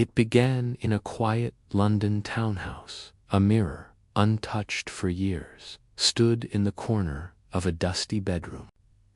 It began in a quiet London townhouse. A mirror, untouched for years, stood in the corner of a dusty bedroom.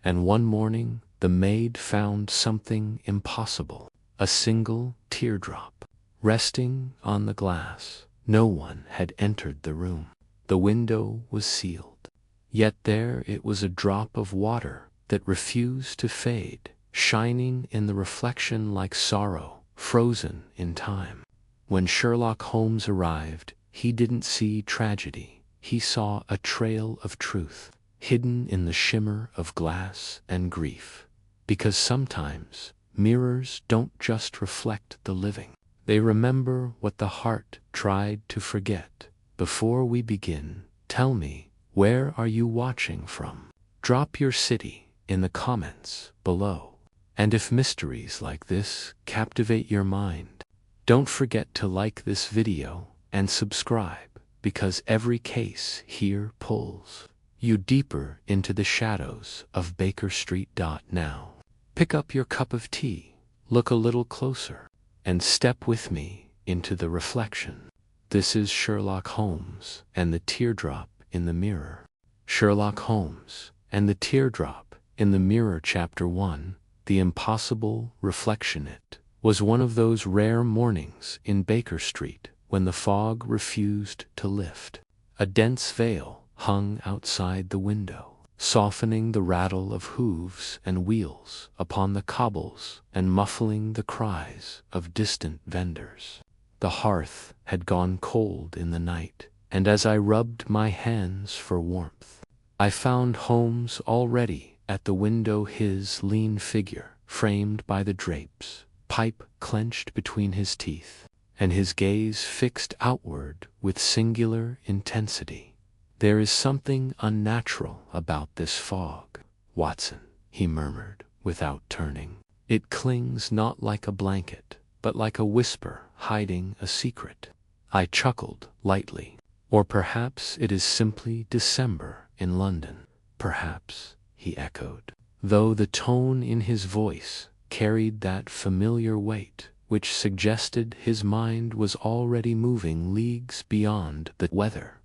And one morning the maid found something impossible, a single teardrop, resting on the glass. No one had entered the room. The window was sealed. Yet there it was, a drop of water that refused to fade, shining in the reflection like sorrow frozen in time. When Sherlock Holmes arrived, he didn't see tragedy. He saw a trail of truth, hidden in the shimmer of glass and grief. Because sometimes mirrors don't just reflect the living. They remember what the heart tried to forget. Before we begin, tell me, where are you watching from? Drop your city in the comments below. And if mysteries like this captivate your mind, don't forget to like this video and subscribe, because every case here pulls you deeper into the shadows of Baker Street. Now, pick up your cup of tea, look a little closer, and step with me into the reflection. This is Sherlock Holmes and the Teardrop in the Mirror. Sherlock Holmes and the Teardrop in the Mirror, Chapter 1, The Impossible Reflection. It was one of those rare mornings in Baker Street when the fog refused to lift. A dense veil hung outside the window, softening the rattle of hooves and wheels upon the cobbles and muffling the cries of distant vendors. The hearth had gone cold in the night, and as I rubbed my hands for warmth, I found Holmes already at the window, his lean figure framed by the drapes, pipe clenched between his teeth, and his gaze fixed outward with singular intensity. There is something unnatural about this fog, Watson, he murmured without turning. It clings not like a blanket, but like a whisper hiding a secret. I chuckled lightly. Or perhaps it is simply December in London. Perhaps, he echoed, though the tone in his voice carried that familiar weight which suggested his mind was already moving leagues beyond the weather.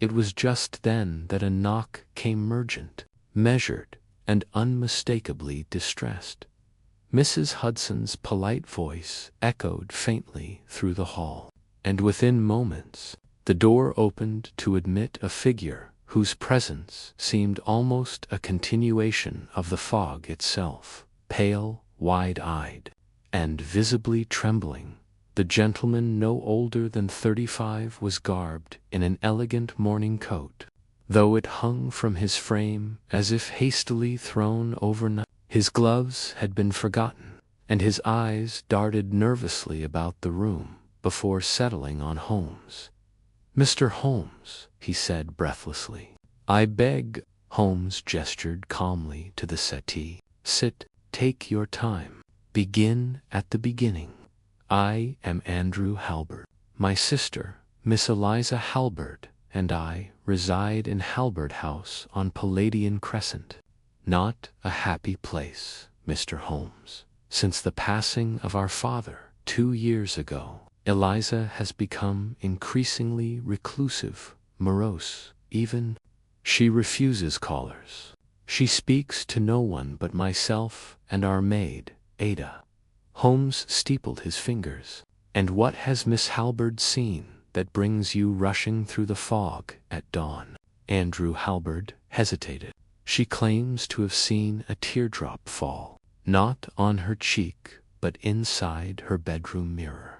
It was just then that a knock came, urgent, measured, and unmistakably distressed. Mrs. Hudson's polite voice echoed faintly through the hall, and within moments the door opened to admit a figure whose presence seemed almost a continuation of the fog itself. Pale, wide-eyed, and visibly trembling, the gentleman, no older than 35, was garbed in an elegant morning coat, though it hung from his frame as if hastily thrown overnight. His gloves had been forgotten, and his eyes darted nervously about the room before settling on Holmes. "Mr. Holmes," he said breathlessly. "I beg." Holmes gestured calmly to the settee. "Sit, take your time. Begin at the beginning. I am Andrew Halberd. My sister, Miss Eliza Halberd, and I reside in Halberd House on Palladian Crescent. Not a happy place, Mr. Holmes. Since the passing of our father 2 years ago, Eliza has become increasingly reclusive, morose, even. She refuses callers. She speaks to no one but myself and our maid, Ada." Holmes steepled his fingers. "And what has Miss Halberd seen that brings you rushing through the fog at dawn?" Andrew Halberd hesitated. "She claims to have seen a teardrop fall, not on her cheek, but inside her bedroom mirror."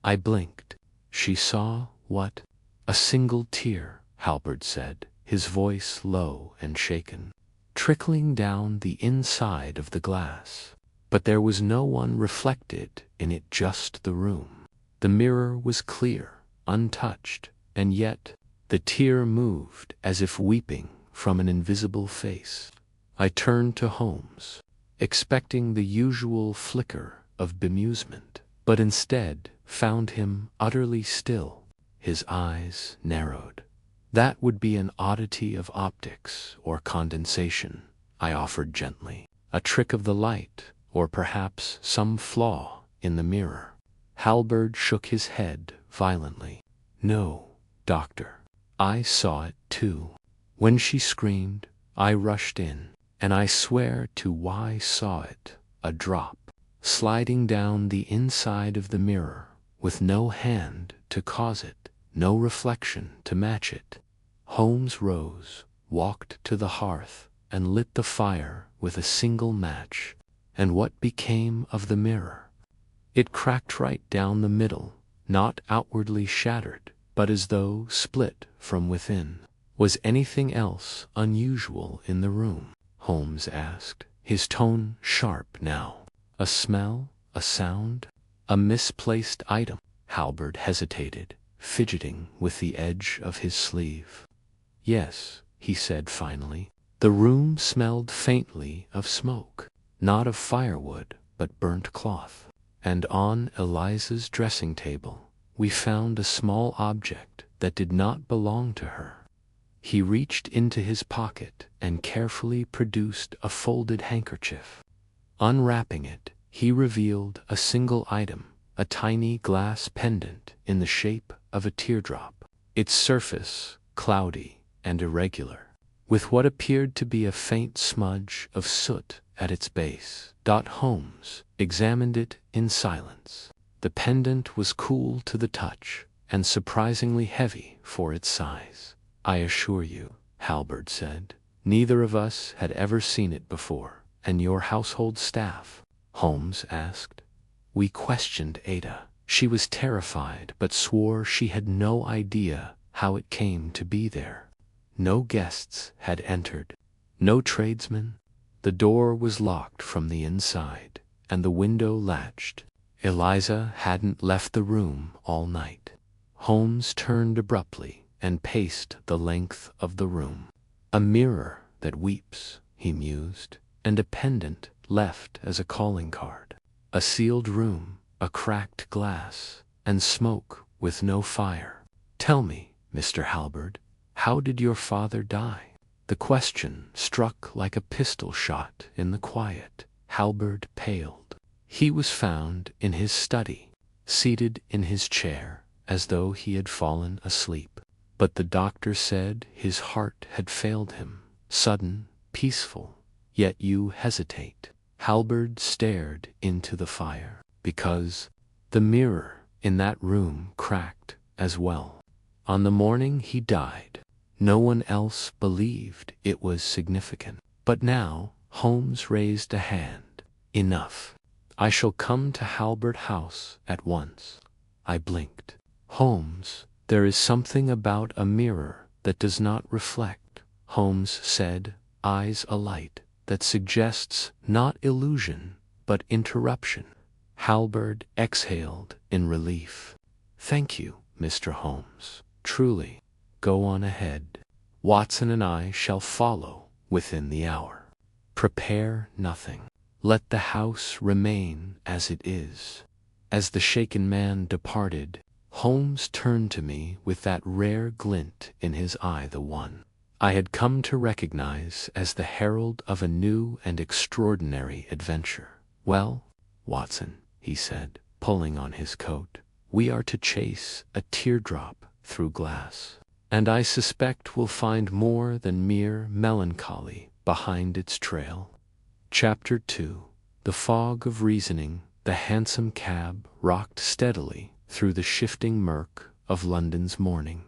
I blinked. "She saw what?" "A single tear," Halberd said, his voice low and shaken, "trickling down the inside of the glass. But there was no one reflected in it, just the room. The mirror was clear, untouched, and yet the tear moved as if weeping from an invisible face." I turned to Holmes, expecting the usual flicker of bemusement, but instead found him utterly still, his eyes narrowed. "That would be an oddity of optics or condensation," I offered gently. "A trick of the light, or perhaps some flaw in the mirror." Halberd shook his head violently. No, doctor. I saw it too. When she screamed, I rushed in, and I swear to why saw it, a drop, sliding down the inside of the mirror, with no hand to cause it, no reflection to match it. Holmes rose, walked to the hearth, and lit the fire with a single match. And what became of the mirror? It cracked right down the middle, not outwardly shattered, but as though split from within. Was anything else unusual in the room? Holmes asked, his tone sharp now. A smell, a sound, a misplaced item? Halberd hesitated, fidgeting with the edge of his sleeve. Yes, he said finally. The room smelled faintly of smoke, not of firewood, but burnt cloth. And on Eliza's dressing table we found a small object that did not belong to her. He reached into his pocket and carefully produced a folded handkerchief. Unwrapping it, he revealed a single item, a tiny glass pendant in the shape of a teardrop, its surface cloudy and irregular, with what appeared to be a faint smudge of soot at its base. Holmes examined it in silence. The pendant was cool to the touch and surprisingly heavy for its size. I assure you, Halberd said, neither of us had ever seen it before. And your household staff? Holmes asked. We questioned Ada. She was terrified but swore she had no idea how it came to be there. No guests had entered, no tradesmen. The door was locked from the inside, and the window latched. Eliza hadn't left the room all night. Holmes turned abruptly and paced the length of the room. A mirror that weeps, he mused, and a pendant left as a calling card. A sealed room, a cracked glass, and smoke with no fire. Tell me, Mr. Halberd, how did your father die? The question struck like a pistol shot in the quiet. Halberd paled. He was found in his study, seated in his chair as though he had fallen asleep. But the doctor said his heart had failed him, sudden, peaceful, yet you hesitate. Halberd stared into the fire, because the mirror in that room cracked as well. On the morning he died, no one else believed it was significant. But now Holmes raised a hand. Enough. I shall come to Halberd House at once. I blinked. Holmes, there is something about a mirror that does not reflect, Holmes said, eyes alight, that suggests not illusion, but interruption. Halberd exhaled in relief. Thank you, Mr. Holmes. Truly. Go on ahead. Watson and I shall follow within the hour. Prepare nothing. Let the house remain as it is. As the shaken man departed, Holmes turned to me with that rare glint in his eye, the one I had come to recognize as the herald of a new and extraordinary adventure. Well, Watson, he said, pulling on his coat, we are to chase a teardrop through glass, and I suspect we'll find more than mere melancholy behind its trail. Chapter 2. The fog of reasoning. The hansom cab rocked steadily through the shifting murk of London's morning.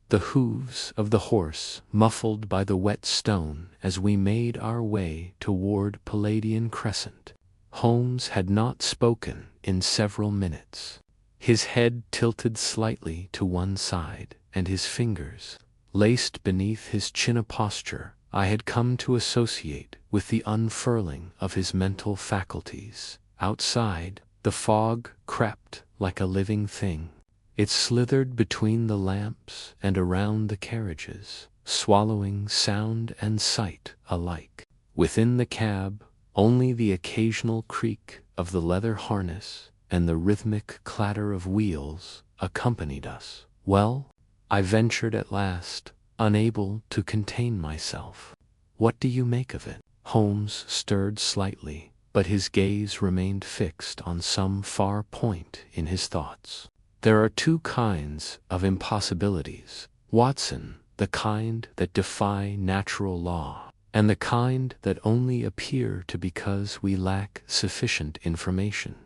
The hooves of the horse muffled by the wet stone as we made our way toward Palladian Crescent. Holmes had not spoken in several minutes. His head tilted slightly to one side, and his fingers, laced beneath his chin, a posture I had come to associate with the unfurling of his mental faculties. Outside, the fog crept like a living thing. It slithered between the lamps and around the carriages, swallowing sound and sight alike. Within the cab, only the occasional creak of the leather harness and the rhythmic clatter of wheels accompanied us. Well, I ventured at last, unable to contain myself. What do you make of it? Holmes stirred slightly, but his gaze remained fixed on some far point in his thoughts. There are two kinds of impossibilities, Watson, the kind that defy natural law, and the kind that only appear to because we lack sufficient information.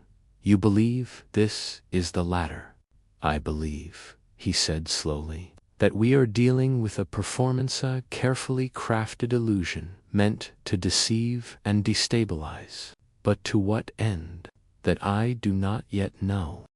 You believe this is the latter. I believe, he said slowly, that we are dealing with a performance, a carefully crafted illusion meant to deceive and destabilize. But to what end? That I do not yet know.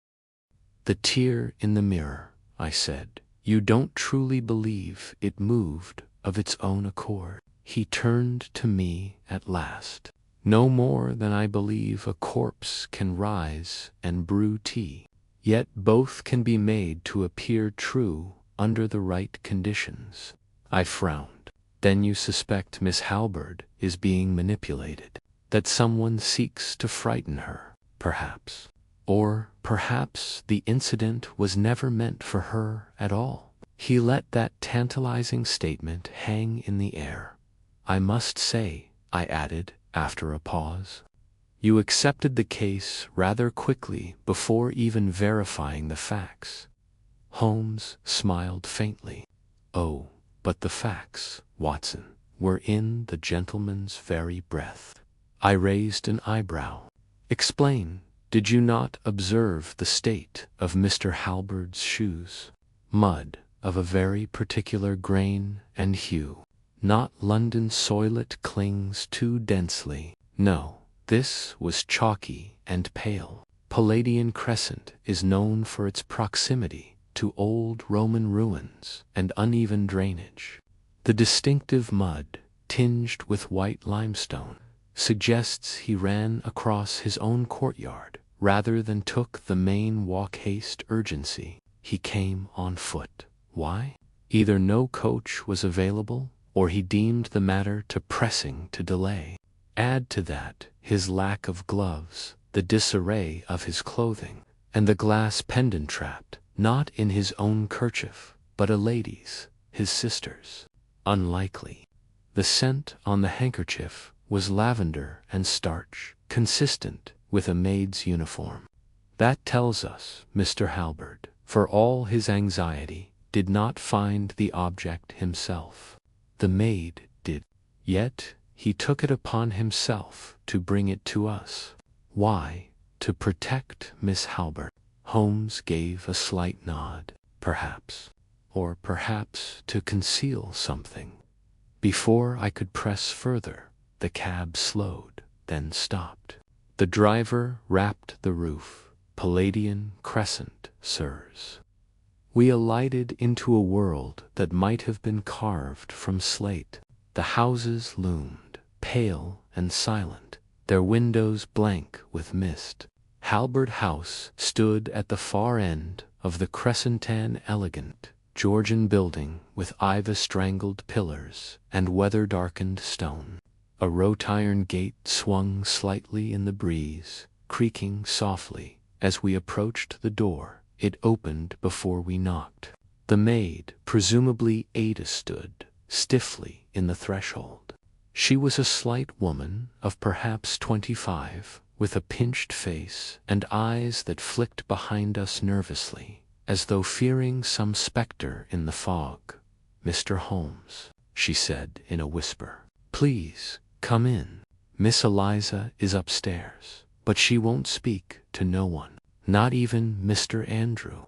The tear in the mirror, I said. You don't truly believe it moved of its own accord. He turned to me at last. No more than I believe a corpse can rise and brew tea. Yet both can be made to appear true under the right conditions. I frowned. Then you suspect Miss Halberd is being manipulated, that someone seeks to frighten her, perhaps. Or perhaps the incident was never meant for her at all. He let that tantalizing statement hang in the air. I must say, I added after a pause, you accepted the case rather quickly before even verifying the facts. Holmes smiled faintly. Oh, but the facts, Watson, were in the gentleman's very breath. I raised an eyebrow. Explain. Did you not observe the state of Mr. Halberd's shoes? Mud of a very particular grain and hue. Not London soil, it clings too densely. No, this was chalky and pale. Palladian Crescent is known for its proximity to old Roman ruins and uneven drainage. The distinctive mud, tinged with white limestone, suggests he ran across his own courtyard rather than took the main walk. Haste, urgency. He came on foot. Why? Either no coach was available, or he deemed the matter too pressing to delay. Add to that his lack of gloves, the disarray of his clothing, and the glass pendant trapped, not in his own kerchief, but a lady's, his sister's. Unlikely. The scent on the handkerchief was lavender and starch, consistent with a maid's uniform. That tells us Mr. Halberd, for all his anxiety, did not find the object himself. The maid did. Yet he took it upon himself to bring it to us. Why? To protect Miss Halberd. Holmes gave a slight nod. Perhaps. Or perhaps to conceal something. Before I could press further, the cab slowed, then stopped. The driver rapped the roof. Palladian Crescent, sirs. We alighted into a world that might have been carved from slate. The houses loomed, pale and silent, their windows blank with mist. Halberd House stood at the far end of the Crescent, an elegant Georgian building with ivy-strangled pillars and weather-darkened stone. A wrought-iron gate swung slightly in the breeze, creaking softly. As we approached the door, it opened before we knocked. The maid, presumably Ada, stood stiffly in the threshold. She was a slight woman of perhaps 25, with a pinched face and eyes that flicked behind us nervously, as though fearing some spectre in the fog. Mr. Holmes, she said in a whisper, please come in. Miss Eliza is upstairs, but she won't speak to no one, not even Mr. Andrew.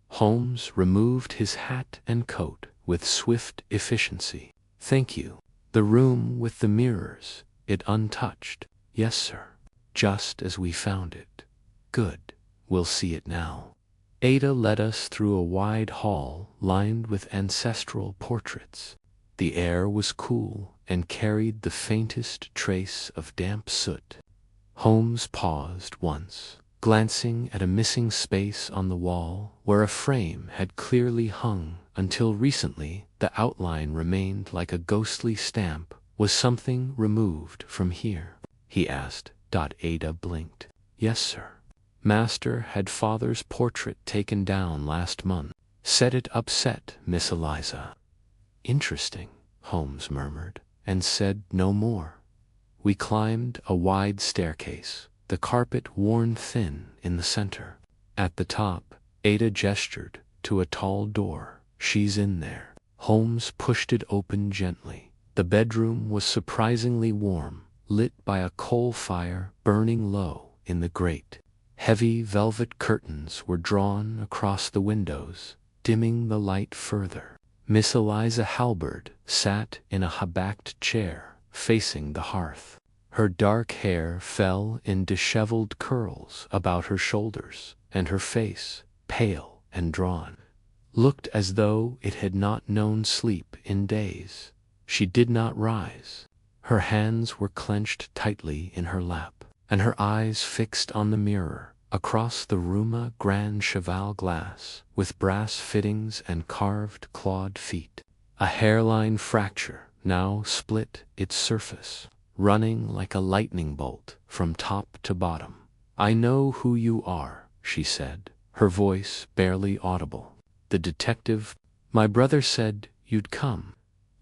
Holmes removed his hat and coat with swift efficiency. Thank you. The room with the mirrors, it untouched. Yes, sir. Just as we found it. Good. We'll see it now. Ada led us through a wide hall lined with ancestral portraits. The air was cool and carried the faintest trace of damp soot. Holmes paused once, glancing at a missing space on the wall where a frame had clearly hung until recently. The outline remained like a ghostly stamp. Was something removed from here? He asked. Ada blinked. Yes, sir. Master had father's portrait taken down last month. Said it upset Miss Eliza. Interesting, Holmes murmured, and said no more. We climbed a wide staircase, the carpet worn thin in the center. At the top, Ada gestured to a tall door. "She's in there." Holmes pushed it open gently. The bedroom was surprisingly warm, lit by a coal fire burning low in the grate. Heavy velvet curtains were drawn across the windows, dimming the light further. Miss Eliza Halberd sat in a high-backed chair, facing the hearth. Her dark hair fell in disheveled curls about her shoulders, and her face, pale and drawn, looked as though it had not known sleep in days. She did not rise. Her hands were clenched tightly in her lap, and her eyes fixed on the mirror across the Ruma Grand Cheval glass with brass fittings and carved clawed feet. A hairline fracture now split its surface, running like a lightning bolt from top to bottom. "I know who you are," she said, her voice barely audible. "The detective. My brother said you'd come."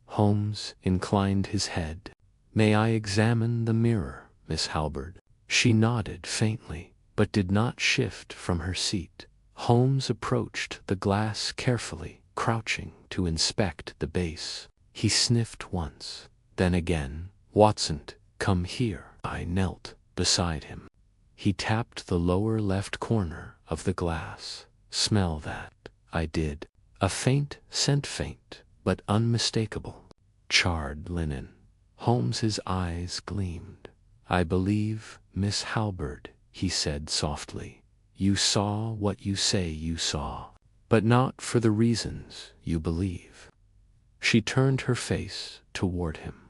Holmes inclined his head. "May I examine the mirror, Miss Halberd?" She nodded faintly, but did not shift from her seat. Holmes approached the glass carefully, crouching to inspect the base. He sniffed once, then again. "Watson, come here." I knelt beside him. He tapped the lower left corner of the glass. "Smell that." I did. A faint scent, faint but unmistakable. Charred linen. Holmes's eyes gleamed. "I believe, Miss Halberd," he said softly, "you saw what you say you saw, but not for the reasons you believe." She turned her face toward him.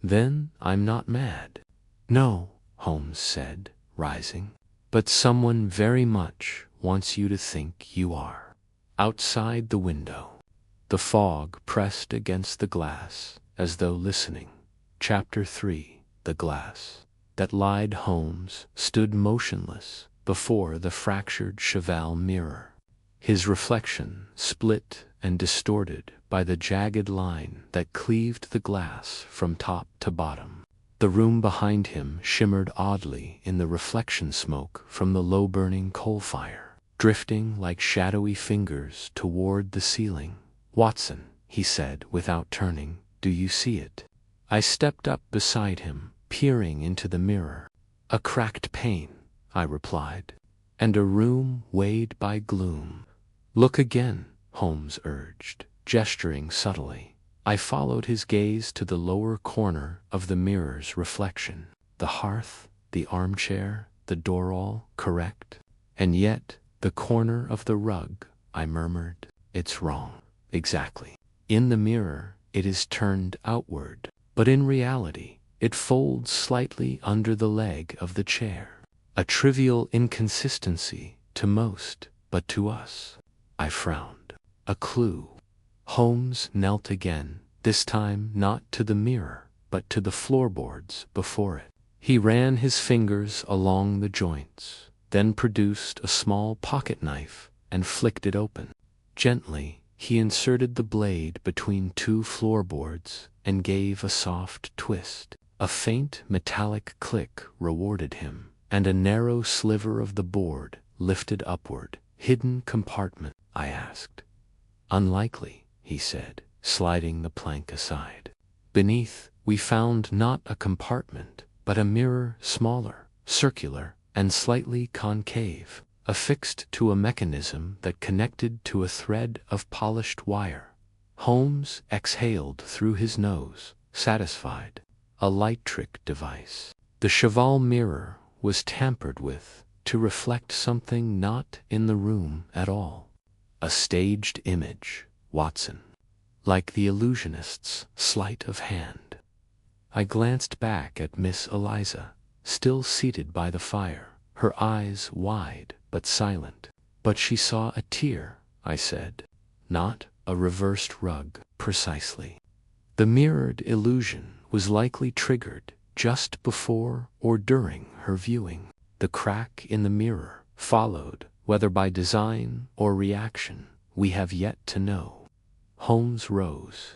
"Then I'm not mad." "No," Holmes said, rising, "but someone very much wants you to think you are." Outside the window, the fog pressed against the glass as though listening. Chapter 3. The glass that lied. Holmes stood motionless before the fractured cheval mirror, his reflection split and distorted by the jagged line that cleaved the glass from top to bottom. The room behind him shimmered oddly in the reflection smoke from the low-burning coal fire, drifting like shadowy fingers toward the ceiling. "Watson," he said without turning, "do you see it?" I stepped up beside him, peering into the mirror. "A cracked pane," I replied, "and a room weighted by gloom." "Look again," Holmes urged, gesturing subtly. I followed his gaze to the lower corner of the mirror's reflection. The hearth, the armchair, the door, all correct. And yet, the corner of the rug, I murmured. "It's wrong." "Exactly. In the mirror, it is turned outward, but in reality, it folds slightly under the leg of the chair. A trivial inconsistency to most, but to us." I frowned. "A clue." Holmes knelt again, this time not to the mirror, but to the floorboards before it. He ran his fingers along the joints, then produced a small pocket knife and flicked it open. Gently, he inserted the blade between two floorboards and gave a soft twist. A faint metallic click rewarded him, and a narrow sliver of the board lifted upward. "Hidden compartment?" I asked. "Unlikely," he said, sliding the plank aside. Beneath, we found not a compartment, but a mirror, smaller, circular, and slightly concave, affixed to a mechanism that connected to a thread of polished wire. Holmes exhaled through his nose, satisfied. A light trick device. The cheval mirror was tampered with to reflect something not in the room at all. A staged image, Watson, like the illusionist's sleight of hand. I glanced back at Miss Eliza, still seated by the fire, her eyes wide but silent. "But she saw a tear," I said. "Not a reversed rug, precisely." The mirrored illusion was likely triggered just before or during her viewing. The crack in the mirror followed, whether by design or reaction, we have yet to know. Holmes rose,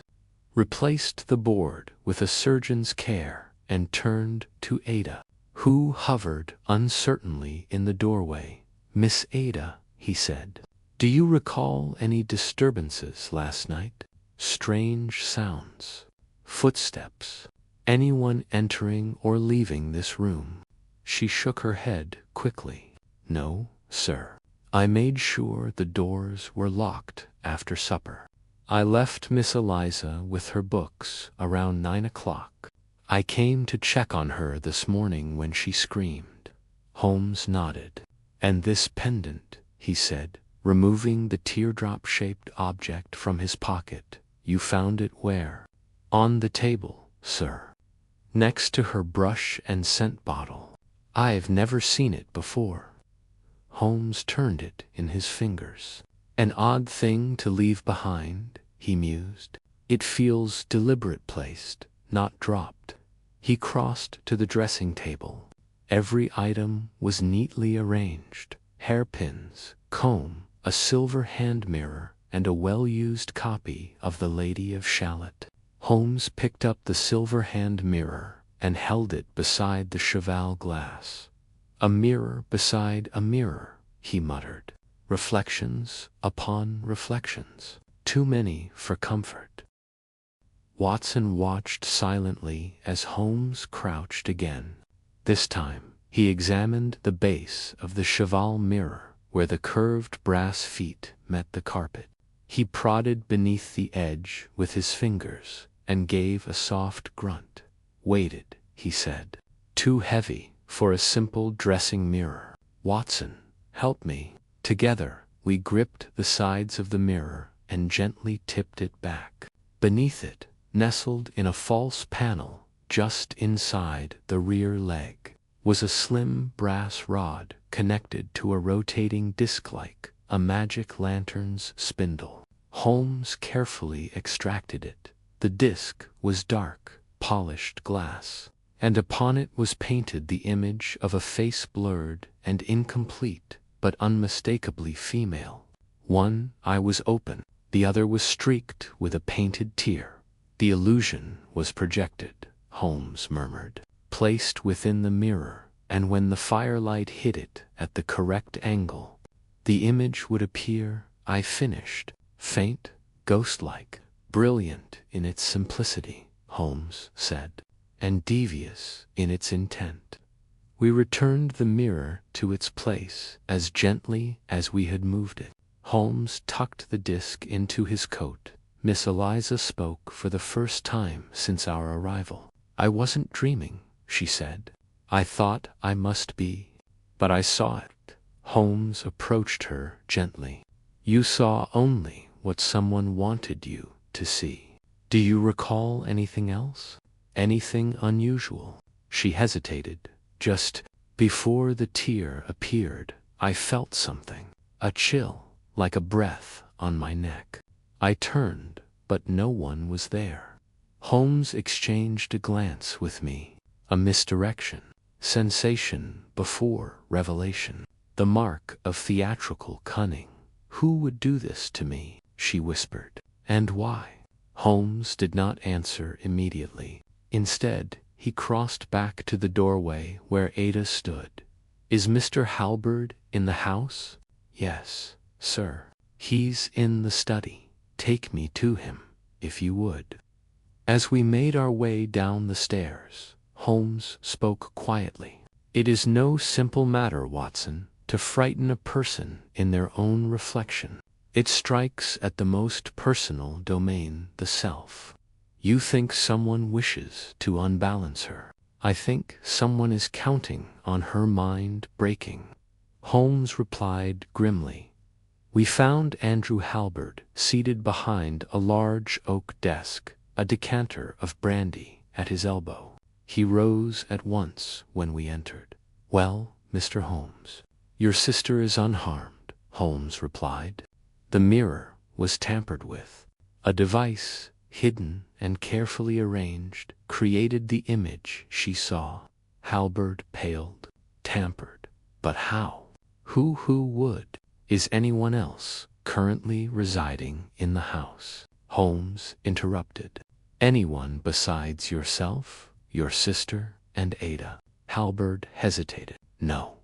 replaced the board with a surgeon's care, and turned to Ada, who hovered uncertainly in the doorway. "Miss Ada," he said, "do you recall any disturbances last night? Strange sounds, footsteps, anyone entering or leaving this room?" She shook her head quickly. "No, sir. I made sure the doors were locked after supper. I left Miss Eliza with her books around 9 o'clock. I came to check on her this morning when she screamed." Holmes nodded. "And this pendant," he said, removing the teardrop-shaped object from his pocket, "you found it where?" "On the table, sir. Next to her brush and scent bottle. I've never seen it before." Holmes turned it in his fingers. "An odd thing to leave behind," he mused. "It feels deliberate placed, not dropped." He crossed to the dressing table. Every item was neatly arranged: hairpins, comb, a silver hand mirror, and a well-used copy of The Lady of Shalott. Holmes picked up the silver hand mirror and held it beside the cheval glass. "A mirror beside a mirror," he muttered. "Reflections upon reflections. Too many for comfort." Watson watched silently as Holmes crouched again. This time, he examined the base of the cheval mirror where the curved brass feet met the carpet. He prodded beneath the edge with his fingers and gave a soft grunt. "Weighted," he said. "Too heavy for a simple dressing mirror. Watson, help me." Together, we gripped the sides of the mirror and gently tipped it back. Beneath it, nestled in a false panel just inside the rear leg, was a slim brass rod connected to a rotating disc like a magic lantern's spindle. Holmes carefully extracted it. The disc was dark, polished glass, and upon it was painted the image of a face blurred and incomplete, but unmistakably female. One eye was open, the other was streaked with a painted tear. "The illusion was projected," Holmes murmured, "placed within the mirror, and when the firelight hit it at the correct angle, the image would appear," I finished. "Faint, ghost-like, brilliant in its simplicity," Holmes said, "and devious in its intent." We returned the mirror to its place as gently as we had moved it. Holmes tucked the disc into his coat. Miss Eliza spoke for the first time since our arrival. "I wasn't dreaming," she said. "I thought I must be, but I saw it." Holmes approached her gently. "You saw only what someone wanted you to see. Do you recall anything else? Anything unusual?" She hesitated. "Just before the tear appeared, I felt something, a chill, like a breath on my neck. I turned, but no one was there." Holmes exchanged a glance with me. A misdirection. Sensation before revelation. The mark of theatrical cunning. "Who would do this to me?" she whispered. "And why?" Holmes did not answer immediately. Instead, he crossed back to the doorway where Ada stood. "Is Mr. Halberd in the house?" "Yes, sir. He's in the study. Take me to him, if you would." As we made our way down the stairs, Holmes spoke quietly. "It is no simple matter, Watson, to frighten a person in their own reflection. It strikes at the most personal domain, the self. You think someone wishes to unbalance her. I think someone is counting on her mind breaking." Holmes replied grimly. We found Andrew Halberd seated behind a large oak desk, a decanter of brandy at his elbow. He rose at once when we entered. "Well, Mr. Holmes, your sister is unharmed," Holmes replied. "The mirror was tampered with. A device, hidden and carefully arranged, created the image she saw." Halberd paled. "Tampered? But how? Who would? Is anyone else currently residing in the house?" Holmes interrupted. "Anyone besides yourself, your sister and Ada. Halberd hesitated. No,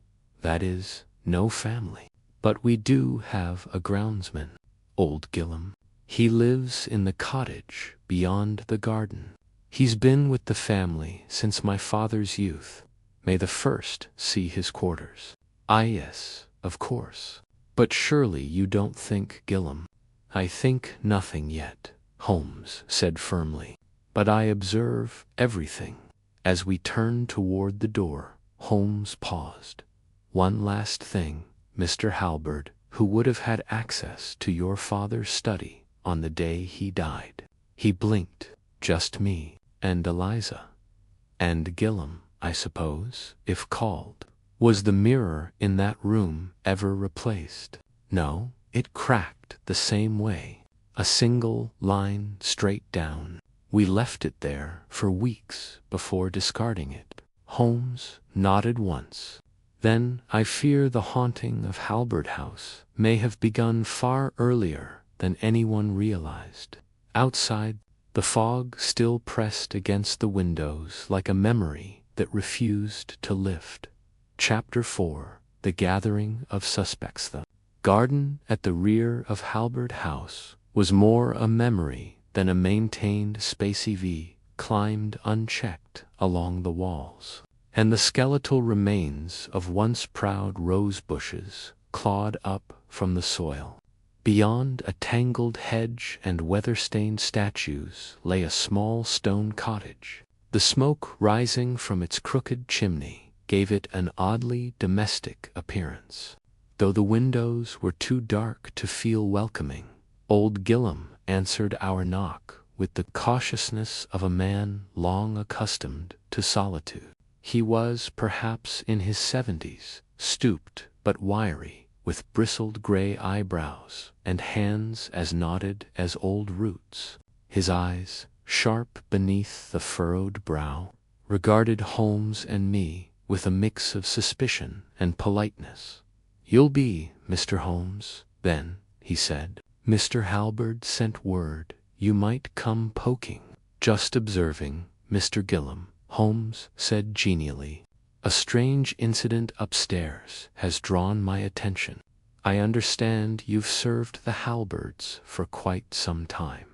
that is, no family. But we do have a groundsman, old Gillum. He lives in the cottage beyond the garden. He's been with the family since my father's youth. May the first see his quarters. Ah, yes, of course. But surely you don't think Gillum. I think nothing yet, Holmes said firmly. But I observe everything. As we turned toward the door, Holmes paused. One last thing, Mr. Halberd, who would have had access to your father's study on the day he died. He blinked. Just me and Eliza. And Gillum, I suppose, if called. Was the mirror in that room ever replaced? No, it cracked the same way. A single line straight down. We left it there for weeks before discarding it. Holmes nodded once. Then I fear the haunting of Halberd House may have begun far earlier than anyone realized. Outside, the fog still pressed against the windows like a memory that refused to lift. Chapter 4: The Gathering of Suspects. The garden at the rear of Halberd House was more a memory than a maintained space. EV climbed unchecked along the walls, and the skeletal remains of once proud rose bushes clawed up from the soil. Beyond a tangled hedge and weather-stained statues lay a small stone cottage. The smoke rising from its crooked chimney gave it an oddly domestic appearance. Though the windows were too dark to feel welcoming, old Gillum answered our knock with the cautiousness of a man long accustomed to solitude. He was perhaps in his 70s, stooped but wiry, with bristled gray eyebrows and hands as knotted as old roots. His eyes, sharp beneath the furrowed brow, regarded Holmes and me with a mix of suspicion and politeness. "You'll be Mr. Holmes, then," he said. "Mr. Halberd sent word you might come poking." "Just observing, Mr. Gillum," Holmes said genially. "A strange incident upstairs has drawn my attention. I understand you've served the Halberds for quite some time."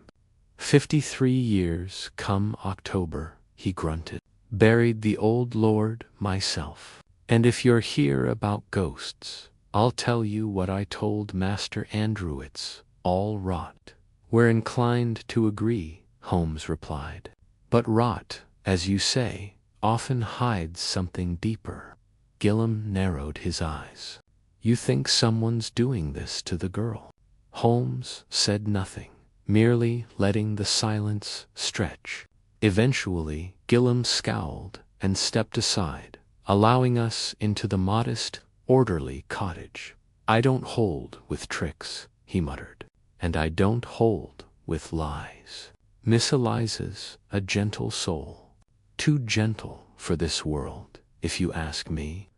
53 years come October, he grunted. "Buried the old lord myself. And if you're here about ghosts, I'll tell you what I told Master Andrewitz, all rot." "We're inclined to agree," Holmes replied. "But rot, as you say, often hides something deeper." Gillum narrowed his eyes. "You think someone's doing this to the girl?" Holmes said nothing, merely letting the silence stretch. Eventually, Gillum scowled and stepped aside, allowing us into the modest, orderly cottage. "I don't hold with tricks," he muttered, "and I don't hold with lies. Miss Eliza's a gentle soul. Too gentle for this world, if you ask me."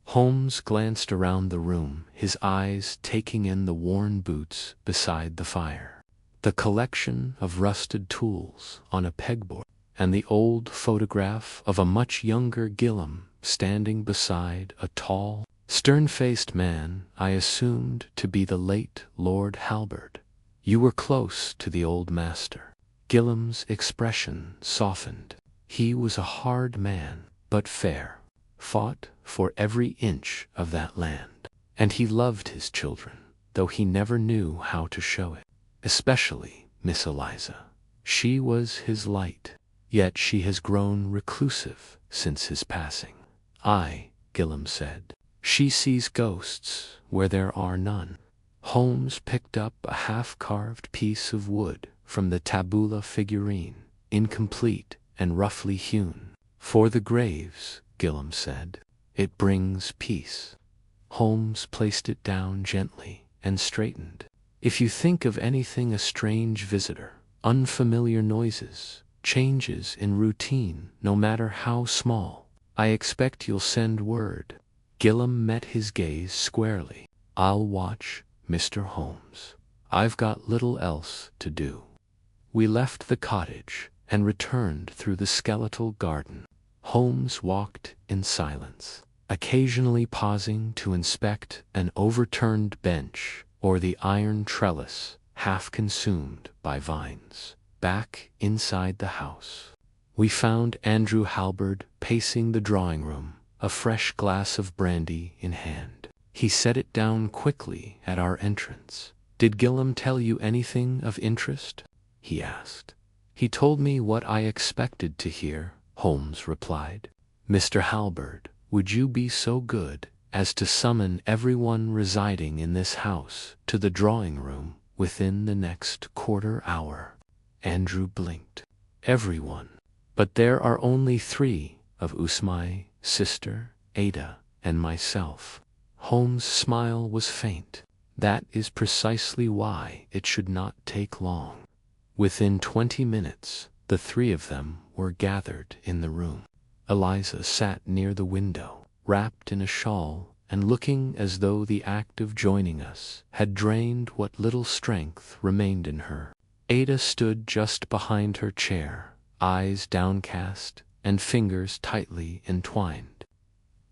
Holmes glanced around the room, his eyes taking in the worn boots beside the fire, the collection of rusted tools on a pegboard, and the old photograph of a much younger Gillum standing beside a tall, stern-faced man I assumed to be the late Lord Halberd. "You were close to the old master." Gillum's expression softened. He was a hard man, but fair. Fought for every inch of that land. And he loved his children, though he never knew how to show it. Especially Miss Eliza. She was his light, yet she has grown reclusive since his passing. "Aye," Gillum said. "She sees ghosts where there are none." Holmes picked up a half-carved piece of wood from the tabula figurine, incomplete and roughly hewn. "For the graves," Gillum said. "It brings peace." Holmes placed it down gently and straightened. "If you think of anything a strange visitor, unfamiliar noises, changes in routine, no matter how small, I expect you'll send word." Gillum met his gaze squarely. "I'll watch, Mr. Holmes. I've got little else to do." We left the cottage and returned through the skeletal garden. Holmes walked in silence, occasionally pausing to inspect an overturned bench or the iron trellis half consumed by vines. Back inside the house, we found Andrew Halberd pacing the drawing room, a fresh glass of brandy in hand. He set it down quickly at our entrance. "Did Gillam tell you anything of interest?" he asked. "He told me what I expected to hear," Holmes replied. "Mr. Halberd, would you be so good as to summon everyone residing in this house to the drawing room within the next quarter hour?" Andrew blinked. "Everyone. But there are only 3 of us, my sister, Ada, and myself." Holmes' smile was faint. "That is precisely why it should not take long." Within 20 minutes, the 3 of them were gathered in the room. Eliza sat near the window, wrapped in a shawl and looking as though the act of joining us had drained what little strength remained in her. Ada stood just behind her chair, eyes downcast and fingers tightly entwined.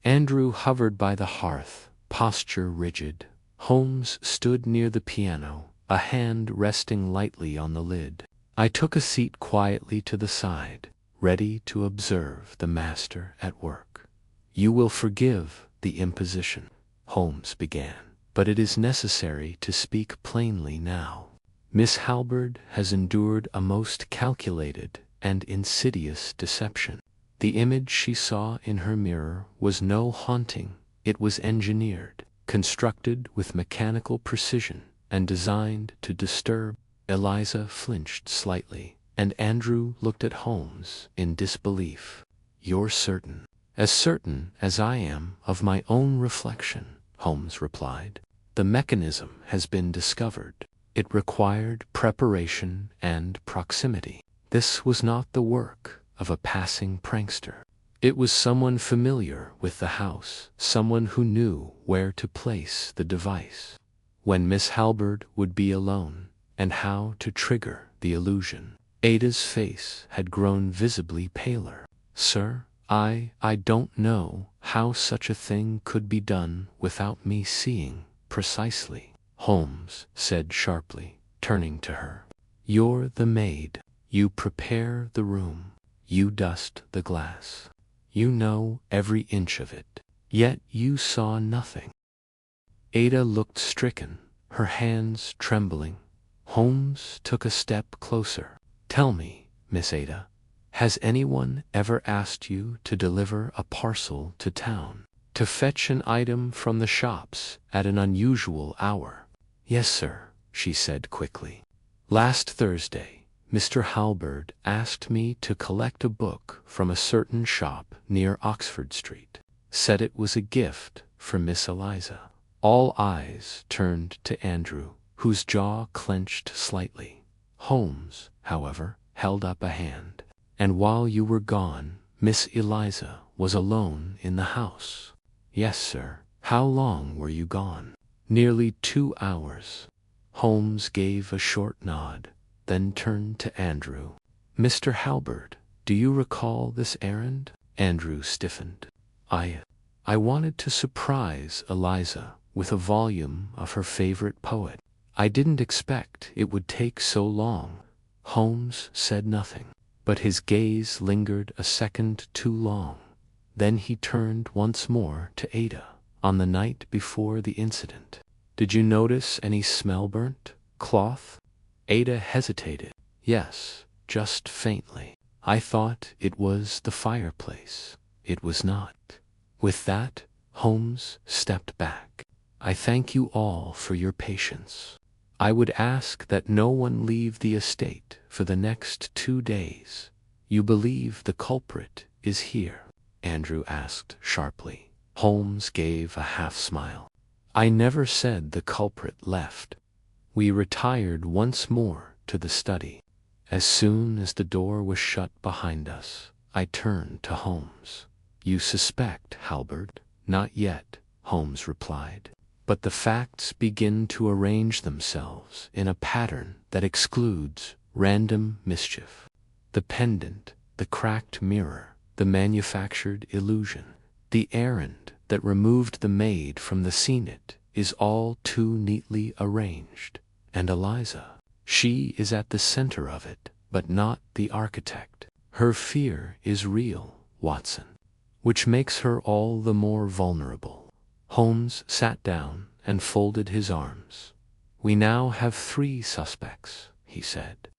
Andrew hovered by the hearth, posture rigid. Holmes stood near the piano, a hand resting lightly on the lid. I took a seat quietly to the side, ready to observe the master at work. "You will forgive the imposition," Holmes began, "but it is necessary to speak plainly now. Miss Halberd has endured a most calculated and insidious deception. The image she saw in her mirror was no haunting, it was engineered, constructed with mechanical precision, and designed to disturb." Eliza flinched slightly, and Andrew looked at Holmes in disbelief. "You're certain?" "As certain as I am of my own reflection," Holmes replied. "The mechanism has been discovered. It required preparation and proximity. This was not the work of a passing prankster. It was someone familiar with the house, someone who knew where to place the device, when Miss Halberd would be alone, and how to trigger the illusion." Ada's face had grown visibly paler. "Sir, I don't know how such a thing could be done without me seeing precisely," Holmes said sharply, turning to her. "You're the maid. You prepare the room. You dust the glass. You know every inch of it. Yet you saw nothing." Ada looked stricken, her hands trembling. Holmes took a step closer. "Tell me, Miss Ada, has anyone ever asked you to deliver a parcel to town, to fetch an item from the shops at an unusual hour?" "Yes, sir," she said quickly. "Last Thursday, Mr. Halberd asked me to collect a book from a certain shop near Oxford Street. Said it was a gift for Miss Eliza." All eyes turned to Andrew, whose jaw clenched slightly. Holmes, however, held up a hand. "And while you were gone, Miss Eliza was alone in the house?" "Yes, sir." "How long were you gone?" "Nearly 2 hours." Holmes gave a short nod, then turned to Andrew. "Mr. Halberd, do you recall this errand?" Andrew stiffened. I wanted to surprise Eliza with a volume of her favorite poet. I didn't expect it would take so long." Holmes said nothing, but his gaze lingered a second too long. Then he turned once more to Ada. "On the night before the incident, did you notice any smell-burnt cloth?" Ada hesitated. "Yes, just faintly. I thought it was the fireplace. It was not." With that, Holmes stepped back. "I thank you all for your patience. I would ask that no one leave the estate for the next 2 days. You believe the culprit is here?" Andrew asked sharply. Holmes gave a half-smile. "I never said the culprit left." We retired once more to the study. As soon as the door was shut behind us, I turned to Holmes. "You suspect, Halberd?" "Not yet," Holmes replied. "But the facts begin to arrange themselves in a pattern that excludes random mischief. The pendant, the cracked mirror, the manufactured illusion. The errand that removed the maid from the scene is all too neatly arranged. And Eliza, she is at the center of it, but not the architect. Her fear is real, Watson, which makes her all the more vulnerable. Holmes sat down and folded his arms. We now have 3 suspects, he said.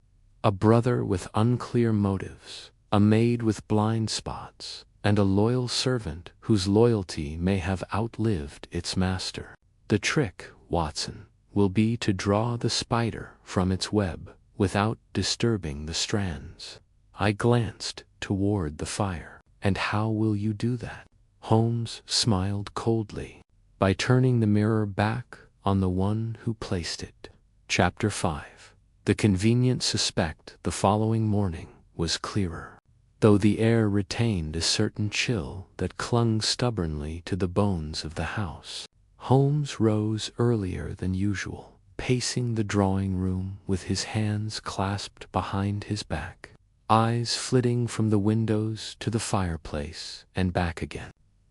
A brother with unclear motives, a maid with blind spots, and a loyal servant whose loyalty may have outlived its master. The trick, Watson, will be to draw the spider from its web without disturbing the strands. I glanced toward the fire. And how will you do that? Holmes smiled coldly. By turning the mirror back on the one who placed it. Chapter 5. The convenient suspect the following morning was clearer. Though the air retained a certain chill that clung stubbornly to the bones of the house, Holmes rose earlier than usual, pacing the drawing room with his hands clasped behind his back, eyes flitting from the windows to the fireplace and back again.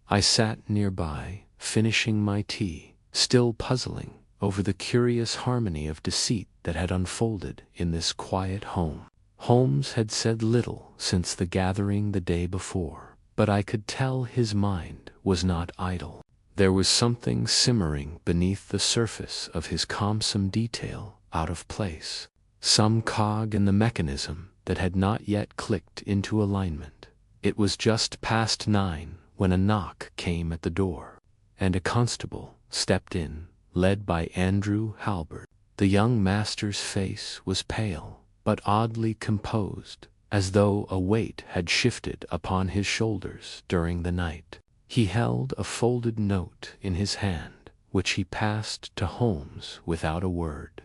I sat nearby, finishing my tea, still puzzling over the curious harmony of deceit that had unfolded in this quiet home. Holmes had said little since the gathering the day before, but I could tell his mind was not idle. There was something simmering beneath the surface of his calm detail out of place, some cog in the mechanism that had not yet clicked into alignment. It was just past 9 when a knock came at the door, and a constable stepped in, led by Andrew Halbert. The young master's face was pale, but oddly composed, as though a weight had shifted upon his shoulders during the night. He held a folded note in his hand, which he passed to Holmes without a word.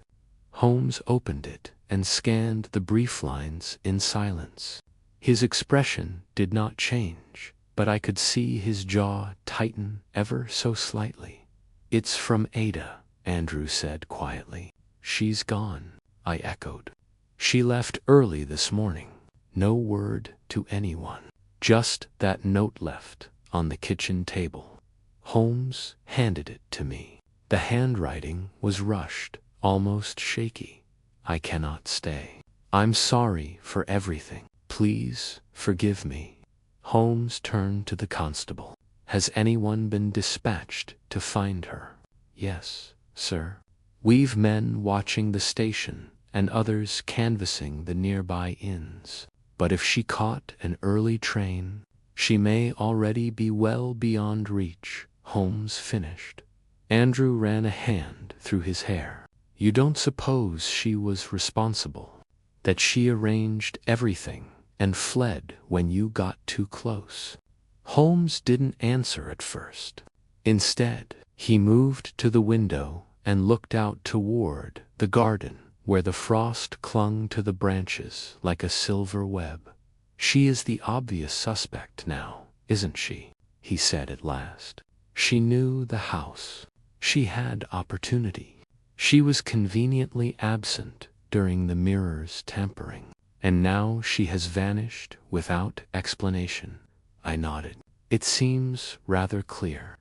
Holmes opened it and scanned the brief lines in silence. His expression did not change, but I could see his jaw tighten ever so slightly. "It's from Ada," Andrew said quietly. "She's gone," I echoed. "She left early this morning. No word to anyone. Just that note left on the kitchen table." Holmes handed it to me. The handwriting was rushed, almost shaky. "I cannot stay. I'm sorry for everything. Please forgive me." Holmes turned to the constable. "Has anyone been dispatched to find her?" "Yes, sir. We've men watching the station and others canvassing the nearby inns. But if she caught an early train, she may already be well beyond reach," Holmes finished. Andrew ran a hand through his hair. "You don't suppose she was responsible? That she arranged everything and fled when you got too close?" Holmes didn't answer at first. Instead, he moved to the window and looked out toward the garden, where the frost clung to the branches like a silver web. "She is the obvious suspect now, isn't she?" he said at last. "She knew the house. She had opportunity. She was conveniently absent during the mirror's tampering, and now she has vanished without explanation." I nodded. "It seems rather clear.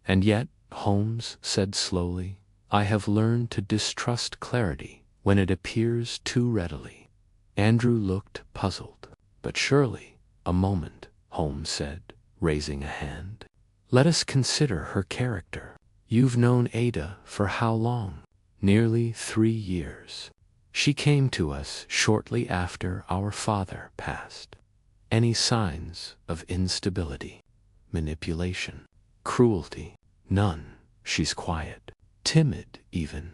And yet," Holmes said slowly, "I have learned to distrust clarity when it appears too readily." Andrew looked puzzled. "But surely—" "A moment," Holmes said, raising a hand. "Let us consider her character. You've known Ada for how long?" "Nearly 3 years. She came to us shortly after our father passed. Any signs of instability, manipulation, cruelty?" "None. She's quiet, timid even,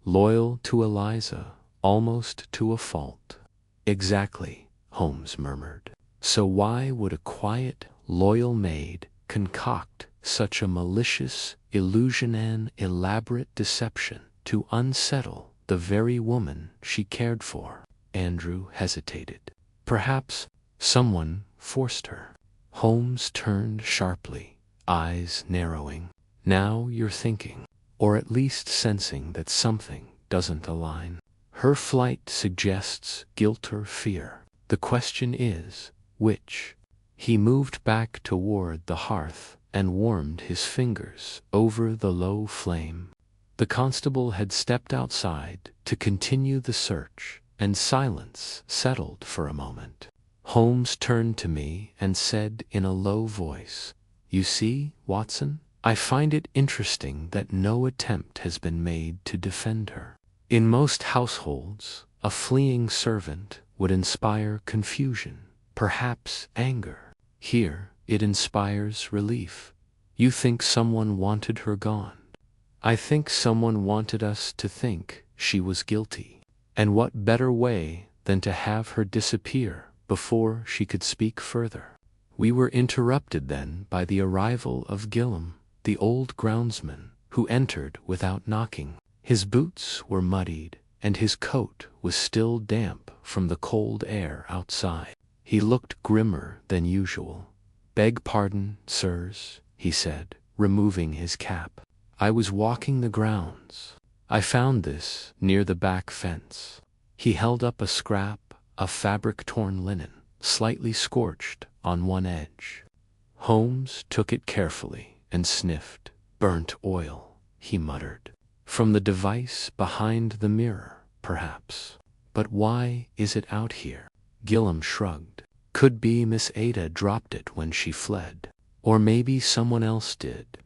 loyal to Eliza, almost to a fault." "Exactly," Holmes murmured. "So why would a quiet, loyal maid concoct such a malicious illusion and elaborate deception to unsettle the very woman she cared for?" Andrew hesitated. "Perhaps someone forced her." Holmes turned sharply, eyes narrowing. "Now you're thinking, or at least sensing that something doesn't align. Her flight suggests guilt or fear. The question is, which?" He moved back toward the hearth and warmed his fingers over the low flame. The constable had stepped outside to continue the search, and silence settled for a moment. Holmes turned to me and said in a low voice, "You see, Watson, I find it interesting that no attempt has been made to defend her. In most households, a fleeing servant would inspire confusion, perhaps anger. Here, it inspires relief. You think someone wanted her gone. I think someone wanted us to think she was guilty. And what better way than to have her disappear before she could speak further?" We were interrupted then by the arrival of Gillam, the old groundsman, who entered without knocking. His boots were muddied, and his coat was still damp from the cold air outside. He looked grimmer than usual. "Beg pardon, sirs," he said, removing his cap. "I was walking the grounds. I found this near the back fence." He held up a scrap of fabric-torn linen, slightly scorched on one edge. Holmes took it carefully and sniffed. "Burnt oil," he muttered. "From the device behind the mirror, perhaps. But why is it out here?" Gillam shrugged. "Could be Miss Ada dropped it when she fled. Or maybe someone else did."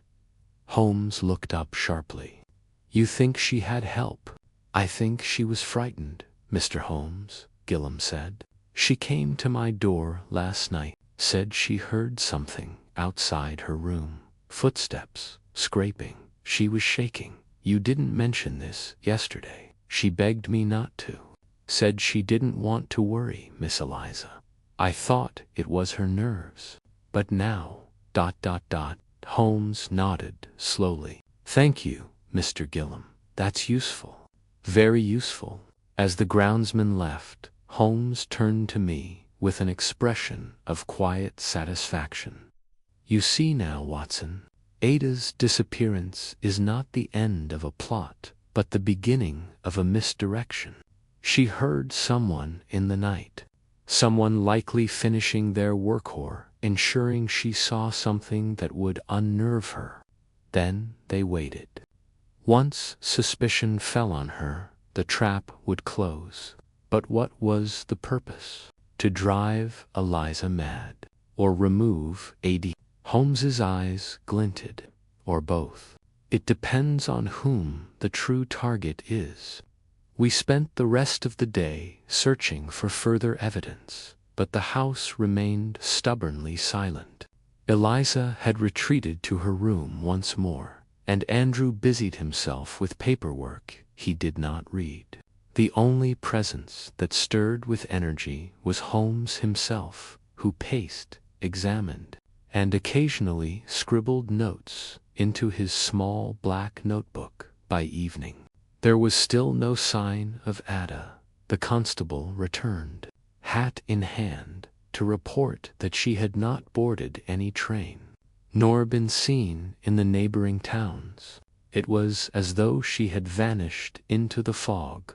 Holmes looked up sharply. "You think she had help?" "I think she was frightened, Mr. Holmes," Gillam said. "She came to my door last night, said she heard something outside her room. Footsteps, scraping. She was shaking. You didn't mention this yesterday. She begged me not to. Said she didn't want to worry Miss Eliza. I thought it was her nerves. But now, ... Holmes nodded slowly. "Thank you, Mr. Gillam. That's useful. Very useful." As the groundsman left, Holmes turned to me with an expression of quiet satisfaction. "You see now, Watson, Ada's disappearance is not the end of a plot, but the beginning of a misdirection. She heard someone in the night, someone likely finishing their work or ensuring she saw something that would unnerve her. Then they waited. Once suspicion fell on her, the trap would close. But what was the purpose? To drive Eliza mad, or remove Ada?" Holmes's eyes glinted. "Or both. It depends on whom the true target is." We spent the rest of the day searching for further evidence, but the house remained stubbornly silent. Eliza had retreated to her room once more, and Andrew busied himself with paperwork he did not read. The only presence that stirred with energy was Holmes himself, who paced, examined, and occasionally scribbled notes into his small black notebook by evening. There was still no sign of Ada. The constable returned, hat in hand, to report that she had not boarded any train, nor been seen in the neighboring towns. It was as though she had vanished into the fog.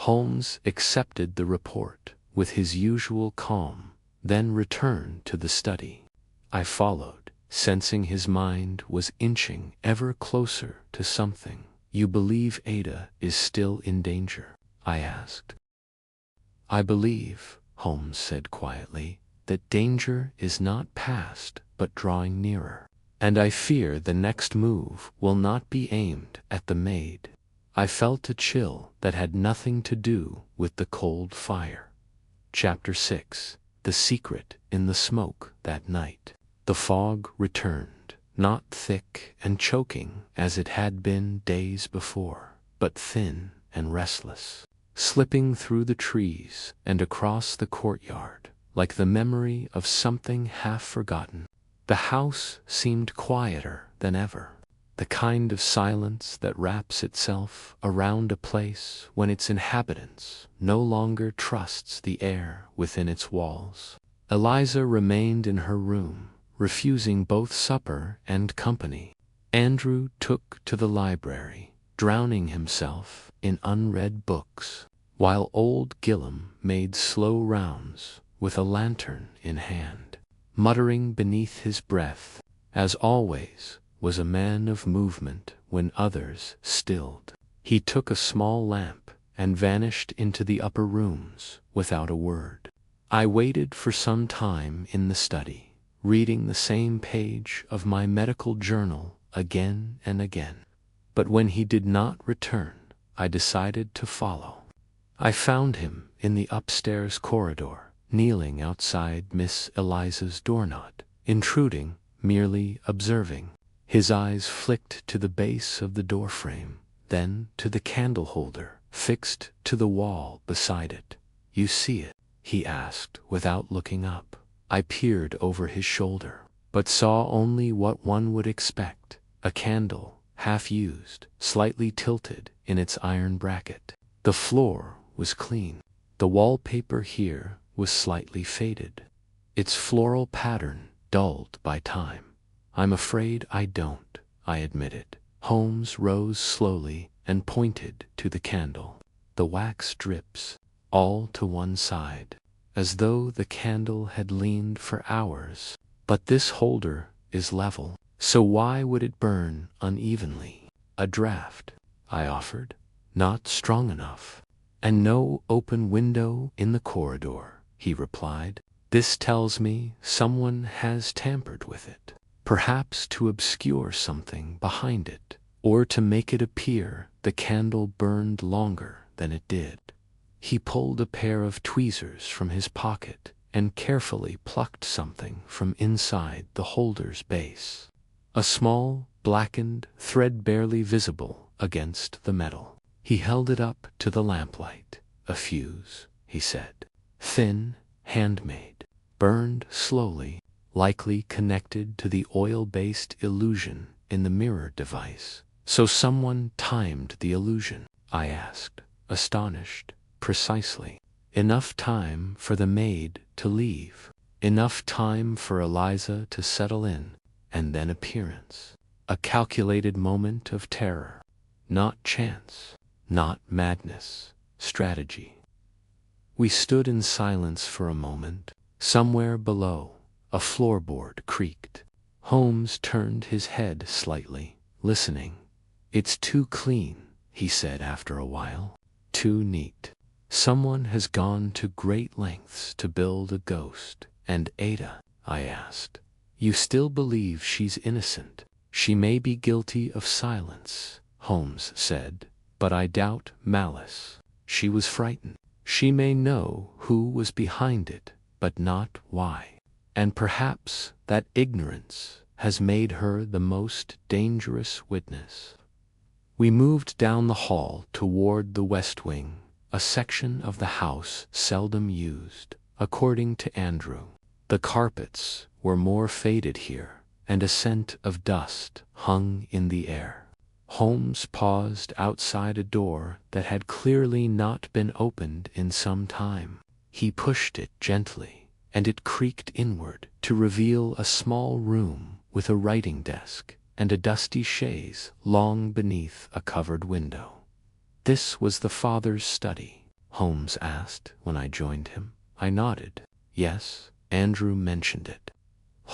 Holmes accepted the report with his usual calm, then returned to the study. I followed, sensing his mind was inching ever closer to something. "You believe Ada is still in danger?" I asked. "I believe," Holmes said quietly, "that danger is not past but drawing nearer. And I fear the next move will not be aimed at the maid." I felt a chill that had nothing to do with the cold fire. Chapter 6. The Secret in the Smoke that night. The fog returned, not thick and choking as it had been days before, but thin and restless, slipping through the trees and across the courtyard, like the memory of something half forgotten. The house seemed quieter than ever, the kind of silence that wraps itself around a place when its inhabitants no longer trusts the air within its walls. Eliza remained in her room, refusing both supper and company. Andrew took to the library, drowning himself in unread books, while old Gillam made slow rounds with a lantern in hand. muttering beneath his breath. As always, was a man of movement when others stilled. He took a small lamp and vanished into the upper rooms without a word. I waited for some time in the study, reading the same page of my medical journal again and again. But when he did not return, I decided to follow. I found him in the upstairs corridor, kneeling outside Miss Eliza's door, not intruding, merely observing. His eyes flicked to the base of the doorframe, then to the candle holder fixed to the wall beside it. "You see it?" he asked without looking up. I peered over his shoulder, but saw only what one would expect: a candle, half used, slightly tilted in its iron bracket. The floor was clean. The wallpaper here was slightly faded, its floral pattern dulled by time. "I'm afraid I don't," I admitted. Holmes rose slowly and pointed to the candle. "The wax drips all to one side, as though the candle had leaned for hours. But this holder is level, so why would it burn unevenly?" "A draft," I offered. "Not strong enough." "And no open window in the corridor," he replied. "This tells me someone has tampered with it, perhaps to obscure something behind it, or to make it appear the candle burned longer than it did." He pulled a pair of tweezers from his pocket and carefully plucked something from inside the holder's base. A small, blackened thread barely visible against the metal. He held it up to the lamplight. "A fuse," he said. "Thin, handmade, burned slowly, likely connected to the oil-based illusion in the mirror device." "So someone timed the illusion?" I asked, astonished. "Precisely. Enough time for the maid to leave, enough time for Eliza to settle in, and then appearance. A calculated moment of terror. Not chance, not madness, strategy." We stood in silence for a moment. Somewhere below, a floorboard creaked. Holmes turned his head slightly, listening. "It's too clean," he said after a while. "Too neat. Someone has gone to great lengths to build a ghost." "And Ada?" I asked. "You still believe she's innocent?" "She may be guilty of silence," Holmes said, "but I doubt malice. She was frightened. She may know who was behind it, but not why. And perhaps that ignorance has made her the most dangerous witness." We moved down the hall toward the west wing, a section of the house seldom used, according to Andrew. The carpets were more faded here, and a scent of dust hung in the air. Holmes paused outside a door that had clearly not been opened in some time. He pushed it gently, and it creaked inward to reveal a small room with a writing desk and a dusty chaise long beneath a covered window. "This was the father's study?" Holmes asked when I joined him. I nodded. "Yes, Andrew mentioned it."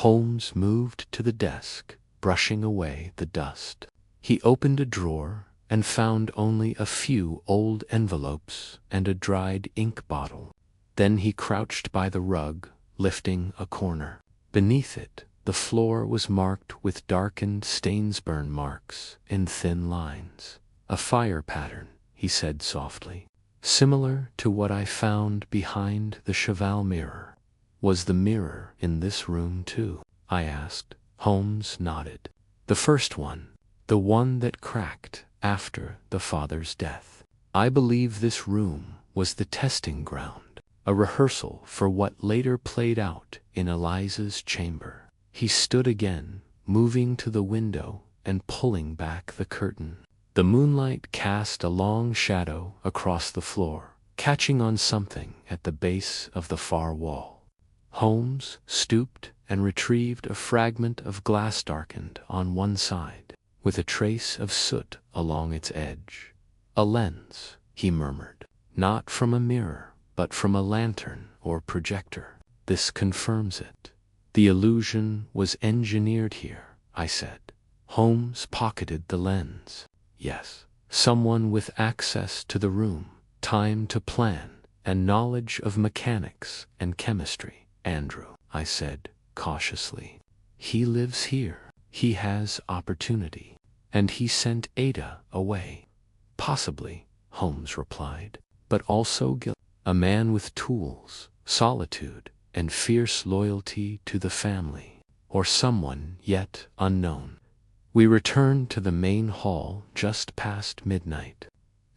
Holmes moved to the desk, brushing away the dust. He opened a drawer and found only a few old envelopes and a dried ink bottle. Then he crouched by the rug, lifting a corner. Beneath it, the floor was marked with darkened stainsburn marks in thin lines. "A fire pattern," he said softly. "Similar to what I found behind the cheval mirror." "Was the mirror in this room too?" I asked. Holmes nodded. "The first one, the one that cracked after the father's death. I believe this room was the testing ground, a rehearsal for what later played out in Eliza's chamber." He stood again, moving to the window and pulling back the curtain. The moonlight cast a long shadow across the floor, catching on something at the base of the far wall. Holmes stooped and retrieved a fragment of glass darkened on one side, with a trace of soot along its edge. "A lens," he murmured. "Not from a mirror, but from a lantern or projector. This confirms it." The illusion was engineered here, I said. Holmes pocketed the lens. Yes, someone with access to the room, time to plan, and knowledge of mechanics and chemistry. Andrew, I said cautiously. He lives here. He has opportunity. And he sent Ada away. Possibly, Holmes replied, but also guilt. A man with tools, solitude, and fierce loyalty to the family, or someone yet unknown. We returned to the main hall just past midnight.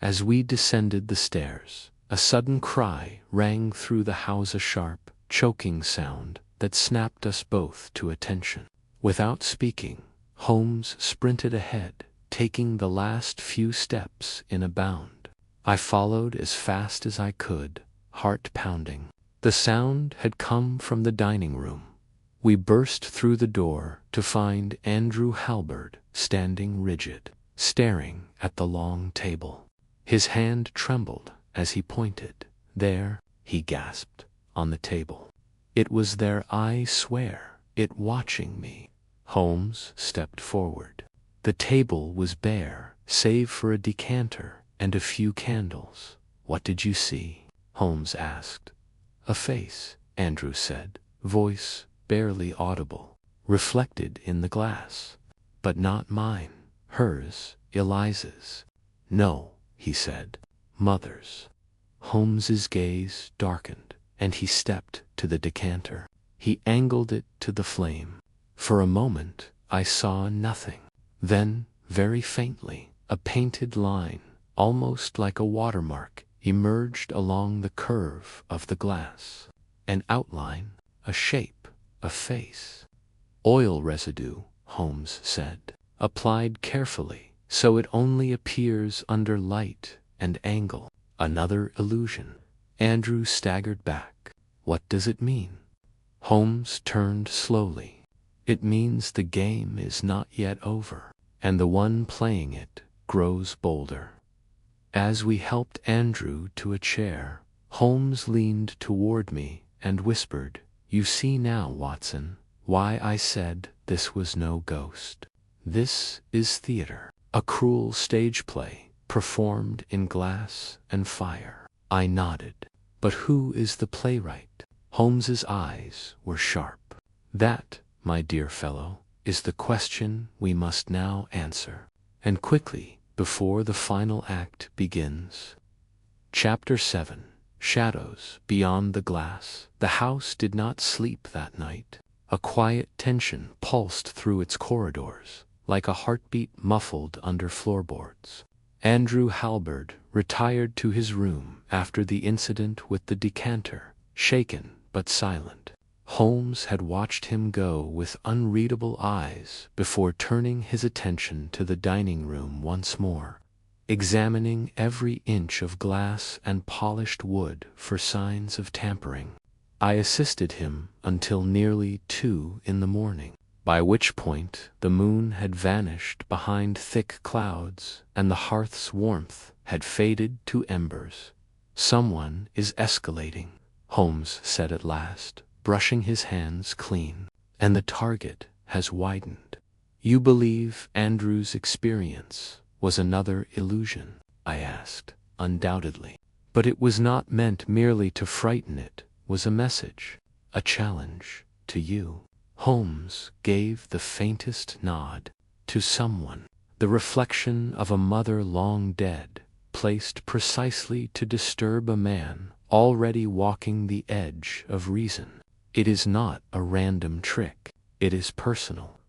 As we descended the stairs, a sudden cry rang through the house, a sharp, choking sound that snapped us both to attention. Without speaking, Holmes sprinted ahead, taking the last few steps in a bound. I followed as fast as I could, heart pounding. The sound had come from the dining room. We burst through the door to find Andrew Halberd standing rigid, staring at the long table. His hand trembled as he pointed. There, he gasped, on the table. It was there, I swear, it watching me. Holmes stepped forward. The table was bare, save for a decanter and a few candles. What did you see? Holmes asked. A face, Andrew said, voice barely audible, reflected in the glass. But not mine. Hers, Eliza's. No, he said. Mother's. Holmes's gaze darkened, and he stepped to the decanter. He angled it to the flame. For a moment, I saw nothing. Then, very faintly, a painted line, almost like a watermark, emerged along the curve of the glass. An outline, a shape, a face. Oil residue, Holmes said, applied carefully, so it only appears under light and angle. Another illusion. Andrew staggered back. What does it mean? Holmes turned slowly. It means the game is not yet over, and the one playing it grows bolder. As we helped Andrew to a chair, Holmes leaned toward me and whispered, "You see now, Watson, why I said this was no ghost. This is theater, a cruel stage play, performed in glass and fire." I nodded. But who is the playwright? Holmes's eyes were sharp. That, my dear fellow, is the question we must now answer, and quickly, before the final act begins. Chapter 7. Shadows Beyond the Glass. The house did not sleep that night. A quiet tension pulsed through its corridors, like a heartbeat muffled under floorboards. Andrew Halberd retired to his room after the incident with the decanter, shaken but silent. Holmes had watched him go with unreadable eyes before turning his attention to the dining room once more, examining every inch of glass and polished wood for signs of tampering. I assisted him until nearly 2 in the morning, by which point the moon had vanished behind thick clouds and the hearth's warmth had faded to embers. "Someone is escalating," Holmes said at last, brushing his hands clean, "and the target has widened." "You believe Andrew's experience was another illusion?" I asked. "Undoubtedly. But it was not meant merely to frighten. It was a message, a challenge to you." Holmes gave the faintest nod. "To someone. The reflection of a mother long dead, placed precisely to disturb a man already walking the edge of reason. It is not a random trick. It is personal."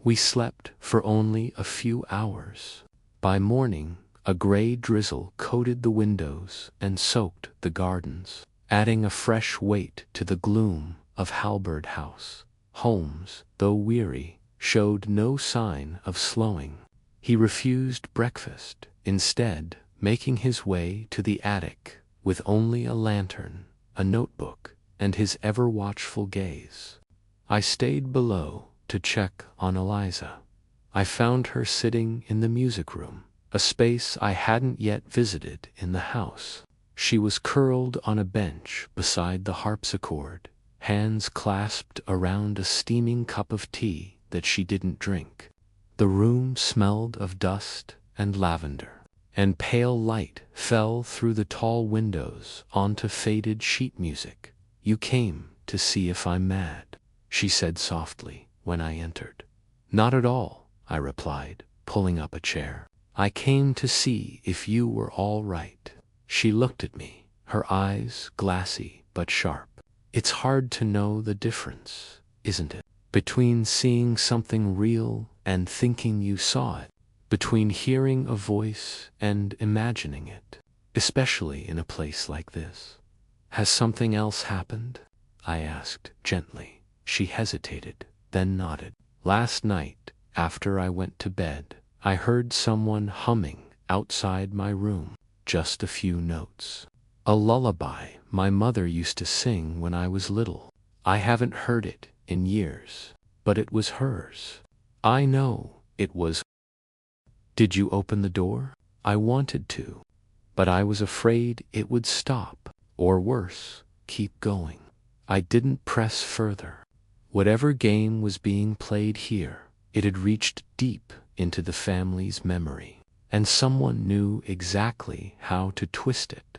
We slept for only a few hours. By morning, a gray drizzle coated the windows and soaked the gardens, adding a fresh weight to the gloom of Halberd House. Holmes, though weary, showed no sign of slowing. He refused breakfast, instead making his way to the attic with only a lantern, a notebook, and his ever-watchful gaze. I stayed below to check on Eliza. I found her sitting in the music room, a space I hadn't yet visited in the house. She was curled on a bench beside the harpsichord, hands clasped around a steaming cup of tea that she didn't drink. The room smelled of dust and lavender, and pale light fell through the tall windows onto faded sheet music. "You came to see if I'm mad," she said softly when I entered. "Not at all," I replied, pulling up a chair. "I came to see if you were all right." She looked at me, her eyes glassy but sharp. "It's hard to know the difference, isn't it? Between seeing something real and thinking you saw it. Between hearing a voice and imagining it. Especially in a place like this." "Has something else happened?" I asked gently. She hesitated, then nodded. "Last night, after I went to bed, I heard someone humming outside my room. Just a few notes. A lullaby my mother used to sing when I was little. I haven't heard it in years, but it was hers. I know it was." "Did you open the door?" "I wanted to, but I was afraid it would stop, or worse, keep going. I didn't press further. Whatever game was being played here, it had reached deep into the family's memory, and someone knew exactly how to twist it."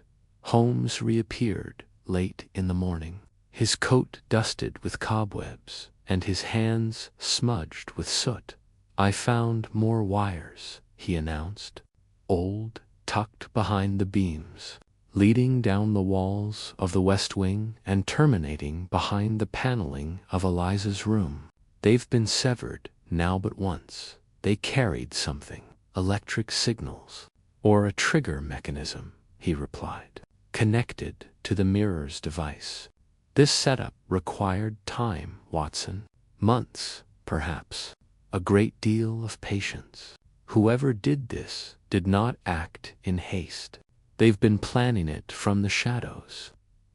Holmes reappeared late in the morning, his coat dusted with cobwebs, and his hands smudged with soot. "I found more wires," he announced, "old, tucked behind the beams, leading down the walls of the West Wing and terminating behind the paneling of Eliza's room. They've been severed now but once. They carried something, electric signals, or a trigger mechanism," he replied, "connected to the mirror's device. This setup required time, Watson. Months, perhaps. A great deal of patience. Whoever did this did not act in haste. They've been planning it from the shadows."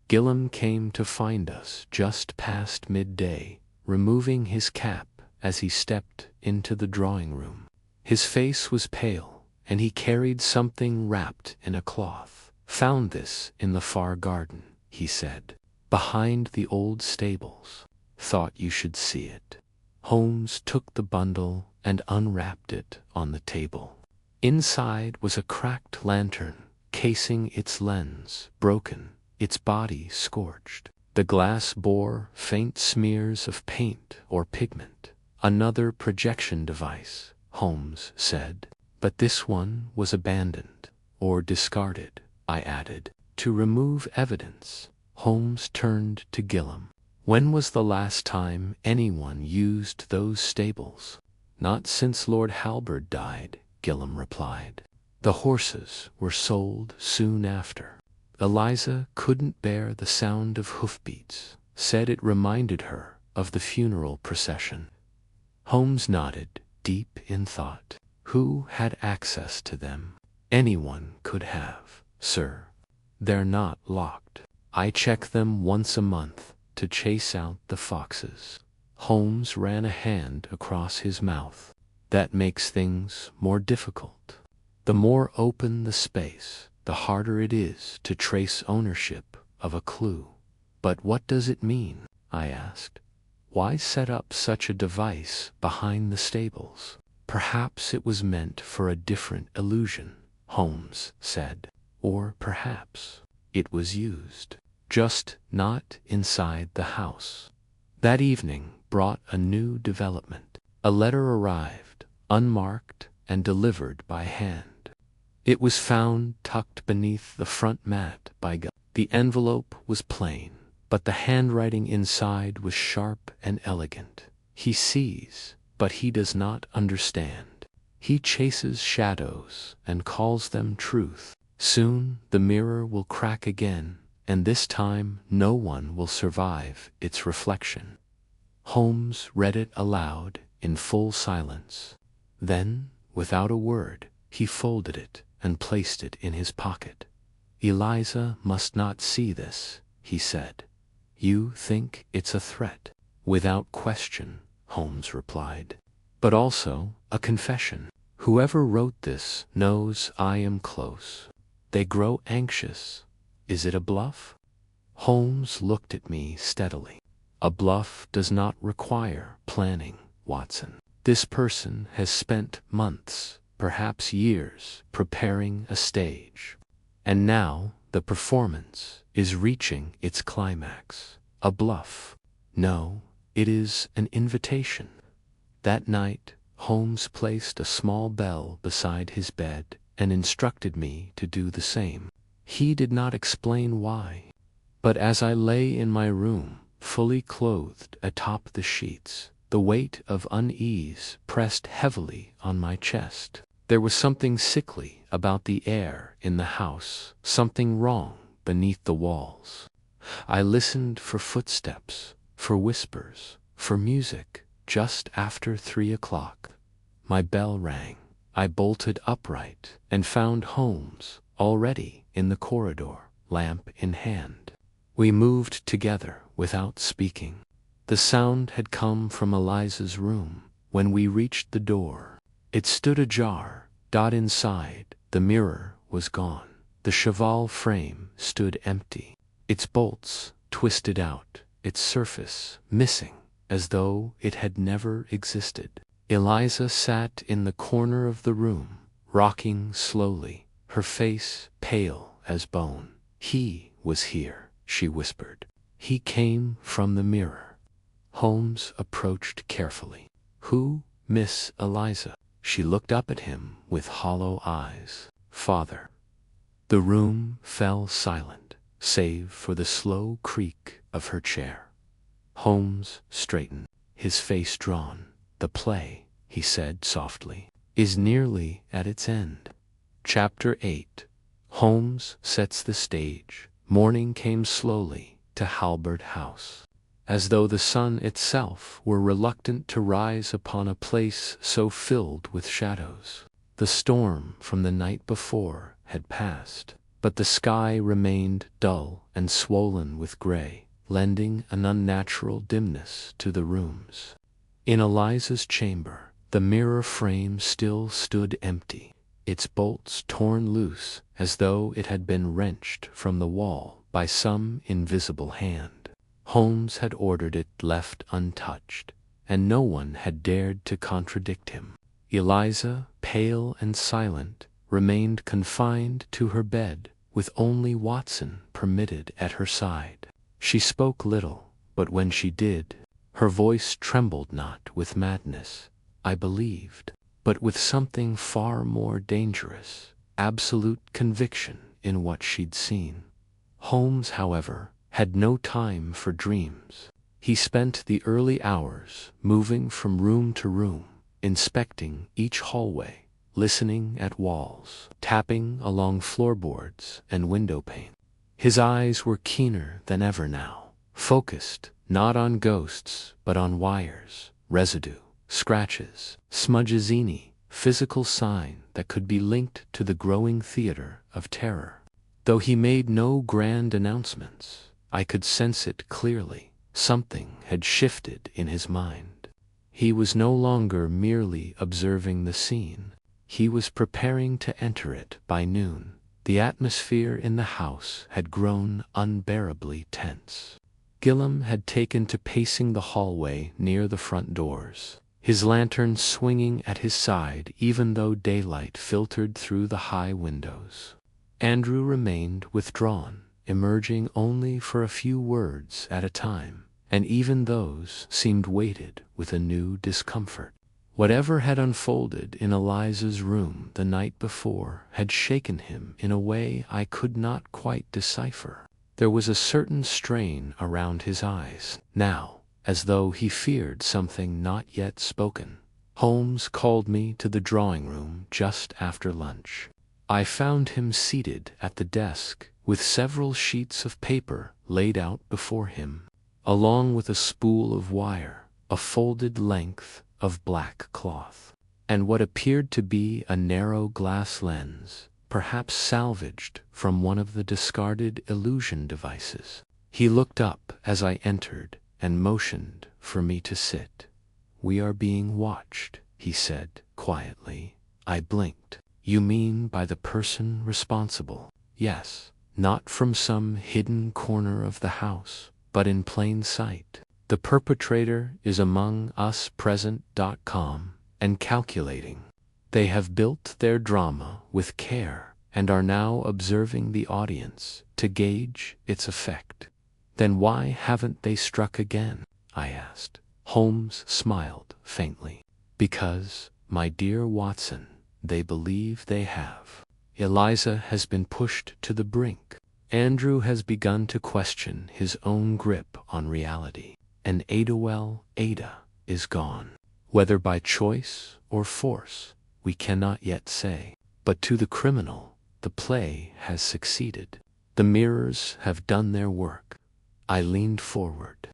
Gillam came to find us just past midday, removing his cap as he stepped into the drawing room. His face was pale, and he carried something wrapped in a cloth. "Found this in the far garden," he said, "behind the old stables. Thought you should see it." Holmes took the bundle and unwrapped it on the table. Inside was a cracked lantern, casing its lens broken, its body scorched. The glass bore faint smears of paint or pigment. "Another projection device," Holmes said. "But this one was abandoned, or discarded," I added, "to remove evidence." Holmes turned to Gillam. "When was the last time anyone used those stables?" "Not since Lord Halberd died," Gillam replied. "The horses were sold soon after. Eliza couldn't bear the sound of hoofbeats, said it reminded her of the funeral procession." Holmes nodded, deep in thought. "Who had access to them?" "Anyone could have, sir. They're not locked. I check them once a month to chase out the foxes." Holmes ran a hand across his mouth. "That makes things more difficult. The more open the space, the harder it is to trace ownership of a clue." "But what does it mean?" I asked. "Why set up such a device behind the stables?" "Perhaps it was meant for a different illusion," Holmes said. "Or perhaps it was used, just not inside the house." That evening brought a new development. A letter arrived, unmarked and delivered by hand. It was found tucked beneath the front mat by Gillam. The envelope was plain, but the handwriting inside was sharp and elegant. "He sees, but he does not understand. He chases shadows and calls them truth. Soon the mirror will crack again, and this time no one will survive its reflection." Holmes read it aloud in full silence. Then, without a word, he folded it and placed it in his pocket. "Eliza must not see this," he said. "You think it's a threat?" "Without question," Holmes replied. "But also a confession. Whoever wrote this knows I am close. They grow anxious. Is it a bluff?" Holmes looked at me steadily. A bluff does not require planning, Watson. This person has spent months, perhaps years, preparing a stage. And now the performance is reaching its climax. A bluff. No, it is an invitation. That night, Holmes placed a small bell beside his bed and instructed me to do the same. He did not explain why. But as I lay in my room, fully clothed atop the sheets, the weight of unease pressed heavily on my chest. There was something sickly about the air in the house, something wrong beneath the walls. I listened for footsteps, for whispers, for music. Just after 3 o'clock, my bell rang. I bolted upright and found Holmes already in the corridor, lamp in hand. We moved together without speaking. The sound had come from Eliza's room. When we reached the door, it stood ajar. Inside, the mirror was gone. The cheval frame stood empty, its bolts twisted out, its surface missing, as though it had never existed. Eliza sat in the corner of the room, rocking slowly, her face pale as bone. "He was here," she whispered. "He came from the mirror." Holmes approached carefully. "Who, Miss Eliza?" She looked up at him with hollow eyes. "Father." The room fell silent, save for the slow creak of her chair. Holmes straightened, his face drawn. "The play," he said softly, "is nearly at its end." Chapter 8. Holmes sets the stage. Morning came slowly to Halbert House, as though the sun itself were reluctant to rise upon a place so filled with shadows. The storm from the night before had passed, but the sky remained dull and swollen with gray, lending an unnatural dimness to the rooms. In Eliza's chamber, the mirror frame still stood empty, its bolts torn loose as though it had been wrenched from the wall by some invisible hand. Holmes had ordered it left untouched, and no one had dared to contradict him. Eliza, pale and silent, remained confined to her bed, with only Watson permitted at her side. She spoke little, but when she did, her voice trembled not with madness, I believed, but with something far more dangerous, absolute conviction in what she'd seen. Holmes, however, had no time for dreams. He spent the early hours moving from room to room, inspecting each hallway, listening at walls, tapping along floorboards and window pane. His eyes were keener than ever now, focused not on ghosts but on wires, residue, scratches, smudges, any physical sign that could be linked to the growing theater of terror. Though he made no grand announcements, I could sense it clearly. Something had shifted in his mind. He was no longer merely observing the scene. He was preparing to enter it by noon. The atmosphere in the house had grown unbearably tense. Gillam had taken to pacing the hallway near the front doors, his lantern swinging at his side even though daylight filtered through the high windows. Andrew remained withdrawn, emerging only for a few words at a time, and even those seemed weighted with a new discomfort. Whatever had unfolded in Eliza's room the night before had shaken him in a way I could not quite decipher. There was a certain strain around his eyes now, as though he feared something not yet spoken. Holmes called me to the drawing room just after lunch. I found him seated at the desk, with several sheets of paper laid out before him, along with a spool of wire, a folded length of black cloth, and what appeared to be a narrow glass lens, perhaps salvaged from one of the discarded illusion devices. He looked up as I entered and motioned for me to sit. "We are being watched," he said quietly. I blinked. "You mean by the person responsible?" "Yes, not from some hidden corner of the house, but in plain sight. The perpetrator is among us present.com and calculating. They have built their drama with care and are now observing the audience to gauge its effect. Then why haven't they struck again? I asked. Holmes smiled faintly. Because, my dear Watson, they believe they have. Eliza has been pushed to the brink. Andrew has begun to question his own grip on reality. And Ada is gone. Whether by choice or force, we cannot yet say. But to the criminal, the play has succeeded. The mirrors have done their work. I leaned forward.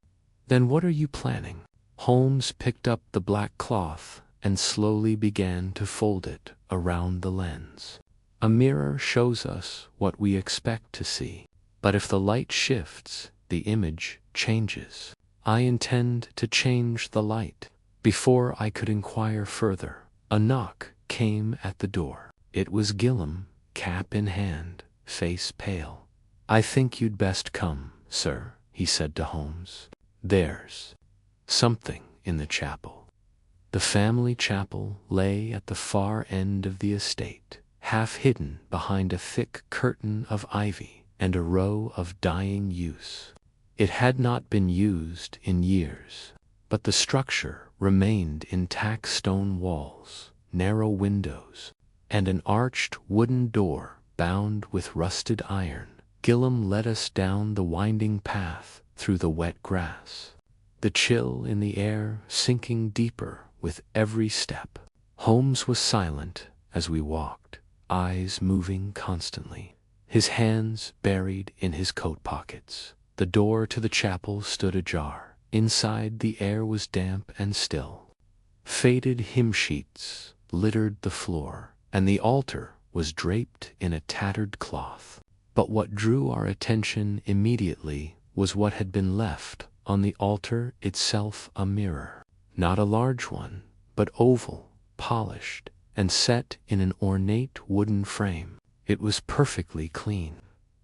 Then what are you planning? Holmes picked up the black cloth and slowly began to fold it around the lens. A mirror shows us what we expect to see. But if the light shifts, the image changes. I intend to change the light. Before I could inquire further, a knock came at the door. It was Gillam, cap in hand, face pale. I think you'd best come, sir, he said to Holmes. There's something in the chapel. The family chapel lay at the far end of the estate, half hidden behind a thick curtain of ivy and a row of dying yews. It had not been used in years, but the structure remained intact: stone walls, narrow windows, and an arched wooden door bound with rusted iron. Gillam led us down the winding path through the wet grass, the chill in the air sinking deeper with every step. Holmes was silent as we walked, eyes moving constantly, his hands buried in his coat pockets. The door to the chapel stood ajar. Inside, the air was damp and still. Faded hymn sheets littered the floor, and the altar was draped in a tattered cloth. But what drew our attention immediately was what had been left on the altar itself: a mirror. Not a large one, but oval, polished, and set in an ornate wooden frame. It was perfectly clean,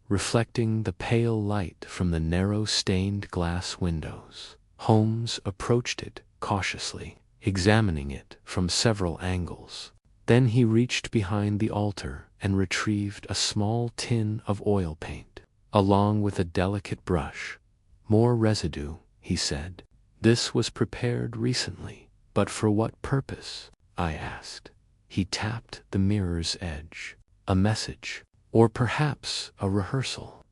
reflecting the pale light from the narrow stained glass windows. Holmes approached it cautiously, examining it from several angles. Then he reached behind the altar and retrieved a small tin of oil paint, along with a delicate brush. More residue, he said. This was prepared recently, but for what purpose? I asked. He tapped the mirror's edge. A message, or perhaps a rehearsal.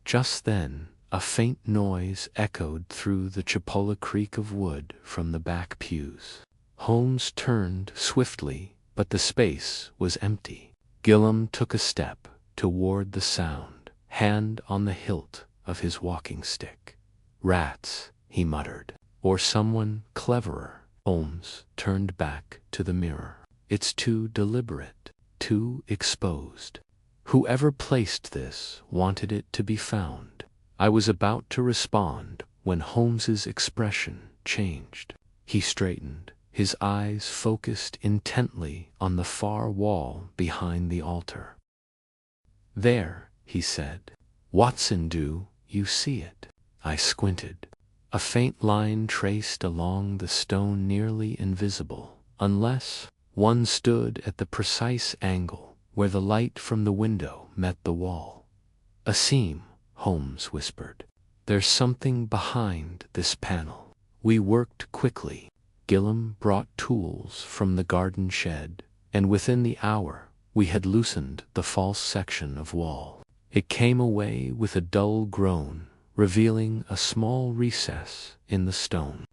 Just then, a faint noise echoed through the cupola creak of wood from the back pews. Holmes turned swiftly, but the space was empty. Gillam took a step toward the sound, hand on the hilt of his walking stick. Rats, he muttered. Or someone cleverer. Holmes turned back to the mirror. It's too deliberate, too exposed. Whoever placed this wanted it to be found. I was about to respond when Holmes's expression changed. He straightened, his eyes focused intently on the far wall behind the altar. There, he said. Watson, do you see it? I squinted. A faint line traced along the stone, nearly invisible, unless one stood at the precise angle where the light from the window met the wall. A seam, Holmes whispered. There's something behind this panel. We worked quickly. Gillam brought tools from the garden shed, and within the hour we had loosened the false section of wall. It came away with a dull groan, revealing a small recess in the stone.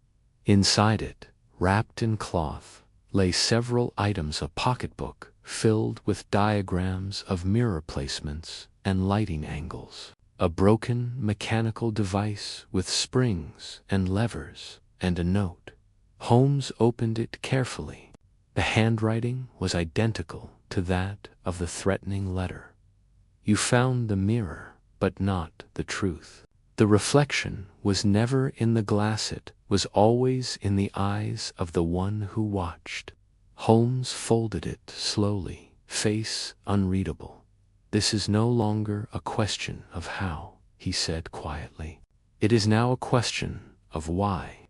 Inside it, wrapped in cloth, lay several items: a pocketbook filled with diagrams of mirror placements and lighting angles, a broken mechanical device with springs and levers, and a note. Holmes opened it carefully. The handwriting was identical to that of the threatening letter. You found the mirror, but not the truth. The reflection was never in the glass, it was always in the eyes of the one who watched. Holmes folded it slowly, face unreadable. This is no longer a question of how, he said quietly. It is now a question of why.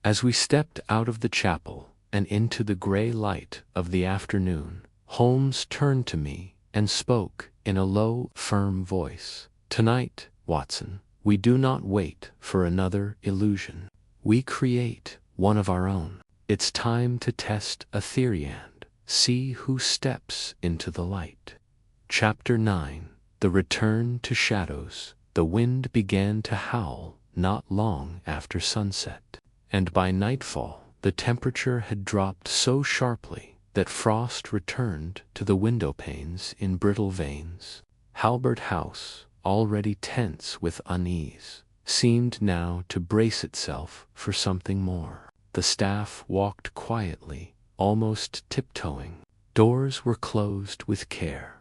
As we stepped out of the chapel and into the gray light of the afternoon, Holmes turned to me and spoke in a low, firm voice. "Tonight, Watson, we do not wait for another illusion. We create one of our own. It's time to test a theory and see who steps into the light." Chapter 9. The Return to Shadows. The wind began to howl not long after sunset, and by nightfall the temperature had dropped so sharply that frost returned to the window panes in brittle veins. Halbert House, already tense with unease, seemed now to brace itself for something more. The staff walked quietly, almost tiptoeing. Doors were closed with care.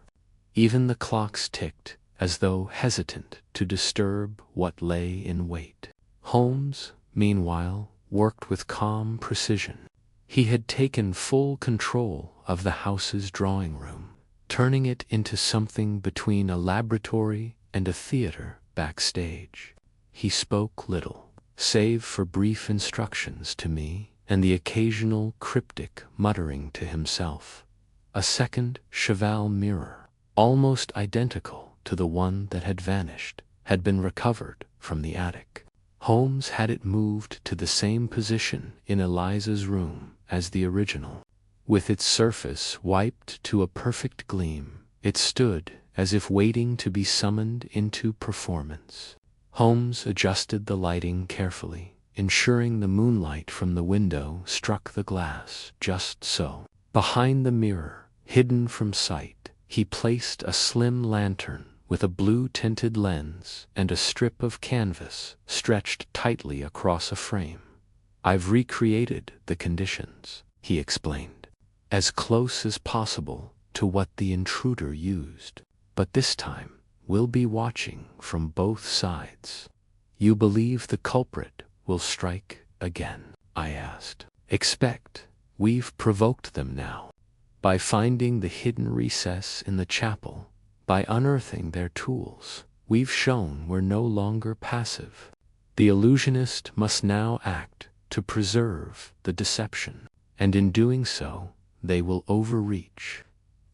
Even the clocks ticked, as though hesitant to disturb what lay in wait. Holmes, meanwhile, worked with calm precision. He had taken full control of the house's drawing room, turning it into something between a laboratory and a theater backstage. He spoke little, save for brief instructions to me and the occasional cryptic muttering to himself. A second cheval mirror, almost identical to the one that had vanished, had been recovered from the attic. Holmes had it moved to the same position in Eliza's room as the original. With its surface wiped to a perfect gleam, it stood as if waiting to be summoned into performance. Holmes adjusted the lighting carefully, ensuring the moonlight from the window struck the glass just so. Behind the mirror, hidden from sight, he placed a slim lantern with a blue-tinted lens and a strip of canvas stretched tightly across a frame. "I've recreated the conditions," he explained, "as close as possible to what the intruder used. But this time, we'll be watching from both sides." "You believe the culprit will strike again?" I asked. "Expect. We've provoked them now. By finding the hidden recess in the chapel, by unearthing their tools, we've shown we're no longer passive. The illusionist must now act to preserve the deception, and in doing so, they will overreach."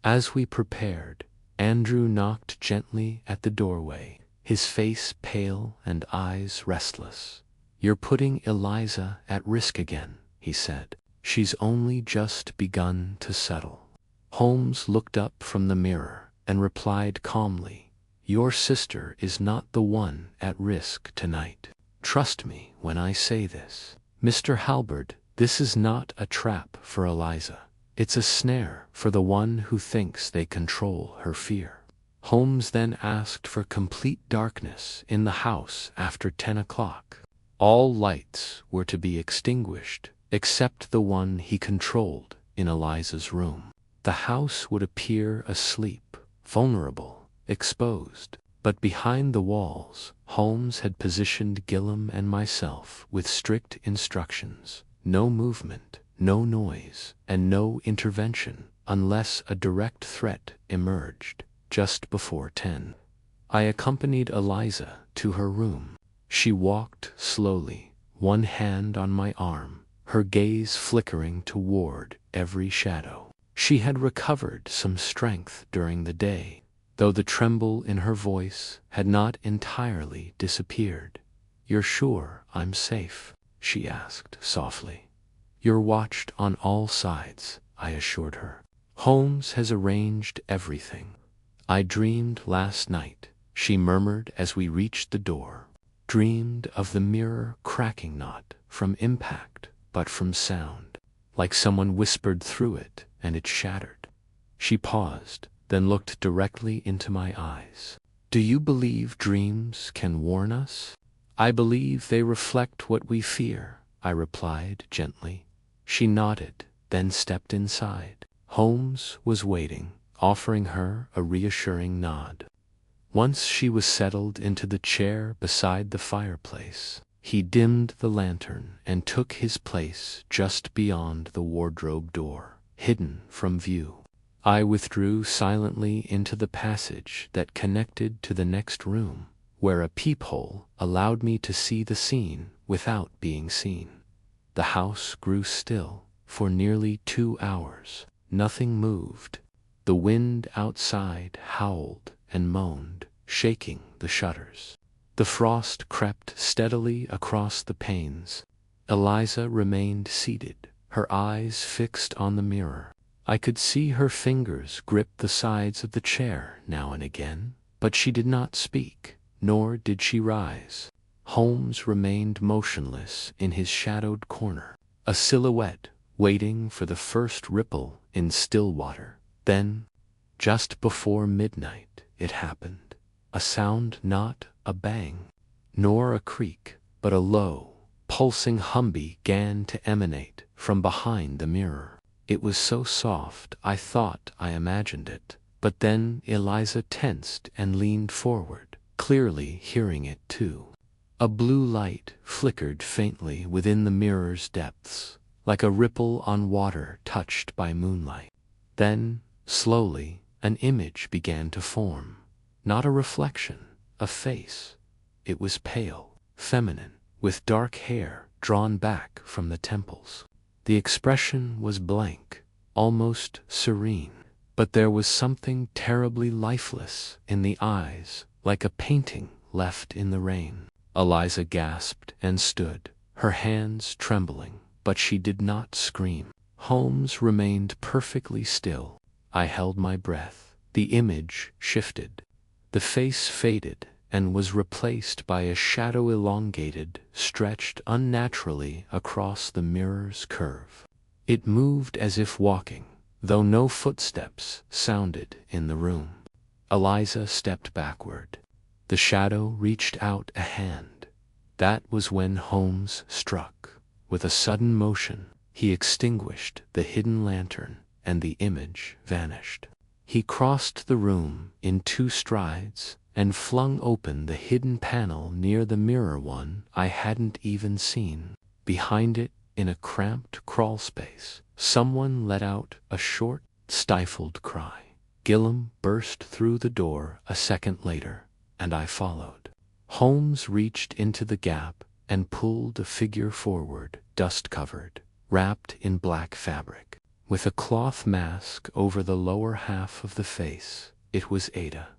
As we prepared, Andrew knocked gently at the doorway, his face pale and eyes restless. "You're putting Eliza at risk again," he said. "She's only just begun to settle." Holmes looked up from the mirror and replied calmly, "Your sister is not the one at risk tonight. Trust me when I say this. Mr. Halbert, this is not a trap for Eliza. It's a snare for the one who thinks they control her fear." Holmes then asked for complete darkness in the house after 10 o'clock. All lights were to be extinguished except the one he controlled in Eliza's room. The house would appear asleep, vulnerable, exposed. But behind the walls, Holmes had positioned Gillam and myself with strict instructions: no movement, no noise, and no intervention unless a direct threat emerged. Just before 10, I accompanied Eliza to her room. She walked slowly, one hand on my arm, her gaze flickering toward every shadow. She had recovered some strength during the day, though the tremble in her voice had not entirely disappeared. "You're sure I'm safe?" she asked softly. "You're watched on all sides," I assured her. "Holmes has arranged everything." "I dreamed last night," she murmured as we reached the door. "Dreamed of the mirror cracking not from impact but from sound, like someone whispered through it and it shattered." She paused, then looked directly into my eyes. "Do you believe dreams can warn us?" "I believe they reflect what we fear," I replied gently. She nodded, then stepped inside. Holmes was waiting, offering her a reassuring nod. Once she was settled into the chair beside the fireplace, he dimmed the lantern and took his place just beyond the wardrobe door, hidden from view. I withdrew silently into the passage that connected to the next room, where a peephole allowed me to see the scene without being seen. The house grew still. For nearly 2 hours, nothing moved. The wind outside howled and moaned, shaking the shutters. The frost crept steadily across the panes. Eliza remained seated, her eyes fixed on the mirror. I could see her fingers grip the sides of the chair now and again, but she did not speak, nor did she rise. Holmes remained motionless in his shadowed corner, a silhouette waiting for the first ripple in still water. Then, just before midnight, it happened. A sound, not a bang, nor a creak, but a low, pulsing hum began to emanate from behind the mirror. It was so soft I thought I imagined it, but then Eliza tensed and leaned forward, clearly hearing it too. A blue light flickered faintly within the mirror's depths, like a ripple on water touched by moonlight. Then, slowly, an image began to form. Not a reflection, a face. It was pale, feminine, with dark hair drawn back from the temples. The expression was blank, almost serene, but there was something terribly lifeless in the eyes, like a painting left in the rain. Eliza gasped and stood, her hands trembling, but she did not scream. Holmes remained perfectly still. I held my breath. The image shifted. The face faded and was replaced by a shadow elongated, stretched unnaturally across the mirror's curve. It moved as if walking, though no footsteps sounded in the room. Eliza stepped backward. The shadow reached out a hand. That was when Holmes struck. With a sudden motion, he extinguished the hidden lantern, and the image vanished. He crossed the room in 2 strides and flung open the hidden panel near the mirror, one I hadn't even seen. Behind it, in a cramped crawl space, someone let out a short, stifled cry. Gillam burst through the door a second later, and I followed. Holmes reached into the gap and pulled a figure forward, dust-covered, wrapped in black fabric. With a cloth mask over the lower half of the face, it was Ada.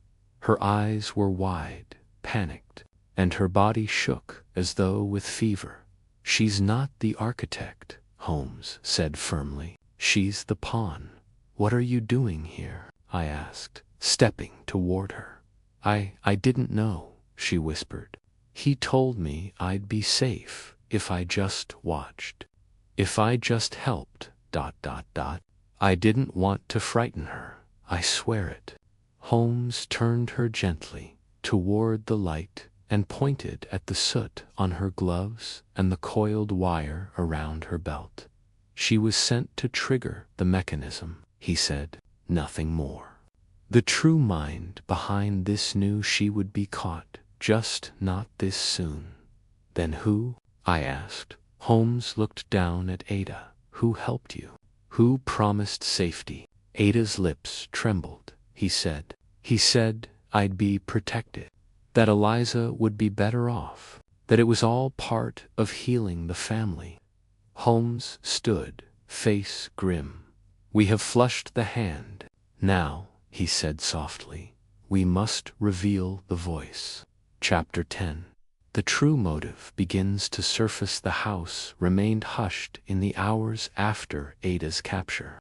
Her eyes were wide, panicked, and her body shook as though with fever. "She's not the architect," Holmes said firmly. "She's the pawn." "What are you doing here?" I asked, stepping toward her. I didn't know," she whispered. "He told me I'd be safe if I just watched. If I just helped, ... I didn't want to frighten her, I swear it." Holmes turned her gently toward the light and pointed at the soot on her gloves and the coiled wire around her belt. "She was sent to trigger the mechanism," he said, "nothing more. The true mind behind this knew she would be caught, just not this soon." "Then who?" I asked. Holmes looked down at Ada. "Who helped you? Who promised safety?" Ada's lips trembled. He said I'd be protected, that Eliza would be better off, that it was all part of healing the family." Holmes stood, face grim. "We have flushed the hand. Now," he said softly, "we must reveal the voice." Chapter 10. The true motive begins to surface. The house remained hushed in the hours after Ada's capture.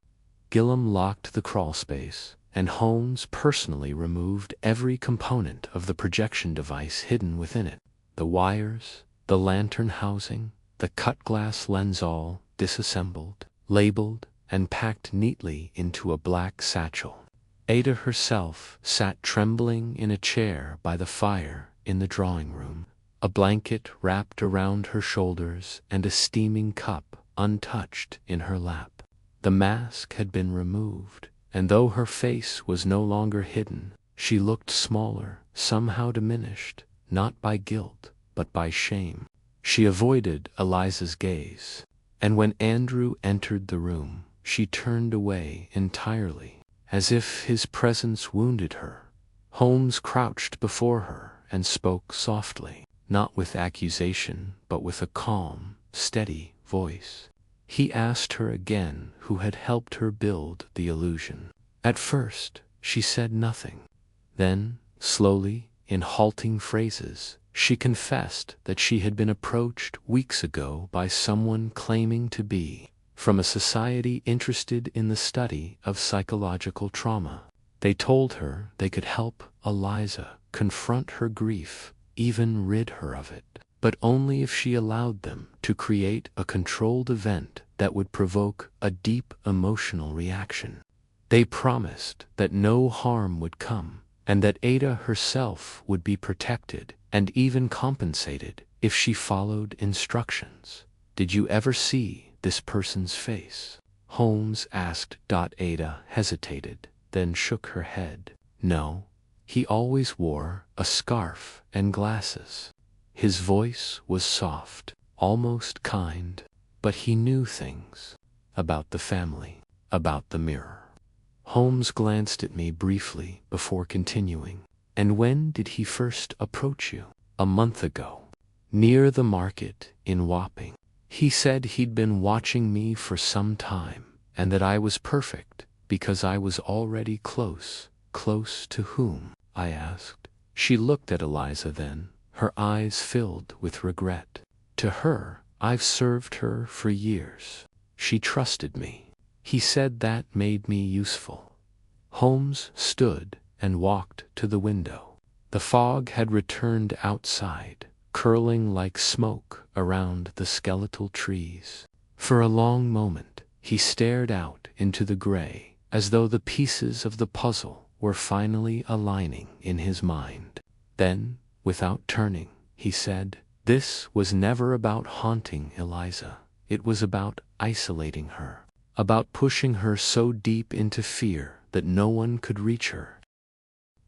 Gillam locked the crawlspace, and Holmes personally removed every component of the projection device hidden within it. The wires, the lantern housing, the cut-glass lens, all disassembled, labeled, and packed neatly into a black satchel. Ada herself sat trembling in a chair by the fire in the drawing room, a blanket wrapped around her shoulders and a steaming cup untouched in her lap. The mask had been removed, and though her face was no longer hidden, she looked smaller, somehow diminished, not by guilt, but by shame. She avoided Eliza's gaze, and when Andrew entered the room, she turned away entirely, as if his presence wounded her. Holmes crouched before her and spoke softly. not with accusation, but with a calm, steady voice. He asked her again who had helped her build the illusion. At first, she said nothing. Then, slowly, in halting phrases, she confessed that she had been approached weeks ago by someone claiming to be from a society interested in the study of psychological trauma. They told her they could help Eliza confront her grief, even rid her of it, but only if she allowed them to create a controlled event that would provoke a deep emotional reaction. They promised that no harm would come, and that Ada herself would be protected and even compensated if she followed instructions. "Did you ever see this person's face?" Holmes asked. Ada hesitated, then shook her head. "No. He always wore a scarf and glasses." His voice was soft, almost kind, but he knew things about the family, about the mirror. Holmes glanced at me briefly before continuing. "And when did he first approach you?" "A month ago, near the market in Wapping. He said he'd been watching me for some time, and that I was perfect because I was already close." "Close to whom?" I asked. She looked at Eliza then, her eyes filled with regret. "To her. I've served her for years. She trusted me. He said that made me useful." Holmes stood and walked to the window. The fog had returned outside, curling like smoke around the skeletal trees. For a long moment, he stared out into the gray, as though the pieces of the puzzle were finally aligning in his mind. Then, without turning, he said, "This was never about haunting Eliza. It was about isolating her, about pushing her so deep into fear that no one could reach her."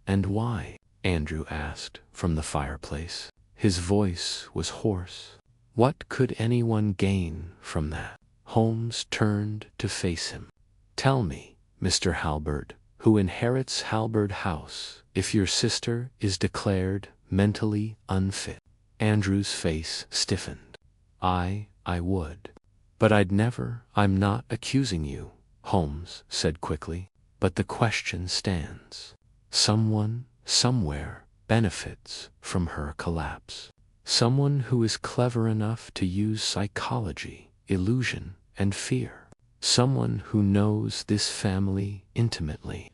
"And why?" Andrew asked from the fireplace. His voice was hoarse. What could anyone gain from that? Holmes turned to face him. "Tell me, Mr. Halberd, who inherits Halberd House, if your sister is declared mentally unfit." Andrew's face stiffened. I would. "But I'd never—" "I'm not accusing you," Holmes said quickly, "but the question stands. Someone, somewhere, benefits from her collapse. Someone who is clever enough to use psychology, illusion, and fear. Someone who knows this family intimately."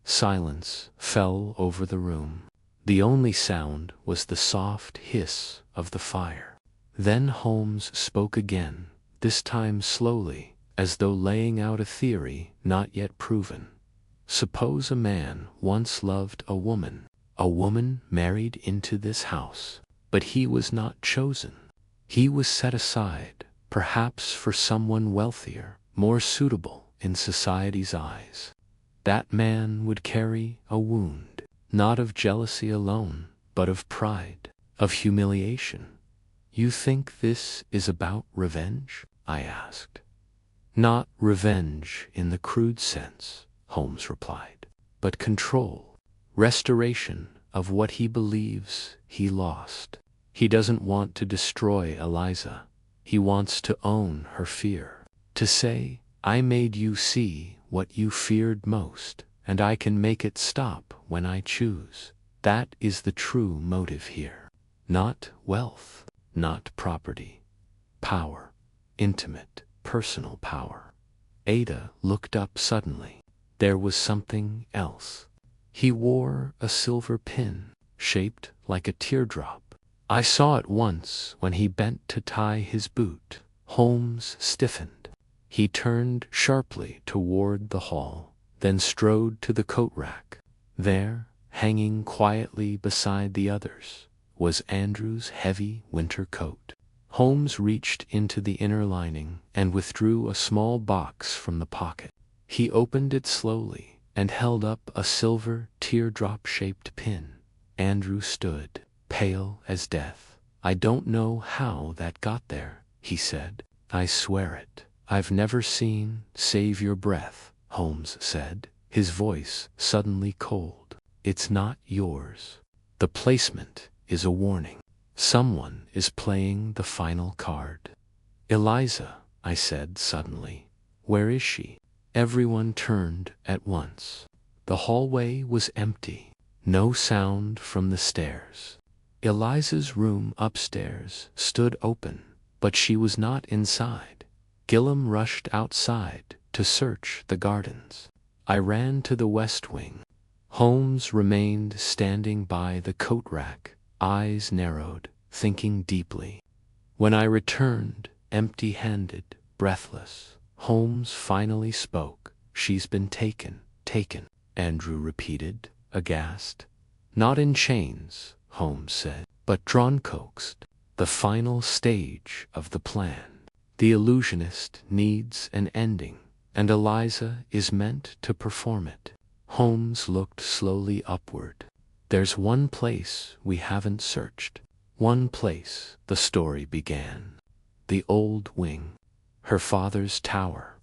Silence fell over the room. The only sound was the soft hiss of the fire. Then Holmes spoke again, this time slowly, as though laying out a theory not yet proven. "Suppose a man once loved a woman married into this house, but he was not chosen. He was set aside, perhaps for someone wealthier, more suitable in society's eyes. That man would carry a wound, not of jealousy alone, but of pride, of humiliation. You think this is about revenge?" I asked. "Not revenge in the crude sense," Holmes replied, "but control, restoration of what he believes he lost. He doesn't want to destroy Eliza. He wants to own her fear. To say, 'I made you see what you feared most, and I can make it stop when I choose.' That is the true motive here. Not wealth, not property. Power. Intimate, personal power." Ada looked up suddenly. There was something else. "He wore a silver pin, shaped like a teardrop. I saw it once when he bent to tie his boot." Holmes stiffened. He turned sharply toward the hall, then strode to the coat rack. There, hanging quietly beside the others, was Andrew's heavy winter coat. Holmes reached into the inner lining and withdrew a small box from the pocket. He opened it slowly and held up a silver teardrop-shaped pin. Andrew stood, pale as death. "I don't know how that got there," he said. "I swear it. I've never seen—" "Save your breath," Holmes said, his voice suddenly cold. "It's not yours. The placement is a warning. Someone is playing the final card. Eliza, I said suddenly. Where is she? Everyone turned at once. The hallway was empty. No sound from the stairs. Eliza's room upstairs stood open, but she was not inside. Gillam rushed outside to search the gardens. I ran to the west wing. Holmes remained standing by the coat rack, eyes narrowed, thinking deeply. When I returned, empty-handed, breathless, Holmes finally spoke. She's been taken, taken, Andrew repeated, aghast. Not in chains, Holmes said, but drawn coaxed. The final stage of the plan. The illusionist needs an ending, and Eliza is meant to perform it. Holmes looked slowly upward. There's one place we haven't searched. One place, the story began. The old wing. Her father's tower.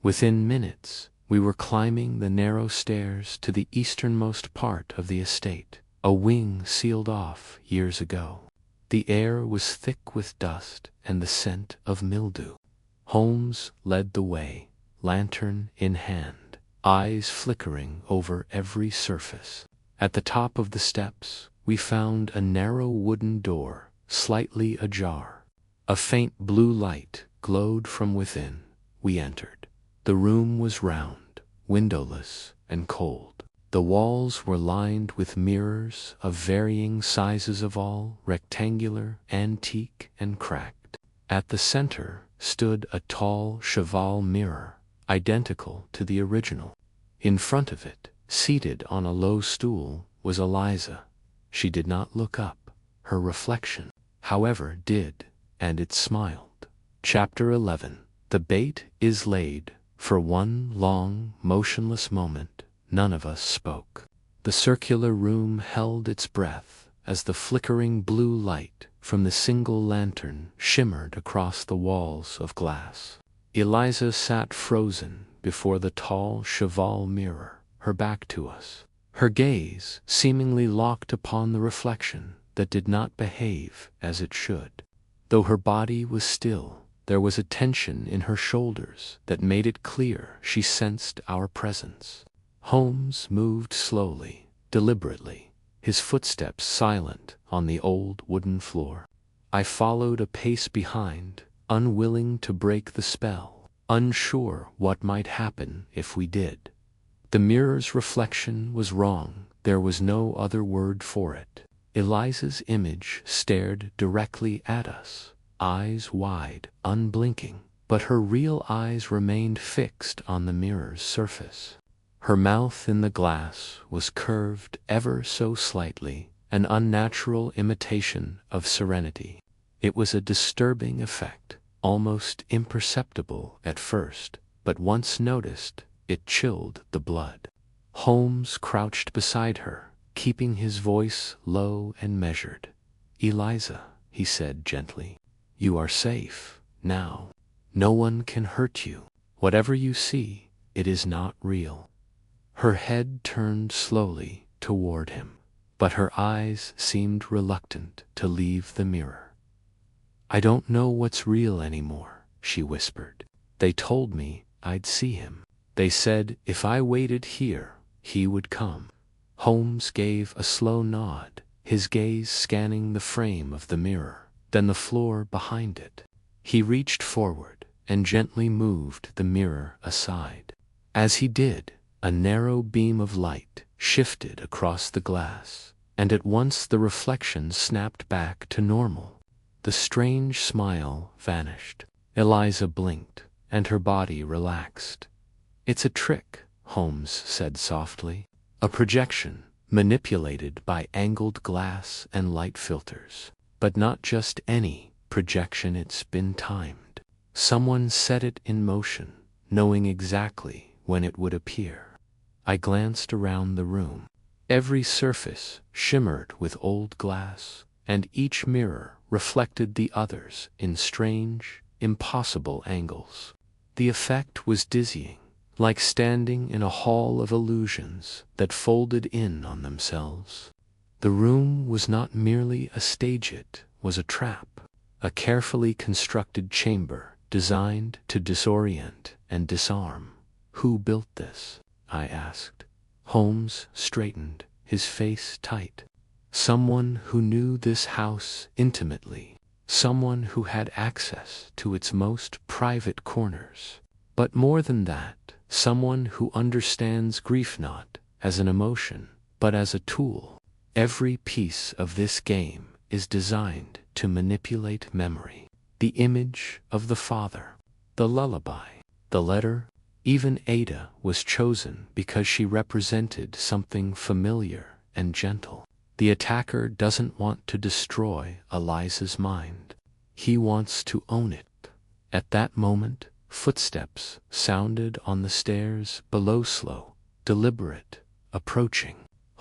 Within minutes, we were climbing the narrow stairs to the easternmost part of the estate, a wing sealed off years ago. The air was thick with dust and the scent of mildew. Holmes led the way, lantern in hand, eyes flickering over every surface. At the top of the steps, we found a narrow wooden door, slightly ajar. A faint blue light glowed from within. We entered. The room was round, windowless, and cold. The walls were lined with mirrors of varying sizes, of all rectangular, antique, and cracked. At the center stood a tall cheval mirror, identical to the original. In front of it, seated on a low stool, was Eliza. She did not look up. Her reflection, however, did, and it smiled. Chapter 11. The bait is laid. For one long, motionless moment, none of us spoke. The circular room held its breath as the flickering blue light from the single lantern shimmered across the walls of glass. Eliza sat frozen before the tall cheval mirror, her back to us, her gaze seemingly locked upon the reflection that did not behave as it should. Though her body was still, there was a tension in her shoulders that made it clear she sensed our presence. Holmes moved slowly, deliberately, his footsteps silent on the old wooden floor. I followed a pace behind, unwilling to break the spell, unsure what might happen if we did. The mirror's reflection was wrong. There was no other word for it. Eliza's image stared directly at us, eyes wide, unblinking, but her real eyes remained fixed on the mirror's surface. Her mouth in the glass was curved ever so slightly, an unnatural imitation of serenity. It was a disturbing effect, almost imperceptible at first, but once noticed, it chilled the blood. Holmes crouched beside her, keeping his voice low and measured. "Eliza," he said gently, "you are safe now. No one can hurt you. Whatever you see, it is not real." Her head turned slowly toward him, but her eyes seemed reluctant to leave the mirror. "I don't know what's real anymore," she whispered. "They told me I'd see him. They said if I waited here, he would come." Holmes gave a slow nod, his gaze scanning the frame of the mirror, then the floor behind it. He reached forward and gently moved the mirror aside. As he did, a narrow beam of light shifted across the glass, and at once the reflection snapped back to normal. The strange smile vanished. Eliza blinked, and her body relaxed. "It's a trick," Holmes said softly. "A projection, manipulated by angled glass and light filters. But not just any projection, it's been timed. Someone set it in motion, knowing exactly when it would appear." I glanced around the room. Every surface shimmered with old glass, and each mirror reflected the others in strange, impossible angles. The effect was dizzying, like standing in a hall of illusions that folded in on themselves. The room was not merely a stage, it was a trap, a carefully constructed chamber designed to disorient and disarm. "Who built this?" I asked. Holmes straightened, his face tight. "Someone who knew this house intimately, someone who had access to its most private corners. But more than that, someone who understands grief not as an emotion, but as a tool. Every piece of this game is designed to manipulate memory. The image of the father, the lullaby, the letter, even Ada was chosen because she represented something familiar and gentle. The attacker doesn't want to destroy Eliza's mind. He wants to own it." At that moment, footsteps sounded on the stairs below, slow, deliberate, approaching.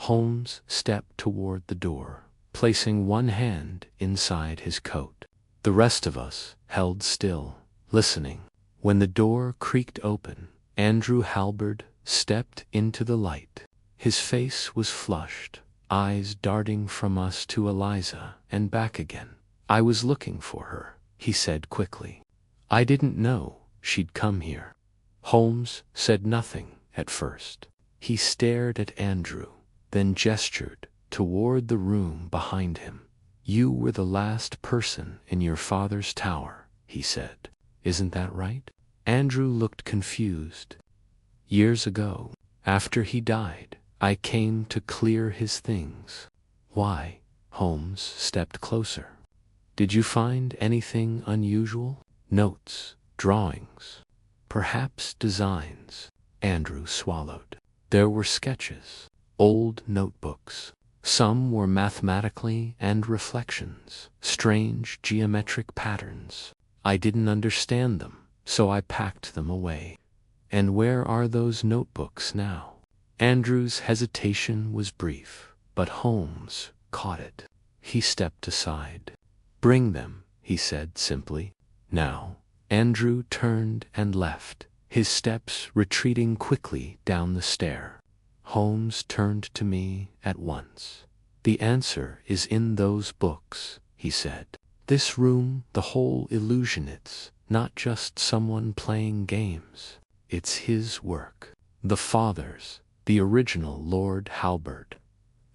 Holmes stepped toward the door, placing one hand inside his coat. The rest of us held still, listening. When the door creaked open, Andrew Halberd stepped into the light. His face was flushed, eyes darting from us to Eliza and back again. "I was looking for her," he said quickly. "I didn't know she'd come here." Holmes said nothing at first. He stared at Andrew, then gestured toward the room behind him. "You were the last person in your father's tower," he said. "Isn't that right?" Andrew looked confused. "Years ago, after he died, I came to clear his things." "Why?" Holmes stepped closer. "Did you find anything unusual? Notes, drawings, perhaps designs?" Andrew swallowed. "There were sketches, old notebooks. Some were mathematically and reflections, strange geometric patterns. I didn't understand them, so I packed them away." "And where are those notebooks now?" Andrew's hesitation was brief, but Holmes caught it. He stepped aside. "Bring them," he said simply. "Now." Andrew turned and left, his steps retreating quickly down the stair. Holmes turned to me at once. "The answer is in those books," he said. "This room, the whole illusion, it's not just someone playing games. It's his work. The father's, the original Lord Halberd."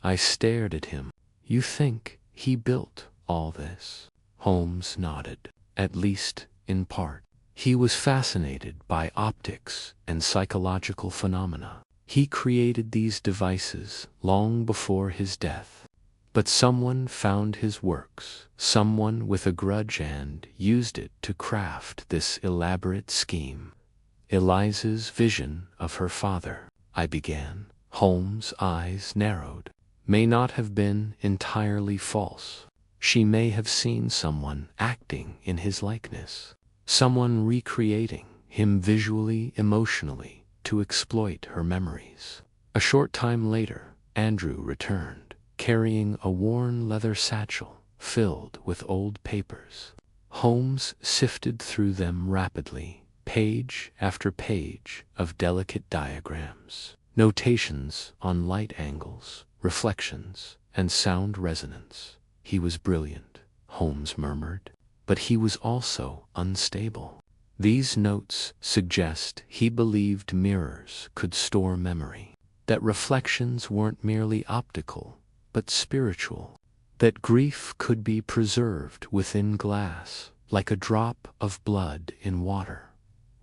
I stared at him. "You think he built all this?" Holmes nodded. "At least in part. He was fascinated by optics and psychological phenomena. He created these devices long before his death. But someone found his works, someone with a grudge, and used it to craft this elaborate scheme." "Eliza's vision of her father," I began. Holmes' eyes narrowed. "May not have been entirely false. She may have seen someone acting in his likeness, someone recreating him visually, emotionally, to exploit her memories." A short time later, Andrew returned, carrying a worn leather satchel filled with old papers. Holmes sifted through them rapidly, page after page of delicate diagrams, notations on light angles, reflections, and sound resonance. "He was brilliant," Holmes murmured, "but he was also unstable. These notes suggest he believed mirrors could store memory, that reflections weren't merely optical, but spiritual, that grief could be preserved within glass, like a drop of blood in water."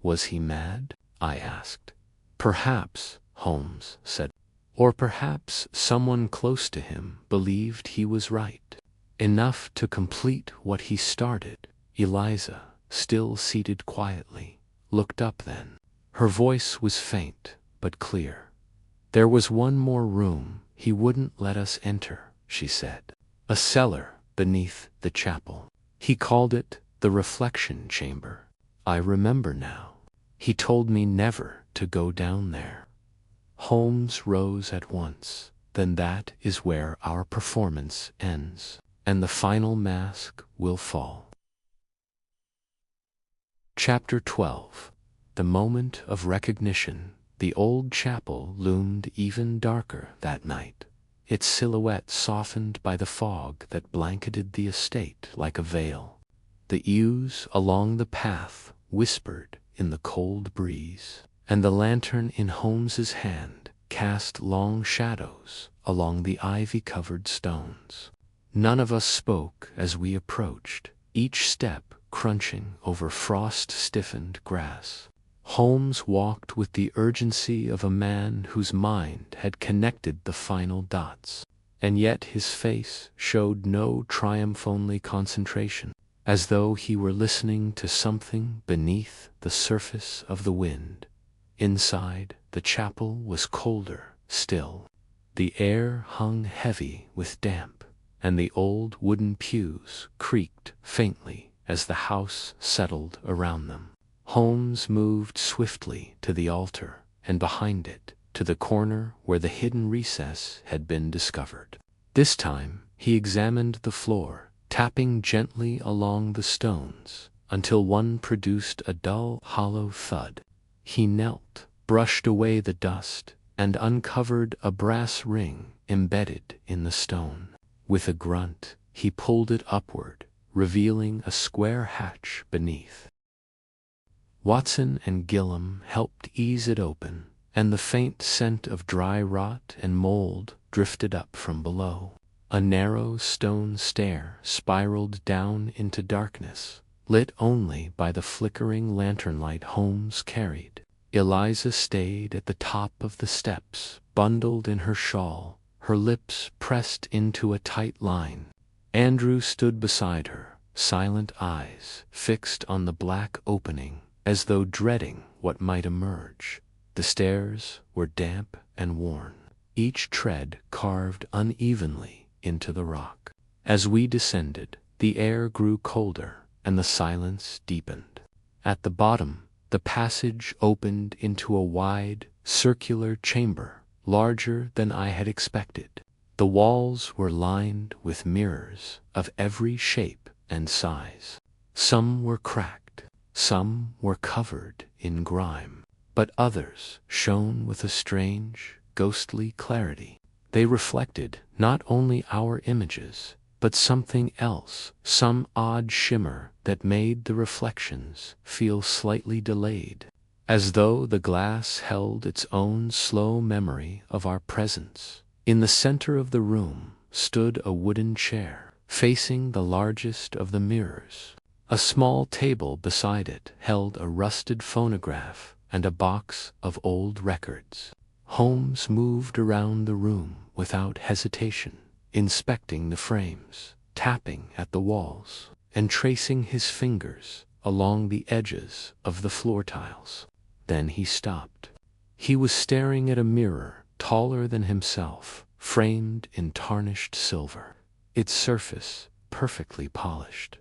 "Was he mad?" I asked. "Perhaps," Holmes said. "Or perhaps someone close to him believed he was right. Enough to complete what he started." Eliza, still seated quietly, looked up then. Her voice was faint but clear. "There was one more room he wouldn't let us enter," she said. "A cellar beneath the chapel. He called it the reflection chamber. I remember now. He told me never to go down there." Holmes rose at once. "Then that is where our performance ends, and the final mask will fall." Chapter 12. The moment of recognition. The old chapel loomed even darker that night. its silhouette softened by the fog that blanketed the estate like a veil. The yews along the path whispered in the cold breeze, and the lantern in Holmes's hand cast long shadows along the ivy-covered stones. None of us spoke as we approached, each step crunching over frost-stiffened grass. Holmes walked with the urgency of a man whose mind had connected the final dots, and yet his face showed no triumph-only concentration, as though he were listening to something beneath the surface of the wind. Inside, the chapel was colder still. The air hung heavy with damp, and the old wooden pews creaked faintly as the house settled around them. Holmes moved swiftly to the altar, and behind it, to the corner where the hidden recess had been discovered. This time, he examined the floor, tapping gently along the stones, until one produced a dull, hollow thud. He knelt, brushed away the dust, and uncovered a brass ring embedded in the stone. With a grunt, he pulled it upward, revealing a square hatch beneath. Watson and Gillam helped ease it open, and the faint scent of dry rot and mold drifted up from below. A narrow stone stair spiraled down into darkness, lit only by the flickering lantern light Holmes carried. Eliza stayed at the top of the steps, bundled in her shawl, her lips pressed into a tight line. Andrew stood beside her, silent eyes fixed on the black opening, as though dreading what might emerge. The stairs were damp and worn, each tread carved unevenly into the rock. As we descended, the air grew colder, and the silence deepened. At the bottom, the passage opened into a wide, circular chamber, larger than I had expected. The walls were lined with mirrors of every shape and size. Some were cracked, some were covered in grime, but others shone with a strange, ghostly clarity. They reflected not only our images, but something else, some odd shimmer that made the reflections feel slightly delayed, as though the glass held its own slow memory of our presence. In the center of the room stood a wooden chair, facing the largest of the mirrors. A small table beside it held a rusted phonograph and a box of old records. Holmes moved around the room without hesitation, inspecting the frames, tapping at the walls, and tracing his fingers along the edges of the floor tiles. Then he stopped. He was staring at a mirror taller than himself, framed in tarnished silver, its surface perfectly polished.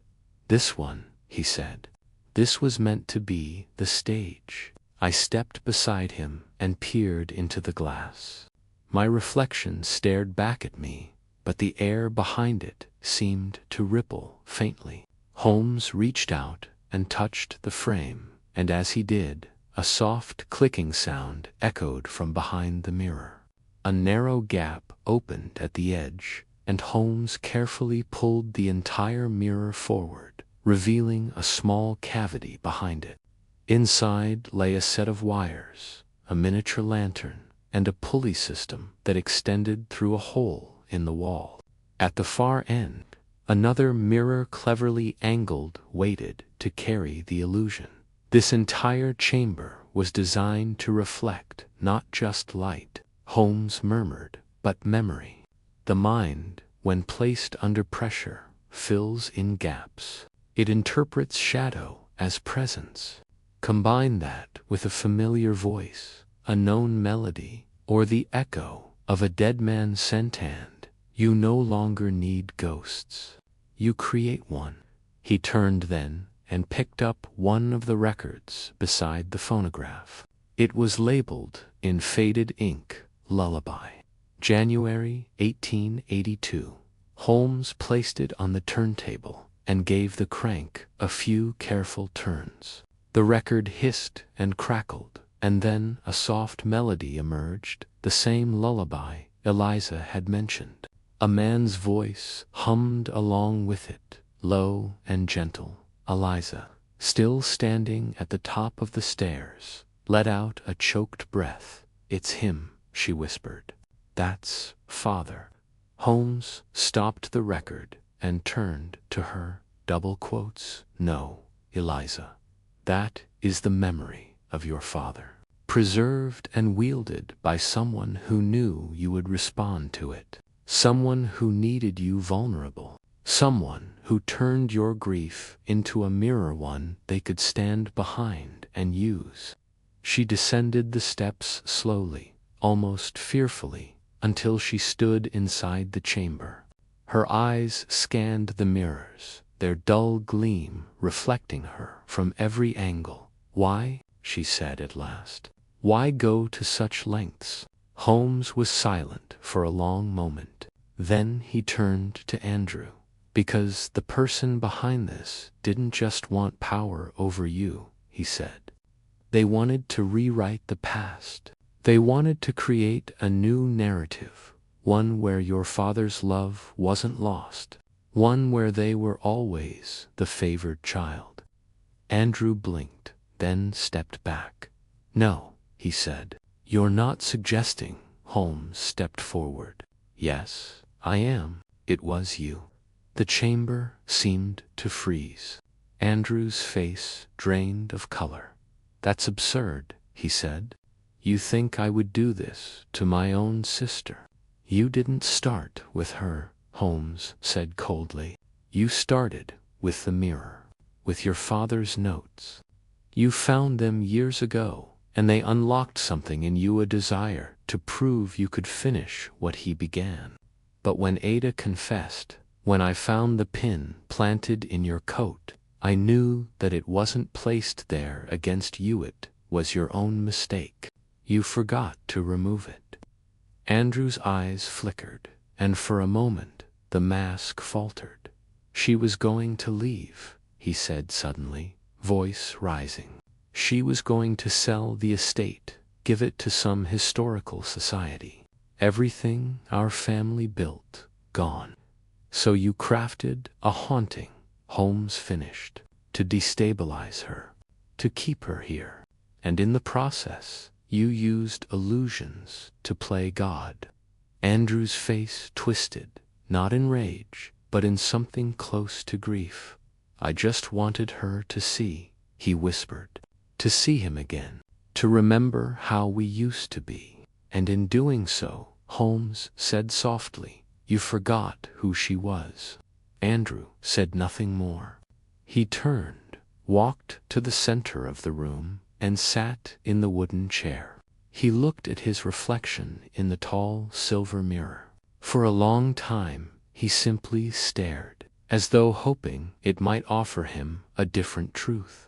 "This one," he said. "This was meant to be the stage." I stepped beside him and peered into the glass. My reflection stared back at me, but the air behind it seemed to ripple faintly. Holmes reached out and touched the frame, and as he did, a soft clicking sound echoed from behind the mirror. A narrow gap opened at the edge, and Holmes carefully pulled the entire mirror forward, revealing a small cavity behind it. Inside lay a set of wires, a miniature lantern, and a pulley system that extended through a hole in the wall. At the far end, another mirror cleverly angled waited to carry the illusion. This entire chamber was designed to reflect not just light, Holmes murmured, but memory. The mind, when placed under pressure, fills in gaps. It interprets shadow as presence. Combine that with a familiar voice, a known melody, or the echo of a dead man's sentant, you no longer need ghosts. You create one. He turned then and picked up one of the records beside the phonograph. It was labeled in faded ink, Lullaby. January 1882. Holmes placed it on the turntable and gave the crank a few careful turns. The record hissed and crackled, and then a soft melody emerged, the same lullaby Eliza had mentioned. A man's voice hummed along with it, low and gentle. Eliza, still standing at the top of the stairs, let out a choked breath. "It's him," she whispered. "That's Father." Holmes stopped the record and turned to her, double quotes. "No, Eliza. That is the memory of your father, preserved and wielded by someone who knew you would respond to it, someone who needed you vulnerable, someone who turned your grief into a mirror, one they could stand behind and use." She descended the steps slowly, almost fearfully, until she stood inside the chamber. Her eyes scanned the mirrors, their dull gleam reflecting her from every angle. "Why?" she said at last. "Why go to such lengths?" Holmes was silent for a long moment. Then he turned to Andrew. "Because the person behind this didn't just want power over you," he said. "They wanted to rewrite the past. They wanted to create a new narrative, one where your father's love wasn't lost, one where they were always the favored child." Andrew blinked, then stepped back. "No," he said. "You're not suggesting." Holmes stepped forward. "Yes, I am. It was you." The chamber seemed to freeze. Andrew's face drained of color. "That's absurd," he said. "You think I would do this to my own sister?" "You didn't start with her," Holmes said coldly. "You started with the mirror, with your father's notes. You found them years ago, and they unlocked something in you, a desire to prove you could finish what he began. But when Ada confessed, when I found the pin planted in your coat, I knew that it wasn't placed there against you. It was your own mistake. You forgot to remove it." Andrew's eyes flickered, and for a moment the mask faltered. "She was going to leave," he said suddenly, voice rising. "She was going to sell the estate, give it to some historical society. Everything our family built, gone. So you crafted a haunting," Holmes finished, "to destabilize her, to keep her here. And in the process, you used illusions to play God." Andrew's face twisted, not in rage, but in something close to grief. "I just wanted her to see," he whispered, "to see him again, to remember how we used to be. And in doing so," Holmes said softly, "you forgot who she was." Andrew said nothing more. He turned, walked to the center of the room, and sat in the wooden chair. He looked at his reflection in the tall silver mirror. For a long time he simply stared, as though hoping it might offer him a different truth.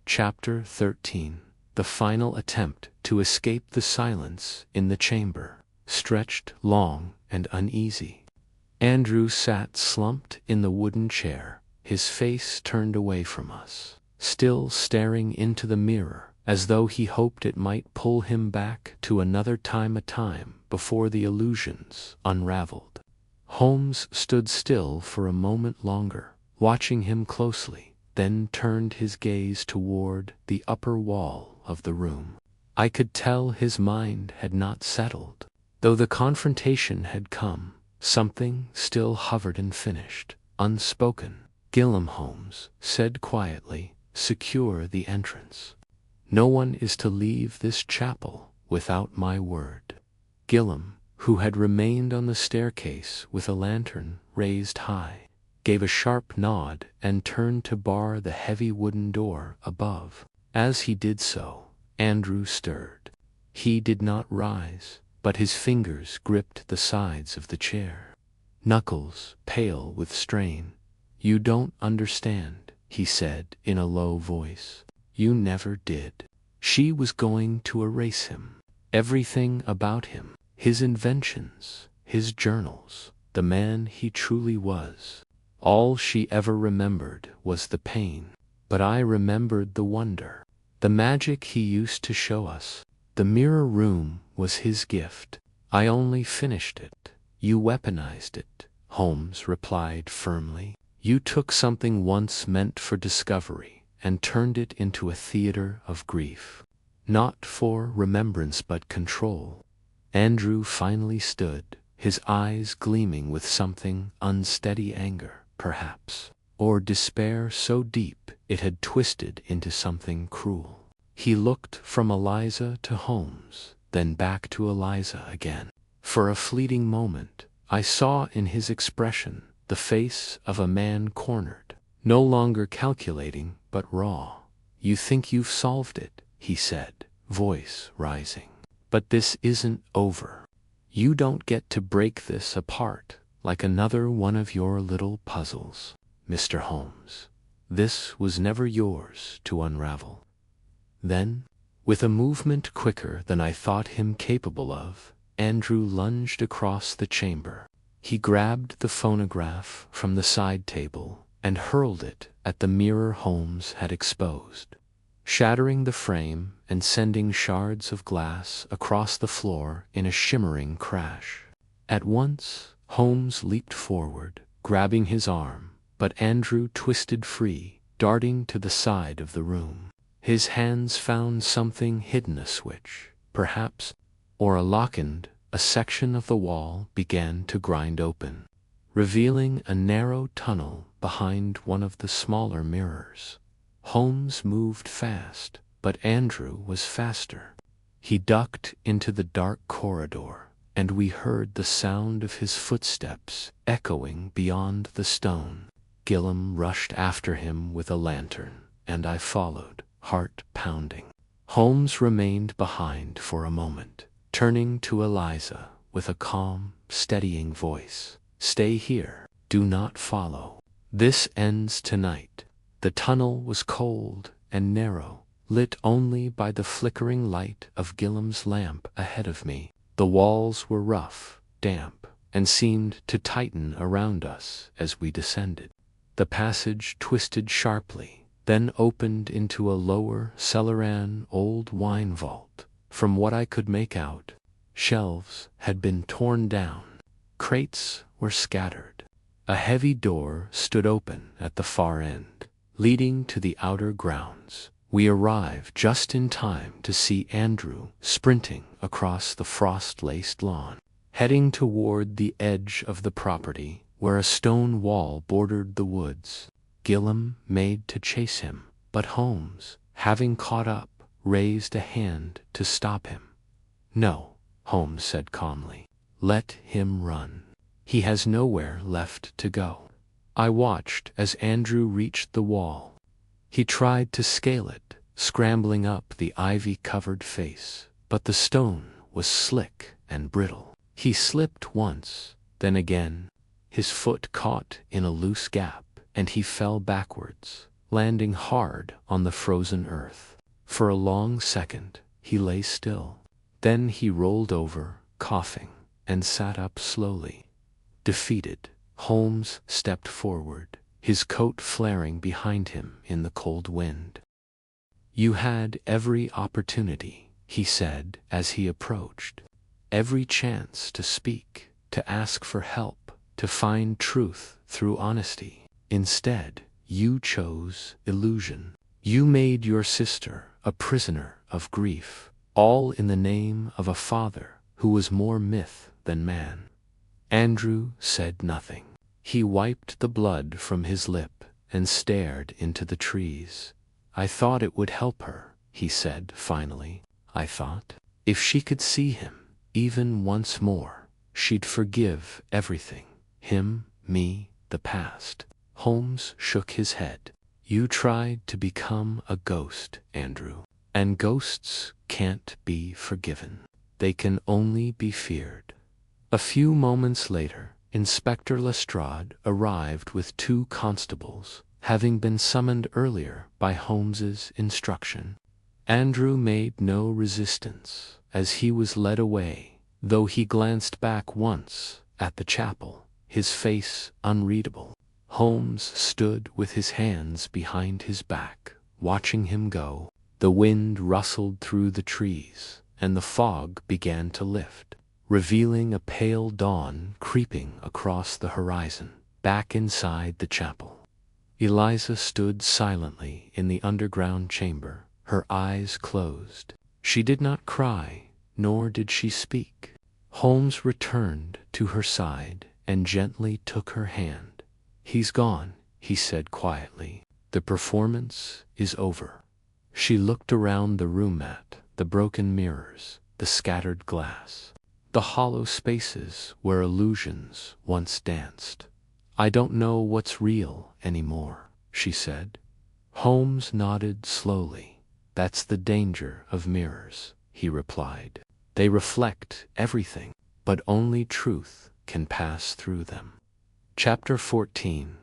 Chapter 13. The final attempt to escape the silence in the chamber stretched long and uneasy. Andrew sat slumped in the wooden chair, his face turned away from us, still staring into the mirror, as though he hoped it might pull him back to another time, a time before the illusions unraveled. Holmes stood still for a moment longer, watching him closely, then turned his gaze toward the upper wall of the room. I could tell his mind had not settled. Though the confrontation had come, something still hovered unfinished, unspoken. "Gillam," Holmes said quietly, "secure the entrance. No one is to leave this chapel without my word." Gillam, who had remained on the staircase with a lantern raised high, gave a sharp nod and turned to bar the heavy wooden door above. As he did so, Andrew stirred. He did not rise, but his fingers gripped the sides of the chair, knuckles pale with strain. "You don't understand," he said in a low voice. "You never did." She was going to erase him. Everything about him, his inventions, his journals, the man he truly was. All she ever remembered was the pain. But I remembered the wonder, the magic he used to show us. The mirror room was his gift, I only finished it. You weaponized it, Holmes replied firmly. You took something once meant for discovery and turned it into a theater of grief. Not for remembrance but control. Andrew finally stood, his eyes gleaming with something unsteady anger, perhaps, or despair so deep it had twisted into something cruel. He looked from Eliza to Holmes, then back to Eliza again. For a fleeting moment, I saw in his expression the face of a man cornered, no longer calculating but raw. You think you've solved it, he said, voice rising. But this isn't over. You don't get to break this apart like another one of your little puzzles, Mr. Holmes. This was never yours to unravel. Then, with a movement quicker than I thought him capable of, Andrew lunged across the chamber. He grabbed the phonograph from the side table and hurled it at the mirror Holmes had exposed, shattering the frame and sending shards of glass across the floor in a shimmering crash. At once, Holmes leaped forward, grabbing his arm, but Andrew twisted free, darting to the side of the room. His hands found something hidden, a switch, perhaps, or a lock-and a section of the wall began to grind open, revealing a narrow tunnel behind one of the smaller mirrors. Holmes moved fast, but Andrew was faster. He ducked into the dark corridor, and we heard the sound of his footsteps echoing beyond the stone. Gillam rushed after him with a lantern, and I followed, heart pounding. Holmes remained behind for a moment, turning to Eliza with a calm, steadying voice. Stay here. Do not follow. This ends tonight. The tunnel was cold and narrow, lit only by the flickering light of Gillam's lamp ahead of me. The walls were rough, damp, and seemed to tighten around us as we descended. The passage twisted sharply, then opened into a lower, cellar-an old wine vault. From what I could make out, shelves had been torn down. Crates were scattered. A heavy door stood open at the far end, leading to the outer grounds. We arrived just in time to see Andrew sprinting across the frost-laced lawn, heading toward the edge of the property where a stone wall bordered the woods. Gillam made to chase him, but Holmes, having caught up, raised a hand to stop him. No, Holmes said calmly. Let him run. He has nowhere left to go. I watched as Andrew reached the wall. He tried to scale it, scrambling up the ivy-covered face, but the stone was slick and brittle. He slipped once, then again. His foot caught in a loose gap, and he fell backwards, landing hard on the frozen earth. For a long second, he lay still. Then he rolled over, coughing, and sat up slowly. Defeated, Holmes stepped forward, his coat flaring behind him in the cold wind. You had every opportunity, he said as he approached. Every chance to speak, to ask for help, to find truth through honesty. Instead, you chose illusion. You made your sister a prisoner of grief, all in the name of a father who was more myth than man. Andrew said nothing. He wiped the blood from his lip and stared into the trees. I thought it would help her, he said finally. I thought, if she could see him, even once more, she'd forgive everything. Him, me, the past. Holmes shook his head. You tried to become a ghost, Andrew. And ghosts can't be forgiven. They can only be feared. A few moments later, Inspector Lestrade arrived with 2 constables, having been summoned earlier by Holmes's instruction. Andrew made no resistance as he was led away, though he glanced back once at the chapel, his face unreadable. Holmes stood with his hands behind his back, watching him go. The wind rustled through the trees, and the fog began to lift, revealing a pale dawn creeping across the horizon. Back inside the chapel, Eliza stood silently in the underground chamber, her eyes closed. She did not cry, nor did she speak. Holmes returned to her side and gently took her hand. "He's gone," he said quietly. "The performance is over." She looked around the room at the broken mirrors, the scattered glass, the hollow spaces where illusions once danced. "I don't know what's real anymore," she said. Holmes nodded slowly. "That's the danger of mirrors," he replied. "They reflect everything, but only truth can pass through them." Chapter 14.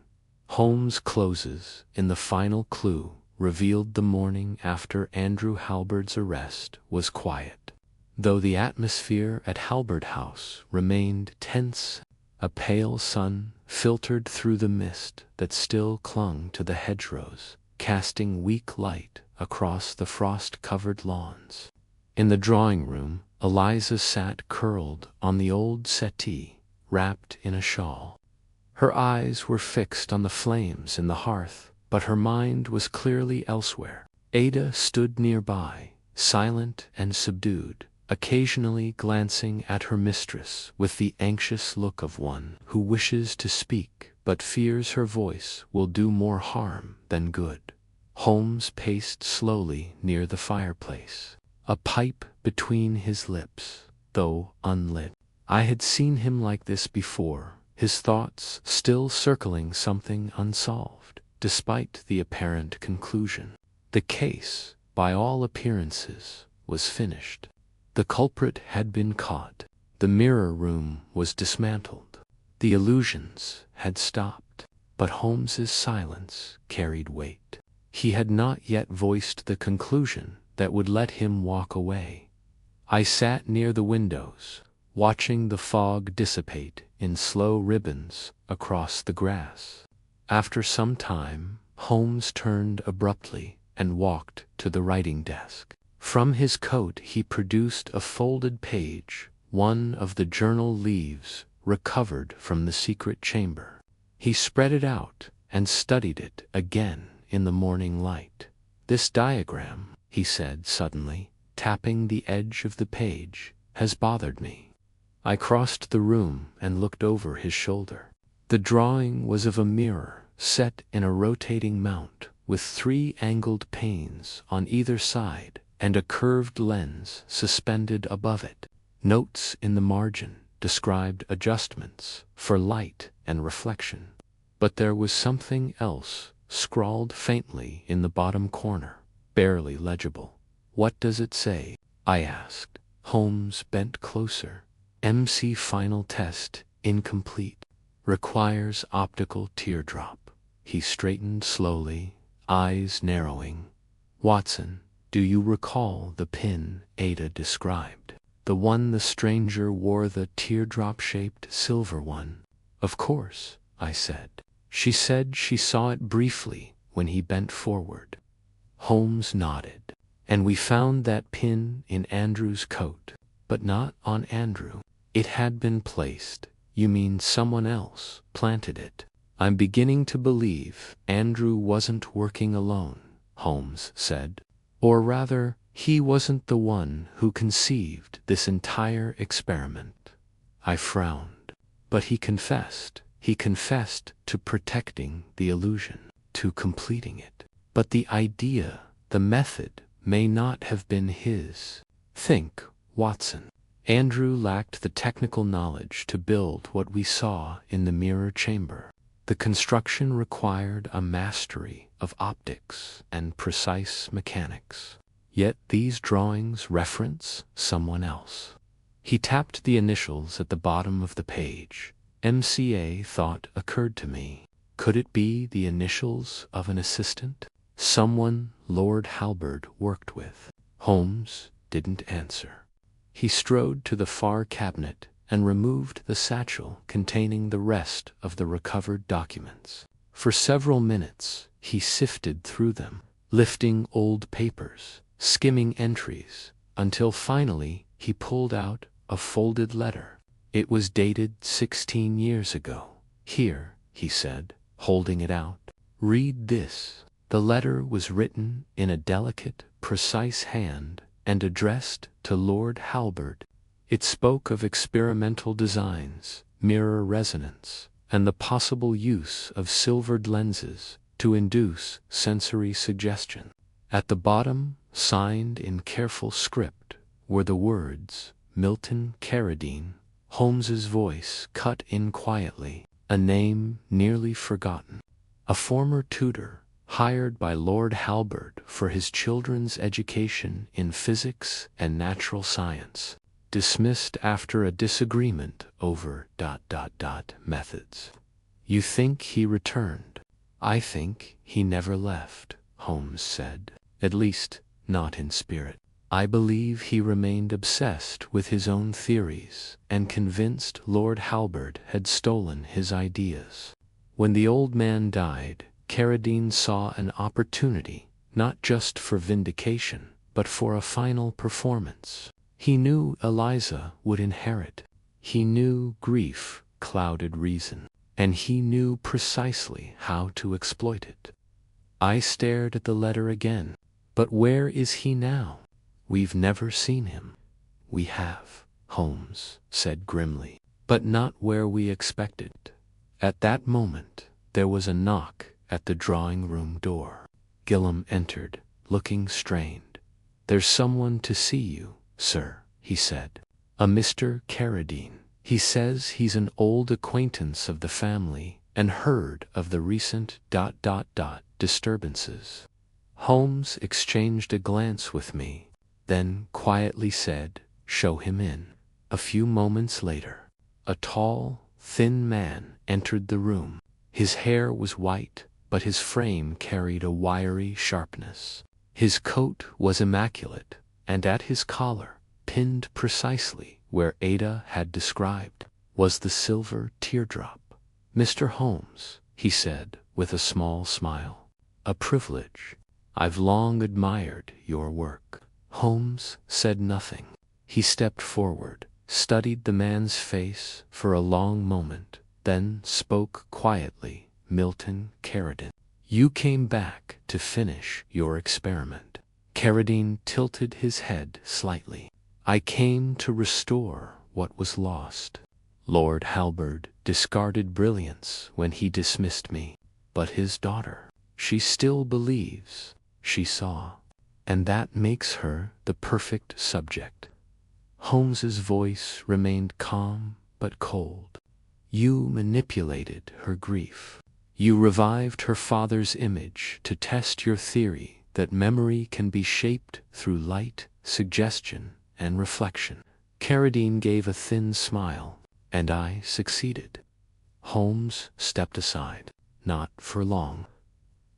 Holmes closes in the final clue revealed the morning after Andrew Halbert's arrest was quiet. Though the atmosphere at Halbert House remained tense, a pale sun filtered through the mist that still clung to the hedgerows, casting weak light across the frost-covered lawns. In the drawing room, Eliza sat curled on the old settee, wrapped in a shawl. Her eyes were fixed on the flames in the hearth, but her mind was clearly elsewhere. Ada stood nearby, silent and subdued, occasionally glancing at her mistress with the anxious look of one who wishes to speak but fears her voice will do more harm than good. Holmes paced slowly near the fireplace, a pipe between his lips, though unlit. I had seen him like this before, his thoughts still circling something unsolved, despite the apparent conclusion. The case, by all appearances, was finished. The culprit had been caught. The mirror room was dismantled. The illusions had stopped. But Holmes's silence carried weight. He had not yet voiced the conclusion that would let him walk away. I sat near the windows, watching the fog dissipate in slow ribbons across the grass. After some time, Holmes turned abruptly and walked to the writing desk. From his coat he produced a folded page, one of the journal leaves recovered from the secret chamber. He spread it out and studied it again in the morning light. "This diagram," he said suddenly, tapping the edge of the page, "has bothered me." I crossed the room and looked over his shoulder. The drawing was of a mirror set in a rotating mount with 3 angled panes on either side and a curved lens suspended above it. Notes in the margin described adjustments for light and reflection. But there was something else scrawled faintly in the bottom corner, barely legible. "What does it say?" I asked. Holmes bent closer. "MC final test incomplete. Requires optical teardrop." He straightened slowly, eyes narrowing. "Watson, do you recall the pin Ada described? The one the stranger wore, the teardrop-shaped silver one?" "Of course," I said. "She said she saw it briefly when he bent forward." Holmes nodded. "And we found that pin in Andrew's coat, but not on Andrew. It had been placed." "You mean someone else planted it?" "I'm beginning to believe Andrew wasn't working alone," Holmes said. "Or rather, he wasn't the one who conceived this entire experiment." I frowned. "But he confessed. He confessed to protecting the illusion, to completing it. But the idea, the method, may not have been his. Think, Watson. Andrew lacked the technical knowledge to build what we saw in the mirror chamber. The construction required a mastery of optics and precise mechanics. Yet these drawings reference someone else." He tapped the initials at the bottom of the page. "MCA" thought occurred to me. Could it be the initials of an assistant? Someone Lord Halbert worked with? Holmes didn't answer. He strode to the far cabinet and removed the satchel containing the rest of the recovered documents. For several minutes he sifted through them, lifting old papers, skimming entries, until finally he pulled out a folded letter. It was dated 16 years ago. "Here," he said, holding it out. "Read this." The letter was written in a delicate, precise hand and addressed to Lord Halberd. It spoke of experimental designs, mirror resonance, and the possible use of silvered lenses to induce sensory suggestion. At the bottom, signed in careful script, were the words, Milton Carradine. Holmes's voice cut in quietly, a name nearly forgotten. A former tutor, hired by Lord Halberd for his children's education in physics and natural science, dismissed after a disagreement over ... methods. "You think he returned?" "I think he never left," Holmes said. "At least, not in spirit. I believe he remained obsessed with his own theories and convinced Lord Halberd had stolen his ideas. When the old man died, Carradine saw an opportunity, not just for vindication, but for a final performance. He knew Eliza would inherit. He knew grief clouded reason, and he knew precisely how to exploit it." I stared at the letter again. "But where is he now?" "We've never seen him." "We have," Holmes said grimly, "but not where we expected." At that moment, there was a knock at the drawing-room door. Gillam entered, looking strained. "There's someone to see you, sir," he said. "A Mr. Carradine. He says he's an old acquaintance of the family and heard of the recent ... disturbances." Holmes exchanged a glance with me, then quietly said, "Show him in." A few moments later, a tall, thin man entered the room. His hair was white, but his frame carried a wiry sharpness. His coat was immaculate, and at his collar, pinned precisely where Ada had described, was the silver teardrop. "Mr. Holmes," he said with a small smile, "a privilege. I've long admired your work." Holmes said nothing. He stepped forward, studied the man's face for a long moment, then spoke quietly. "Milton Carradine, you came back to finish your experiment." Carradine tilted his head slightly. "I came to restore what was lost. Lord Halberd discarded brilliance when he dismissed me, but his daughter, she still believes. She saw, and that makes her the perfect subject." Holmes's voice remained calm but cold. "You manipulated her grief. You revived her father's image to test your theory that memory can be shaped through light, suggestion, and reflection." Carradine gave a thin smile, "And I succeeded." Holmes stepped aside. Not for long.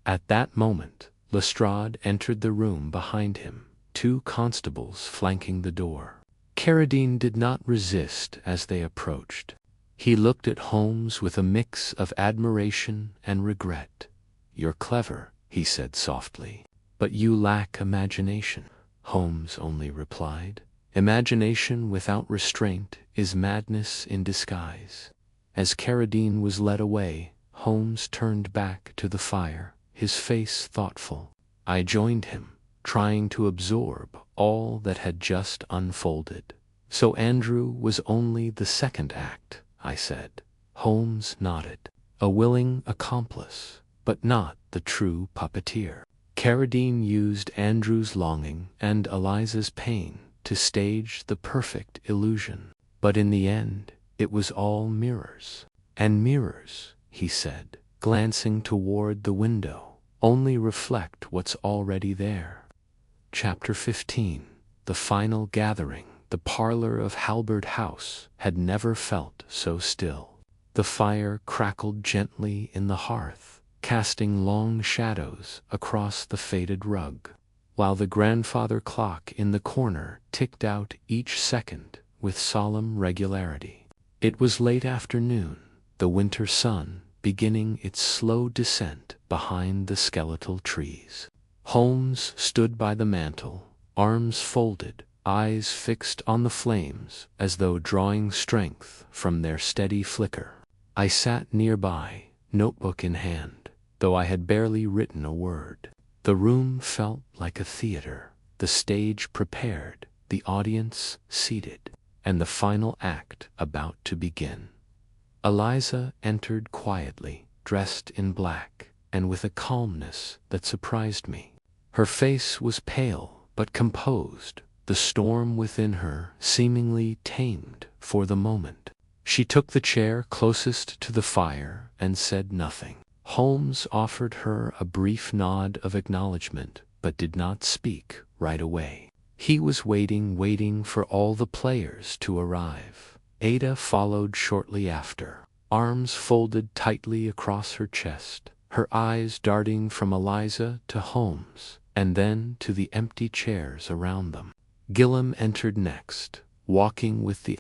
At that moment, Lestrade entered the room behind him, 2 constables flanking the door. Carradine did not resist as they approached. He looked at Holmes with a mix of admiration and regret. "You're clever," he said softly, "but you lack imagination." Holmes only replied, "Imagination without restraint is madness in disguise." As Carradine was led away, Holmes turned back to the fire, his face thoughtful. I joined him, trying to absorb all that had just unfolded. "So Andrew was only the second act," I said. Holmes nodded. "A willing accomplice, but not the true puppeteer. Carradine used Andrew's longing and Eliza's pain to stage the perfect illusion. But in the end, it was all mirrors. And mirrors," he said, glancing toward the window, "only reflect what's already there." Chapter 15. The final gathering. The parlor of Halberd House had never felt so still. The fire crackled gently in the hearth, casting long shadows across the faded rug, while the grandfather clock in the corner ticked out each second with solemn regularity. It was late afternoon, the winter sun beginning its slow descent behind the skeletal trees. Holmes stood by the mantel, arms folded, eyes fixed on the flames as though drawing strength from their steady flicker. I sat nearby, notebook in hand, though I had barely written a word. The room felt like a theater, the stage prepared, the audience seated, and the final act about to begin. Eliza entered quietly, dressed in black, and with a calmness that surprised me. Her face was pale but composed, the storm within her seemingly tamed for the moment. She took the chair closest to the fire and said nothing. Holmes offered her a brief nod of acknowledgement, but did not speak right away. He was waiting for all the players to arrive. Ada followed shortly after, arms folded tightly across her chest, her eyes darting from Eliza to Holmes, and then to the empty chairs around them. Gillam entered next, walking with the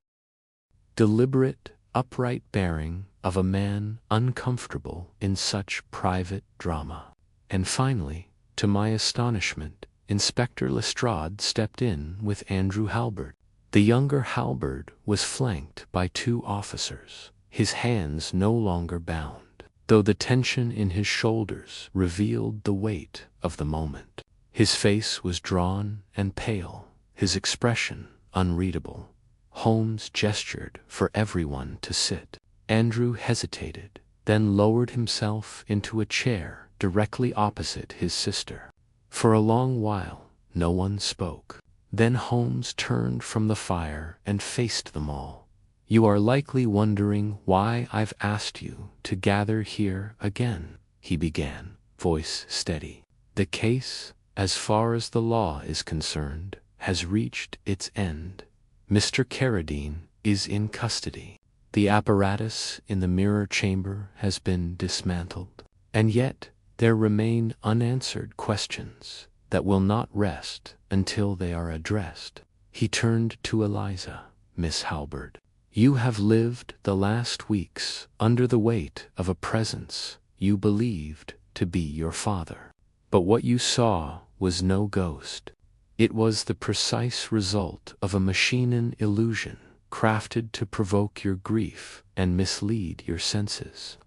deliberate, upright bearing of a man uncomfortable in such private drama. And finally, to my astonishment, Inspector Lestrade stepped in with Andrew Halberd. The younger Halberd was flanked by 2 officers, his hands no longer bound, though the tension in his shoulders revealed the weight of the moment. His face was drawn and pale, his expression unreadable. Holmes gestured for everyone to sit. Andrew hesitated, then lowered himself into a chair directly opposite his sister. For a long while, no one spoke. Then Holmes turned from the fire and faced them all. "You are likely wondering why I've asked you to gather here again," he began, voice steady. "The case, as far as the law is concerned, has reached its end. Mr. Carradine is in custody. The apparatus in the mirror chamber has been dismantled. And yet there remain unanswered questions that will not rest until they are addressed." He turned to Eliza. "Miss Halberd, you have lived the last weeks under the weight of a presence you believed to be your father. But what you saw was no ghost. It was the precise result of a machine illusion crafted to provoke your grief and mislead your senses."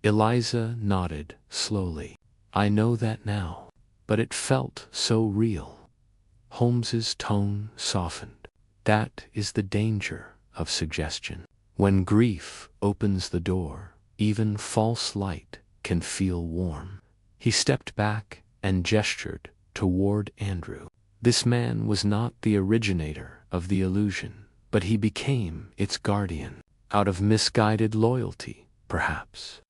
Eliza nodded slowly. "I know that now, but it felt so real." Holmes's tone softened. "That is the danger of suggestion. When grief opens the door, even false light can feel warm." He stepped back and gestured toward Andrew. This man was not the originator of the illusion, but he became its guardian, out of misguided loyalty, perhaps,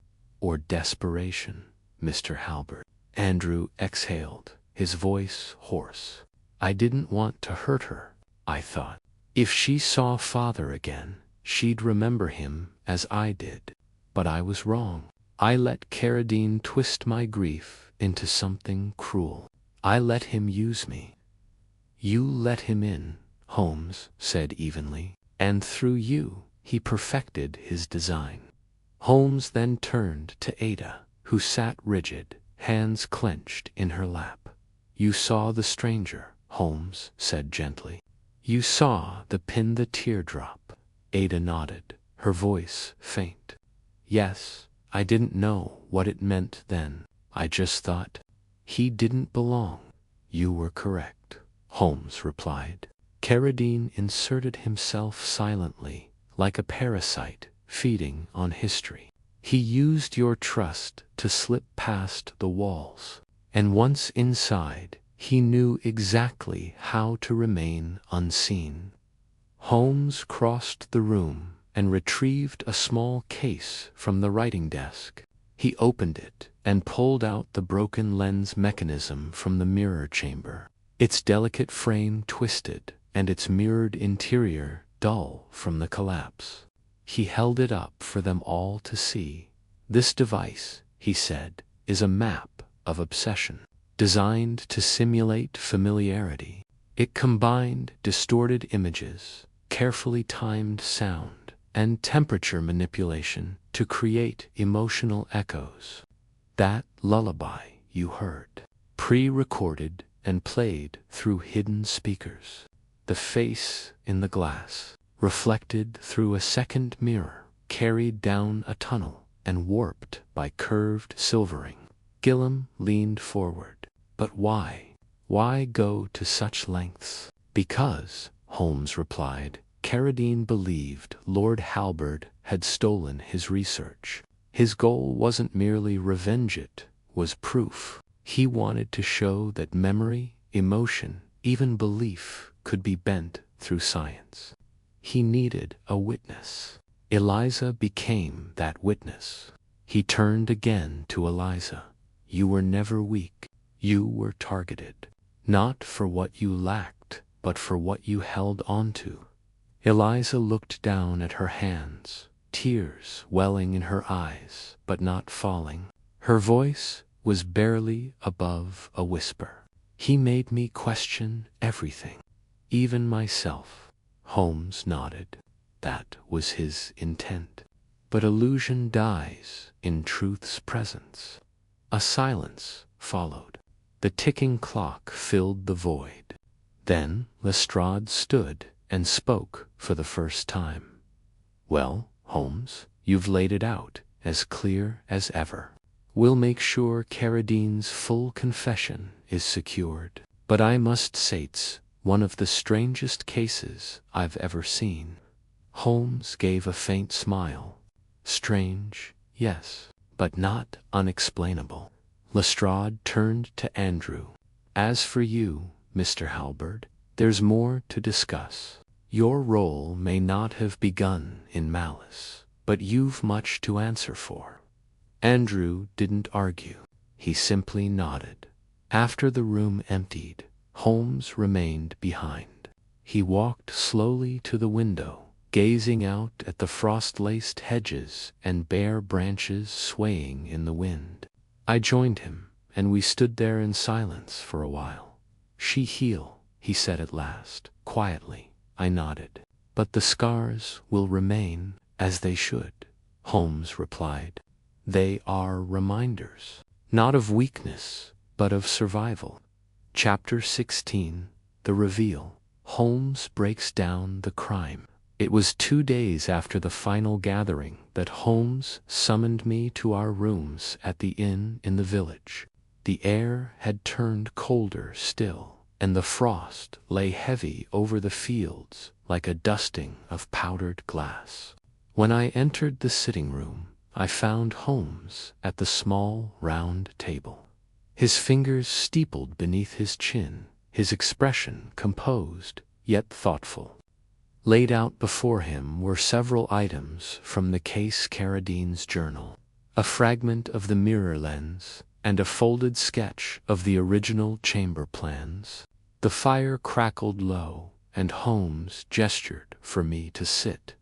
or desperation. "Mr. Halberd," Andrew exhaled, his voice hoarse. "I didn't want to hurt her, I thought. If she saw father again, she'd remember him as I did. But I was wrong. I let Carradine twist my grief into something cruel. I let him use me." "You let him in," Holmes said evenly, "and through you he perfected his design." Holmes then turned to Ada, who sat rigid, hands clenched in her lap. "You saw the stranger," Holmes said gently. "You saw the pin the teardrop." Ada nodded, her voice faint. "Yes, I didn't know what it meant then. I just thought he didn't belong." "You were correct," Holmes replied. "Carradine inserted himself silently, like a parasite feeding on history. He used your trust to slip past the walls, and once inside, he knew exactly how to remain unseen." Holmes crossed the room and retrieved a small case from the writing desk. He opened it and pulled out the broken lens mechanism from the mirror chamber, its delicate frame twisted and its mirrored interior dull from the collapse. He held it up for them all to see. "This device," he said, "is a map of obsession, designed to simulate familiarity. It combined distorted images, carefully timed sound, and temperature manipulation to create emotional echoes. That lullaby you heard, pre-recorded and played through hidden speakers. The face in the glass, reflected through a second mirror, carried down a tunnel and warped by curved silvering. Gillam leaned forward. But why? Why go to such lengths? Because, Holmes replied, Carradine believed Lord Halberd had stolen his research. His goal wasn't merely revenge, it was proof. He wanted to show that memory, emotion, even belief could be bent through science. He needed a witness. Eliza became that witness. He turned again to Eliza. You were never weak. You were targeted. Not for what you lacked, but for what you held onto. Eliza looked down at her hands, tears welling in her eyes, but not falling. Her voice was barely above a whisper. He made me question everything, even myself. Holmes nodded. That was his intent. But illusion dies in truth's presence. A silence followed. The ticking clock filled the void. Then Lestrade stood and spoke for the first time. Well, Holmes, you've laid it out as clear as ever. We'll make sure Carradine's full confession is secured. But I must say it's one of the strangest cases I've ever seen. Holmes gave a faint smile. Strange, yes, but not unexplainable. Lestrade turned to Andrew. As for you, Mr. Halberd, there's more to discuss. Your role may not have begun in malice, but you've much to answer for. Andrew didn't argue. He simply nodded. After the room emptied, Holmes remained behind. He walked slowly to the window, gazing out at the frost-laced hedges and bare branches swaying in the wind. I joined him, and we stood there in silence for a while. She heal, he said at last, quietly. I nodded. But the scars will remain, as they should, Holmes replied. They are reminders, not of weakness, but of survival. Chapter 16, The Reveal. Holmes breaks down the crime. It was 2 days after the final gathering that Holmes summoned me to our rooms at the inn in the village. The air had turned colder still, and the frost lay heavy over the fields like a dusting of powdered glass. When I entered the sitting room, I found Holmes at the small, round table. His fingers steepled beneath his chin, his expression composed, yet thoughtful. Laid out before him were several items from the case Carradine's journal, a fragment of the mirror lens, and a folded sketch of the original chamber plans. The fire crackled low, and Holmes gestured for me to sit.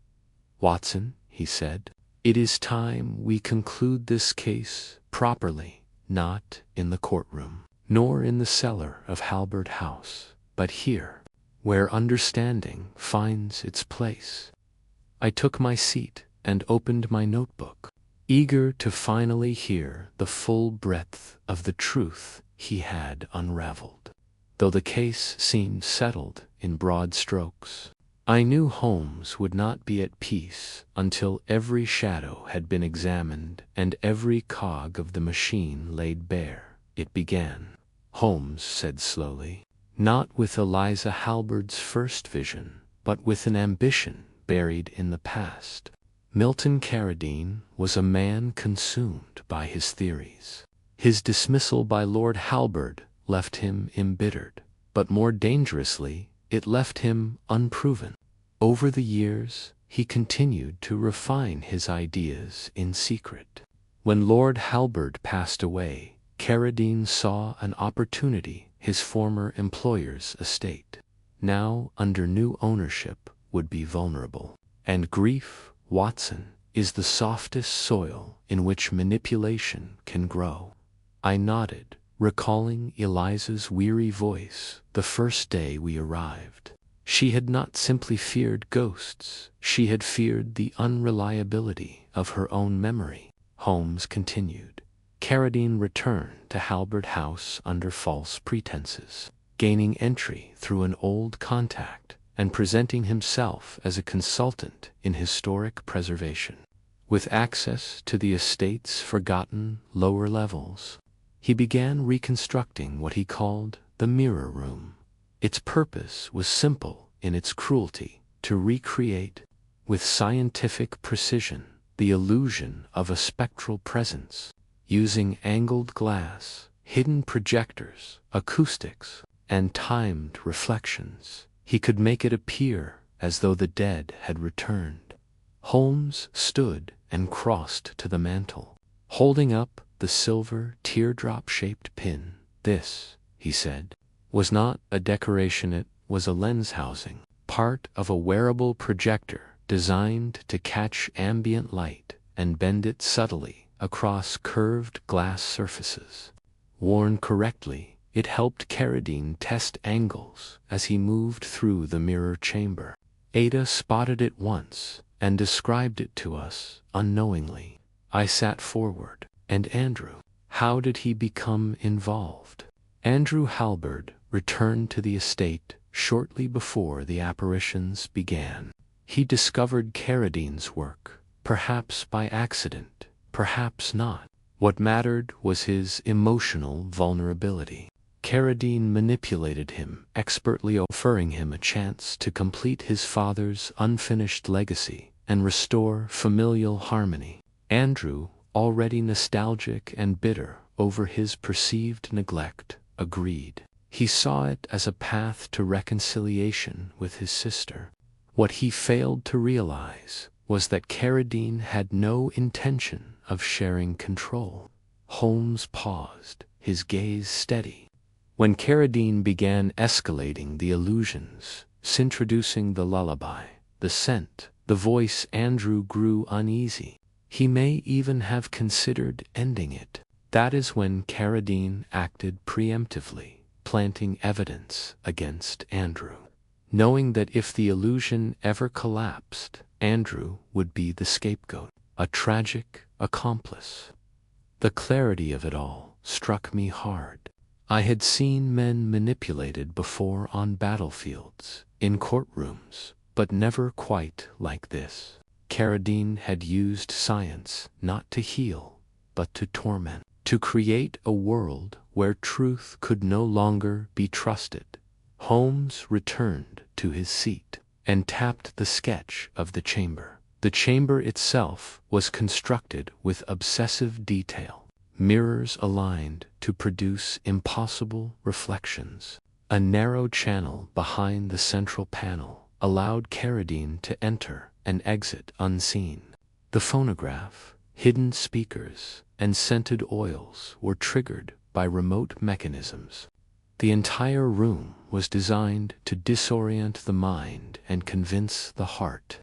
Watson, he said, it is time we conclude this case properly, not in the courtroom, nor in the cellar of Halberd House, but here, where understanding finds its place. I took my seat and opened my notebook, eager to finally hear the full breadth of the truth he had unraveled. Though the case seemed settled in broad strokes, I knew Holmes would not be at peace until every shadow had been examined and every cog of the machine laid bare. It began, Holmes said slowly, not with Eliza Halberd's first vision, but with an ambition buried in the past. Milton Carradine was a man consumed by his theories. His dismissal by Lord Halberd left him embittered, but more dangerously, it left him unproven. Over the years, he continued to refine his ideas in secret. When Lord Halberd passed away, Carradine saw an opportunity. His former employer's estate, now under new ownership, would be vulnerable. And grief, Watson, is the softest soil in which manipulation can grow. I nodded, recalling Eliza's weary voice the first day we arrived. She had not simply feared ghosts, she had feared the unreliability of her own memory. Holmes continued. Carradine returned to Halberd House under false pretenses. gaining entry through an old contact and presenting himself as a consultant in historic preservation. With access to the estate's forgotten lower levels, he began reconstructing what he called the mirror room. Its purpose was simple in its cruelty: to recreate, with scientific precision, the illusion of a spectral presence. Using angled glass, hidden projectors, acoustics, and timed reflections, he could make it appear as though the dead had returned. Holmes stood and crossed to the mantel, holding up the silver teardrop-shaped pin. "This," he said, "was not a decoration, it was a lens housing, part of a wearable projector designed to catch ambient light and bend it subtly across curved glass surfaces. Worn correctly, it helped Carradine test angles as he moved through the mirror chamber. Ada spotted it once and described it to us unknowingly. I sat forward. And Andrew, how did he become involved?" Andrew Halberd returned to the estate shortly before the apparitions began. He discovered Carradine's work, perhaps by accident, perhaps not. What mattered was his emotional vulnerability. Carradine manipulated him, expertly offering him a chance to complete his father's unfinished legacy and restore familial harmony. Andrew, already nostalgic and bitter over his perceived neglect, agreed. He saw it as a path to reconciliation with his sister. What he failed to realize was that Carradine had no intention of sharing control. Holmes paused, his gaze steady. When Carradine began escalating the illusions, introducing the lullaby, the scent, the voice, Andrew grew uneasy. He may even have considered ending it. That is when Carradine acted preemptively, planting evidence against Andrew. Knowing that if the illusion ever collapsed, Andrew would be the scapegoat, a tragic accomplice. The clarity of it all struck me hard. I had seen men manipulated before on battlefields, in courtrooms, but never quite like this. Carradine had used science not to heal, but to torment, to create a world where truth could no longer be trusted. Holmes returned to his seat and tapped the sketch of the chamber. The chamber itself was constructed with obsessive detail, mirrors aligned to produce impossible reflections. A narrow channel behind the central panel allowed Carradine to enter and exit unseen. The phonograph, hidden speakers, and scented oils were triggered by remote mechanisms. The entire room was designed to disorient the mind and convince the heart.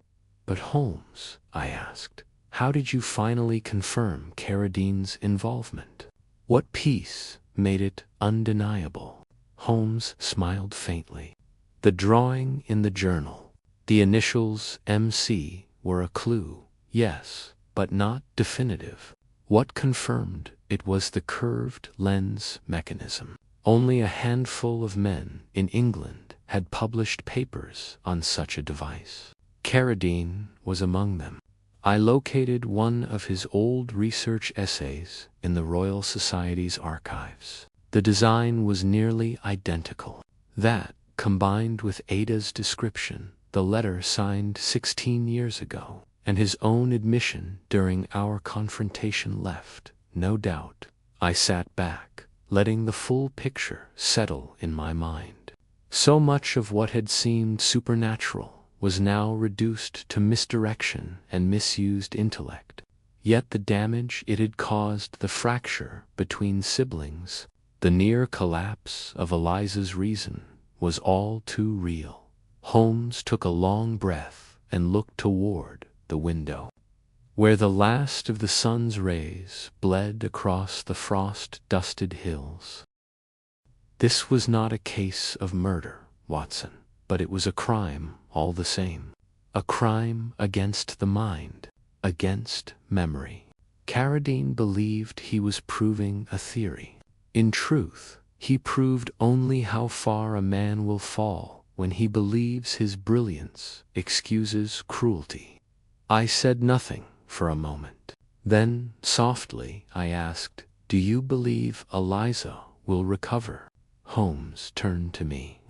"But Holmes," I asked, "how did you finally confirm Carradine's involvement? What piece made it undeniable?" Holmes smiled faintly. "The drawing in the journal. The initials MC were a clue, yes, but not definitive. What confirmed it was the curved lens mechanism. Only a handful of men in England had published papers on such a device. Carradine was among them. I located one of his old research essays in the Royal Society's archives. The design was nearly identical. That, combined with Ada's description, the letter signed 16 years ago, and his own admission during our confrontation left no doubt. I sat back, letting the full picture settle in my mind. So much of what had seemed supernatural was now reduced to misdirection and misused intellect. Yet the damage it had caused, the fracture between siblings, the near collapse of Eliza's reason, was all too real. Holmes took a long breath and looked toward the window, where the last of the sun's rays bled across the frost-dusted hills. "This was not a case of murder, Watson, but it was a crime all the same. A crime against the mind, against memory." Carradine believed he was proving a theory. In truth, He proved only how far a man will fall when he believes his brilliance excuses cruelty. I said nothing for a moment. Then, softly, I asked, "Do you believe Eliza will recover?" Holmes turned to me.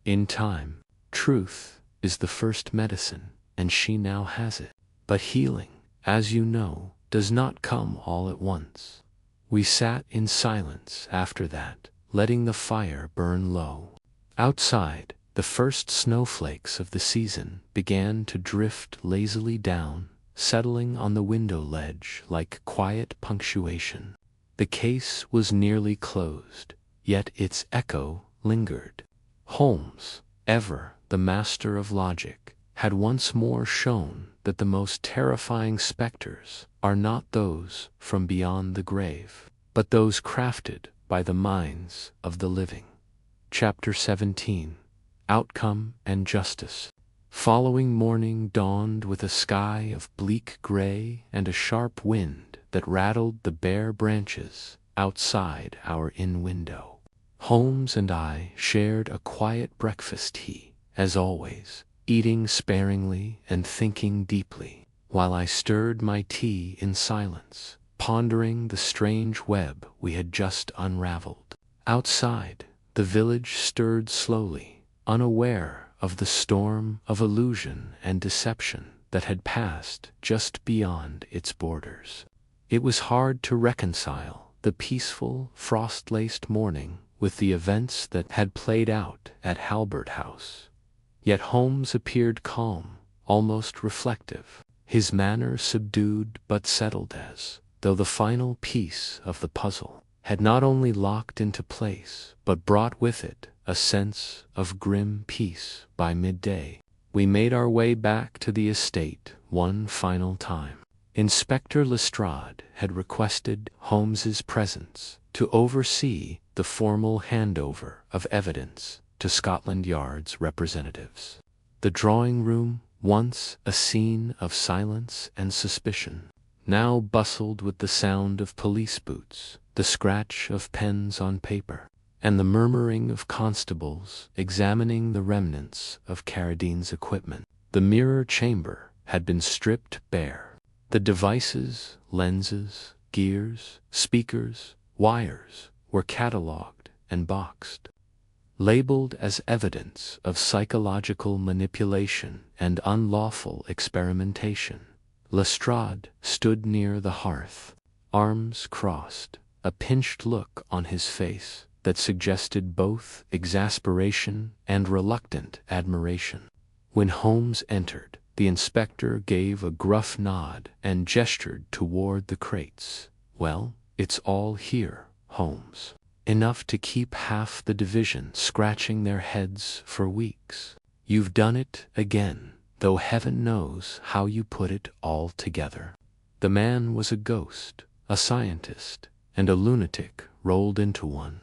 "In time. Truth is the first medicine, and she now has it. But healing, as you know, does not come all at once." We sat in silence after that, letting the fire burn low. Outside, the first snowflakes of the season began to drift lazily down, settling on the window ledge like quiet punctuation. The case was nearly closed, yet its echo lingered. Holmes, ever the master of logic, had once more shown that the most terrifying specters are not those from beyond the grave, but those crafted by the minds of the living. Chapter 17. Outcome and Justice. Following morning dawned with a sky of bleak gray and a sharp wind that rattled the bare branches outside our inn window. Holmes and I shared a quiet breakfast tea, as always, eating sparingly and thinking deeply, while I stirred my tea in silence, pondering the strange web we had just unraveled. Outside, the village stirred slowly, unaware of the storm of illusion and deception that had passed just beyond its borders. It was hard to reconcile the peaceful, frost-laced morning with the events that had played out at Halbert House. Yet Holmes appeared calm, almost reflective, his manner subdued but settled as though the final piece of the puzzle had not only locked into place, but brought with it a sense of grim peace. By midday, we made our way back to the estate one final time. Inspector Lestrade had requested Holmes's presence to oversee the formal handover of evidence to Scotland Yard's representatives. The drawing room, once a scene of silence and suspicion, now bustled with the sound of police boots, the scratch of pens on paper, and the murmuring of constables examining the remnants of Carradine's equipment. The mirror chamber had been stripped bare. The devices, lenses, gears, speakers, wires were catalogued and boxed, labeled as evidence of psychological manipulation and unlawful experimentation. Lestrade stood near the hearth, arms crossed, a pinched look on his face that suggested both exasperation and reluctant admiration. When Holmes entered, the inspector gave a gruff nod and gestured toward the crates. "Well, it's all here, Holmes. Enough to keep half the division scratching their heads for weeks. You've done it again, though heaven knows how you put it all together." The man was a ghost, a scientist, and a lunatic rolled into one.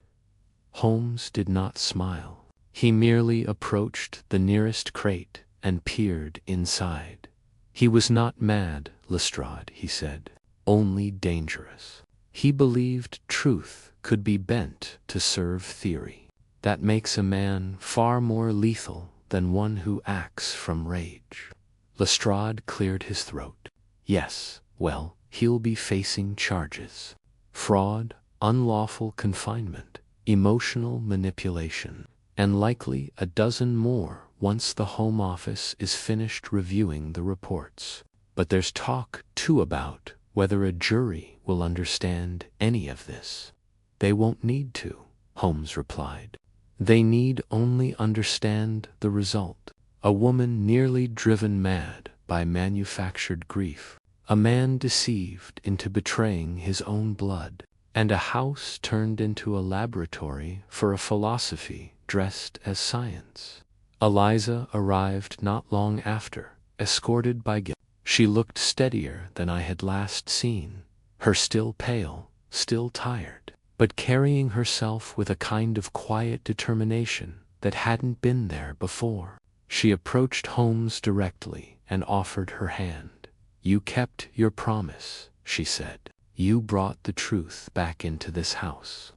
Holmes did not smile. He merely approached the nearest crate and peered inside. "He was not mad, Lestrade," he said, "only dangerous. He believed truth could be bent to serve theory. That makes a man far more lethal than one who acts from rage." Lestrade cleared his throat. "Yes, well, he'll be facing charges. Fraud, unlawful confinement, emotional manipulation, and likely a dozen more once the Home Office is finished reviewing the reports. But there's talk, too, about whether a jury will understand any of this." "They won't need to," Holmes replied. "They need only understand the result. A woman nearly driven mad by manufactured grief, a man deceived into betraying his own blood, and a house turned into a laboratory for a philosophy dressed as science." Eliza arrived not long after, escorted by Gil. She looked steadier than I had last seen, her still pale, still tired, but carrying herself with a kind of quiet determination that hadn't been there before. She approached Holmes directly and offered her hand. "You kept your promise," she said. "You brought the truth back into this house."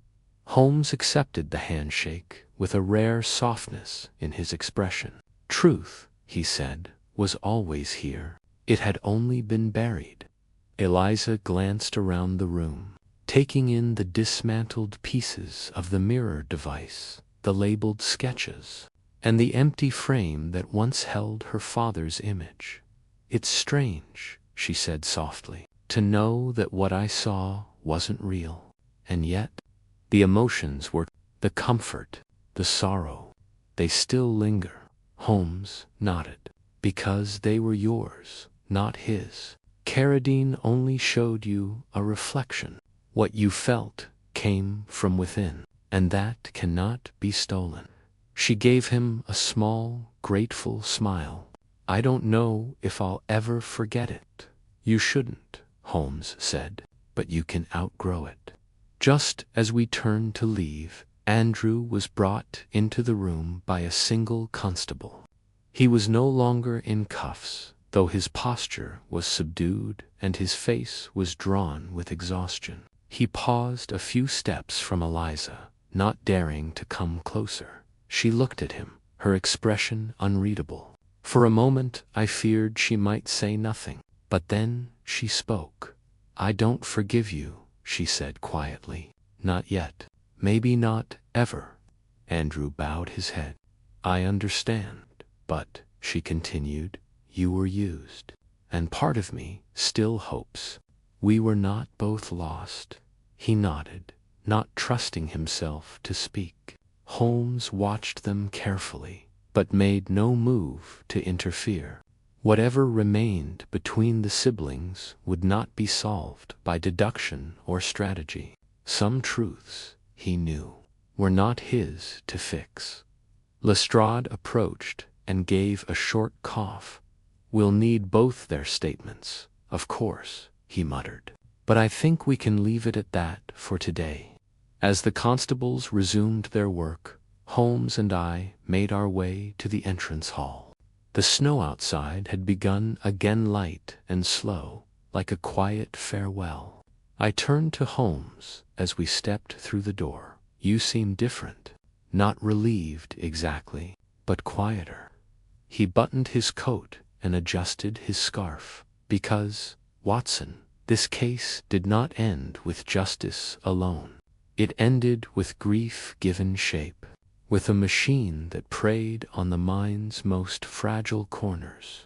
Holmes accepted the handshake with a rare softness in his expression. Truth, he said, was always here. It had only been buried. Eliza glanced around the room, taking in the dismantled pieces of the mirror device, the labeled sketches, and the empty frame that once held her father's image. "It's strange," she said softly, "to know that what I saw wasn't real. And yet, the emotions were, the comfort, the sorrow, they still linger." Holmes nodded. "Because they were yours, not his. Carradine only showed you a reflection. What you felt came from within, and that cannot be stolen." She gave him a small, grateful smile. "I don't know if I'll ever forget it." "You shouldn't," Holmes said, "but you can outgrow it." Just as we turned to leave, Andrew was brought into the room by a single constable. He was no longer in cuffs, though his posture was subdued and his face was drawn with exhaustion. He paused a few steps from Eliza, not daring to come closer. She looked at him, her expression unreadable. For a moment I feared she might say nothing, but then she spoke. "I don't forgive you," she said quietly. "Not yet. Maybe not ever." Andrew bowed his head. "I understand, but," she continued, "you were used, and part of me still hopes we were not both lost." He nodded, not trusting himself to speak. Holmes watched them carefully, but made no move to interfere. Whatever remained between the siblings would not be solved by deduction or strategy. Some truths, he knew, were not his to fix. Lestrade approached and gave a short cough. "We'll need both their statements, of course," he muttered. "But I think we can leave it at that for today." As the constables resumed their work, Holmes and I made our way to the entrance hall. The snow outside had begun again, light and slow, like a quiet farewell. I turned to Holmes as we stepped through the door. "You seem different. Not relieved exactly, but quieter." He buttoned his coat and adjusted his scarf. "Because, Watson, this case did not end with justice alone. It ended with grief given shape, with a machine that preyed on the mind's most fragile corners.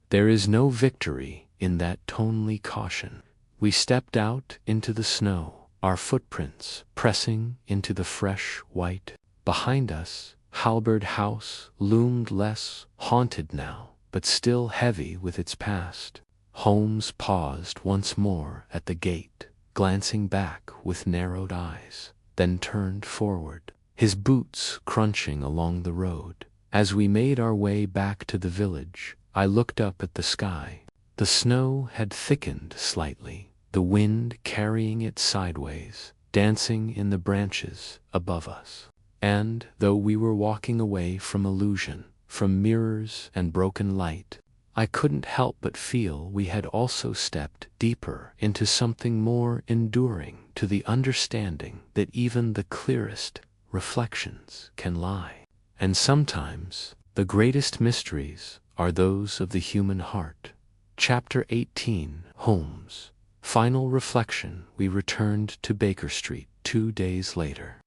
There is no victory in that tonely caution." We stepped out into the snow, our footprints pressing into the fresh white. Behind us, Halberd House loomed less haunted now, but still heavy with its past. Holmes paused once more at the gate, glancing back with narrowed eyes, then turned forward, his boots crunching along the road. As we made our way back to the village, I looked up at the sky. The snow had thickened slightly, the wind carrying it sideways, dancing in the branches above us. And, though we were walking away from illusion, from mirrors and broken light, I couldn't help but feel we had also stepped deeper into something more enduring, to the understanding that even the clearest reflections can lie. And sometimes the greatest mysteries are those of the human heart. Chapter 18. Holmes. Final reflection. We returned to Baker Street 2 days later.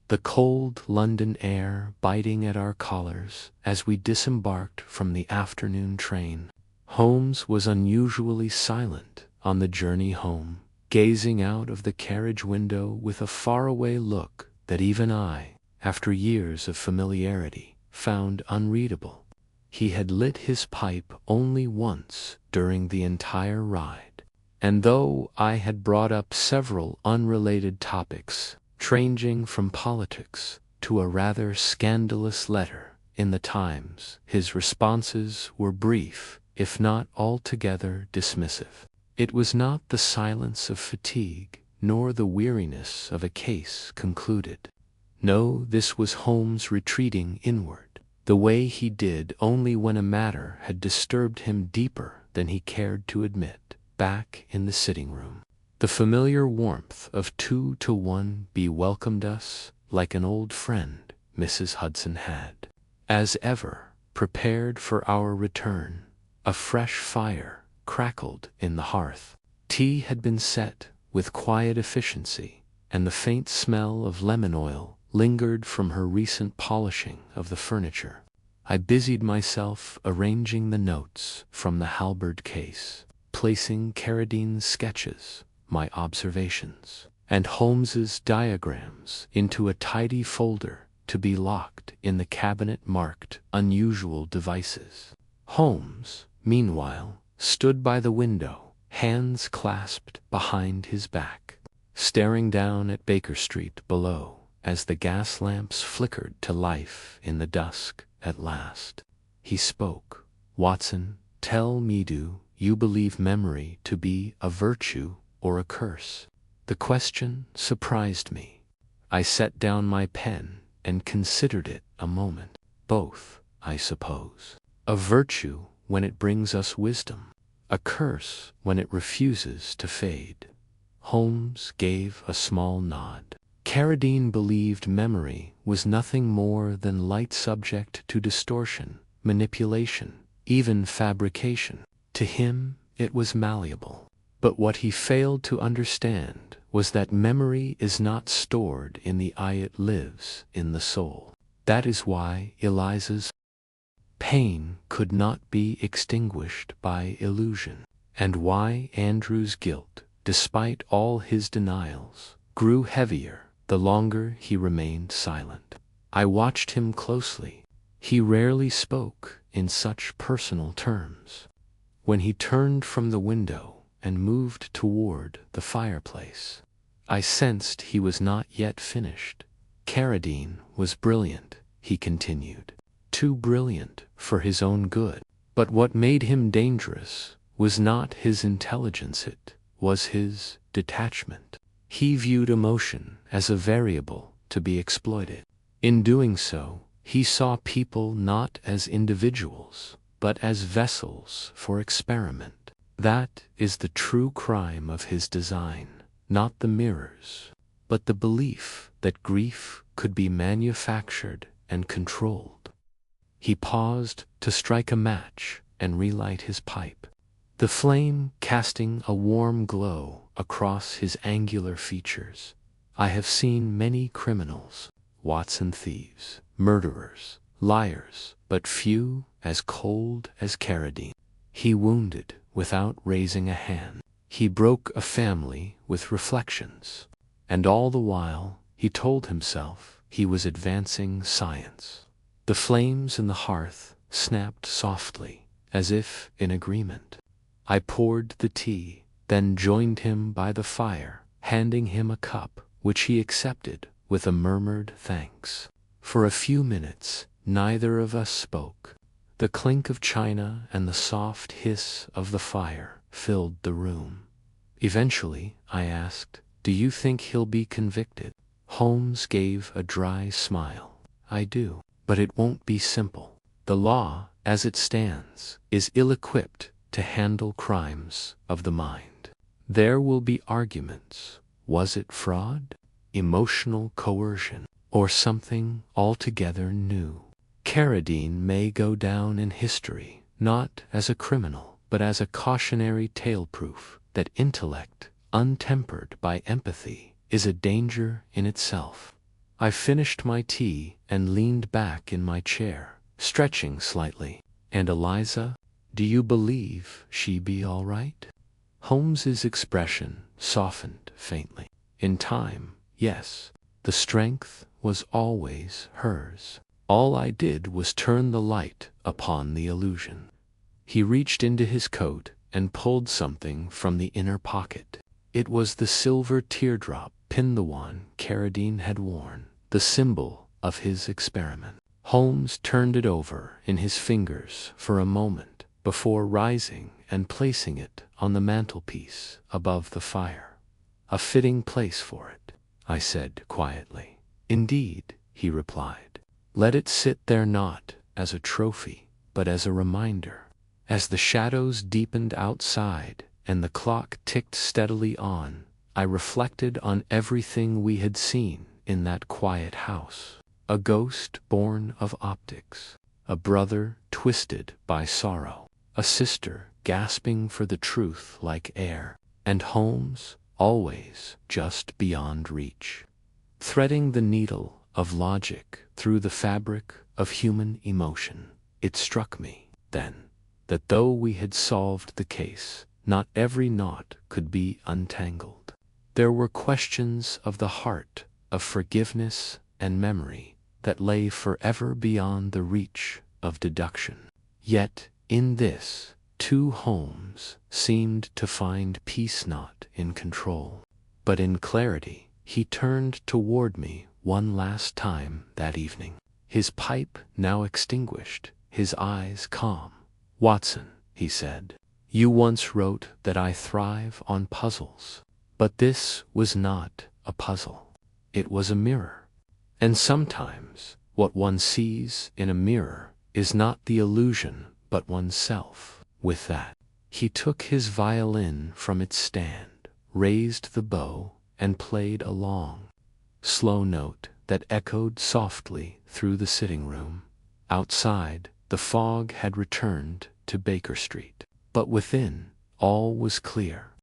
The cold London air biting at our collars as we disembarked from the afternoon train. Holmes was unusually silent on the journey home, gazing out of the carriage window with a faraway look that even I, after years of familiarity, found unreadable. He had lit his pipe only once during the entire ride, and though I had brought up several unrelated topics, ranging from politics to a rather scandalous letter in the Times, his responses were brief, if not altogether dismissive. It was not the silence of fatigue, nor the weariness of a case concluded. No, this was Holmes retreating inward, the way he did only when a matter had disturbed him deeper than he cared to admit, back in the sitting room. The familiar warmth of 2-to-1 welcomed us like an old friend Mrs. Hudson had. As ever, prepared for our return, a fresh fire crackled in the hearth. Tea had been set with quiet efficiency, and the faint smell of lemon oil lingered from her recent polishing of the furniture. I busied myself arranging the notes from the halberd case, placing Carradine's sketches, my observations, and Holmes's diagrams into a tidy folder to be locked in the cabinet marked unusual devices. Holmes, meanwhile, stood by the window, hands clasped behind his back, staring down at Baker Street below as the gas lamps flickered to life in the dusk. At last, he spoke. "Watson, tell me, do you believe memory to be a virtue or a curse?" The question surprised me. I set down my pen and considered it a moment. "Both, I suppose. A virtue when it brings us wisdom, a curse when it refuses to fade." Holmes gave a small nod. Carradine believed memory was nothing more than light subject to distortion, manipulation, even fabrication. To him it was malleable. But what he failed to understand was that memory is not stored in the eye, it lives in the soul. That is why Eliza's pain could not be extinguished by illusion, and why Andrew's guilt, despite all his denials, grew heavier the longer he remained silent. I watched him closely. He rarely spoke in such personal terms. When he turned from the window and moved toward the fireplace, I sensed he was not yet finished. Carradine was brilliant, he continued, too brilliant for his own good. But what made him dangerous was not his intelligence, it was his detachment. He viewed emotion as a variable to be exploited. In doing so, he saw people not as individuals, but as vessels for experiment. That is the true crime of his design, not the mirrors, but the belief that grief could be manufactured and controlled. He paused to strike a match and relight his pipe, the flame casting a warm glow across his angular features. "I have seen many criminals, Watson, thieves, murderers, liars, but few as cold as Carradine. He wounded without raising a hand. He broke a family with reflections. And all the while, he told himself he was advancing science." The flames in the hearth snapped softly, as if in agreement. I poured the tea, then joined him by the fire, handing him a cup, which he accepted with a murmured thanks. For a few minutes, neither of us spoke. The clink of china and the soft hiss of the fire filled the room. Eventually, I asked, "Do you think he'll be convicted?" Holmes gave a dry smile. "I do, but it won't be simple. The law, as it stands, is ill-equipped to handle crimes of the mind. There will be arguments. Was it fraud, emotional coercion, or something altogether new? Carradine may go down in history, not as a criminal, but as a cautionary tale-proof that intellect, untempered by empathy, is a danger in itself." I finished my tea and leaned back in my chair, stretching slightly. "And Eliza? Do you believe she be all right?" Holmes's expression softened faintly. "In time, yes. The strength was always hers. All I did was turn the light upon the illusion." He reached into his coat and pulled something from the inner pocket. It was the silver teardrop pin, the one Carradine had worn, the symbol of his experiment. Holmes turned it over in his fingers for a moment before rising and placing it on the mantelpiece above the fire. "A fitting place for it," I said quietly. "Indeed," he replied. "Let it sit there not as a trophy, but as a reminder." As the shadows deepened outside and the clock ticked steadily on, I reflected on everything we had seen in that quiet house. A ghost born of optics, a brother twisted by sorrow, a sister gasping for the truth like air, and Holmes always just beyond reach, threading the needle of logic through the fabric of human emotion. It struck me, then, that though we had solved the case, not every knot could be untangled. There were questions of the heart, of forgiveness and memory, that lay forever beyond the reach of deduction. Yet, in this, too, Holmes seemed to find peace not in control, but in clarity. He turned toward me one last time that evening, his pipe now extinguished, his eyes calm. "Watson," he said, "you once wrote that I thrive on puzzles. But this was not a puzzle. It was a mirror. And sometimes what one sees in a mirror is not the illusion but oneself." With that, he took his violin from its stand, raised the bow, and played a long, slow note that echoed softly through the sitting room. Outside, the fog had returned to Baker Street, but within, all was clear.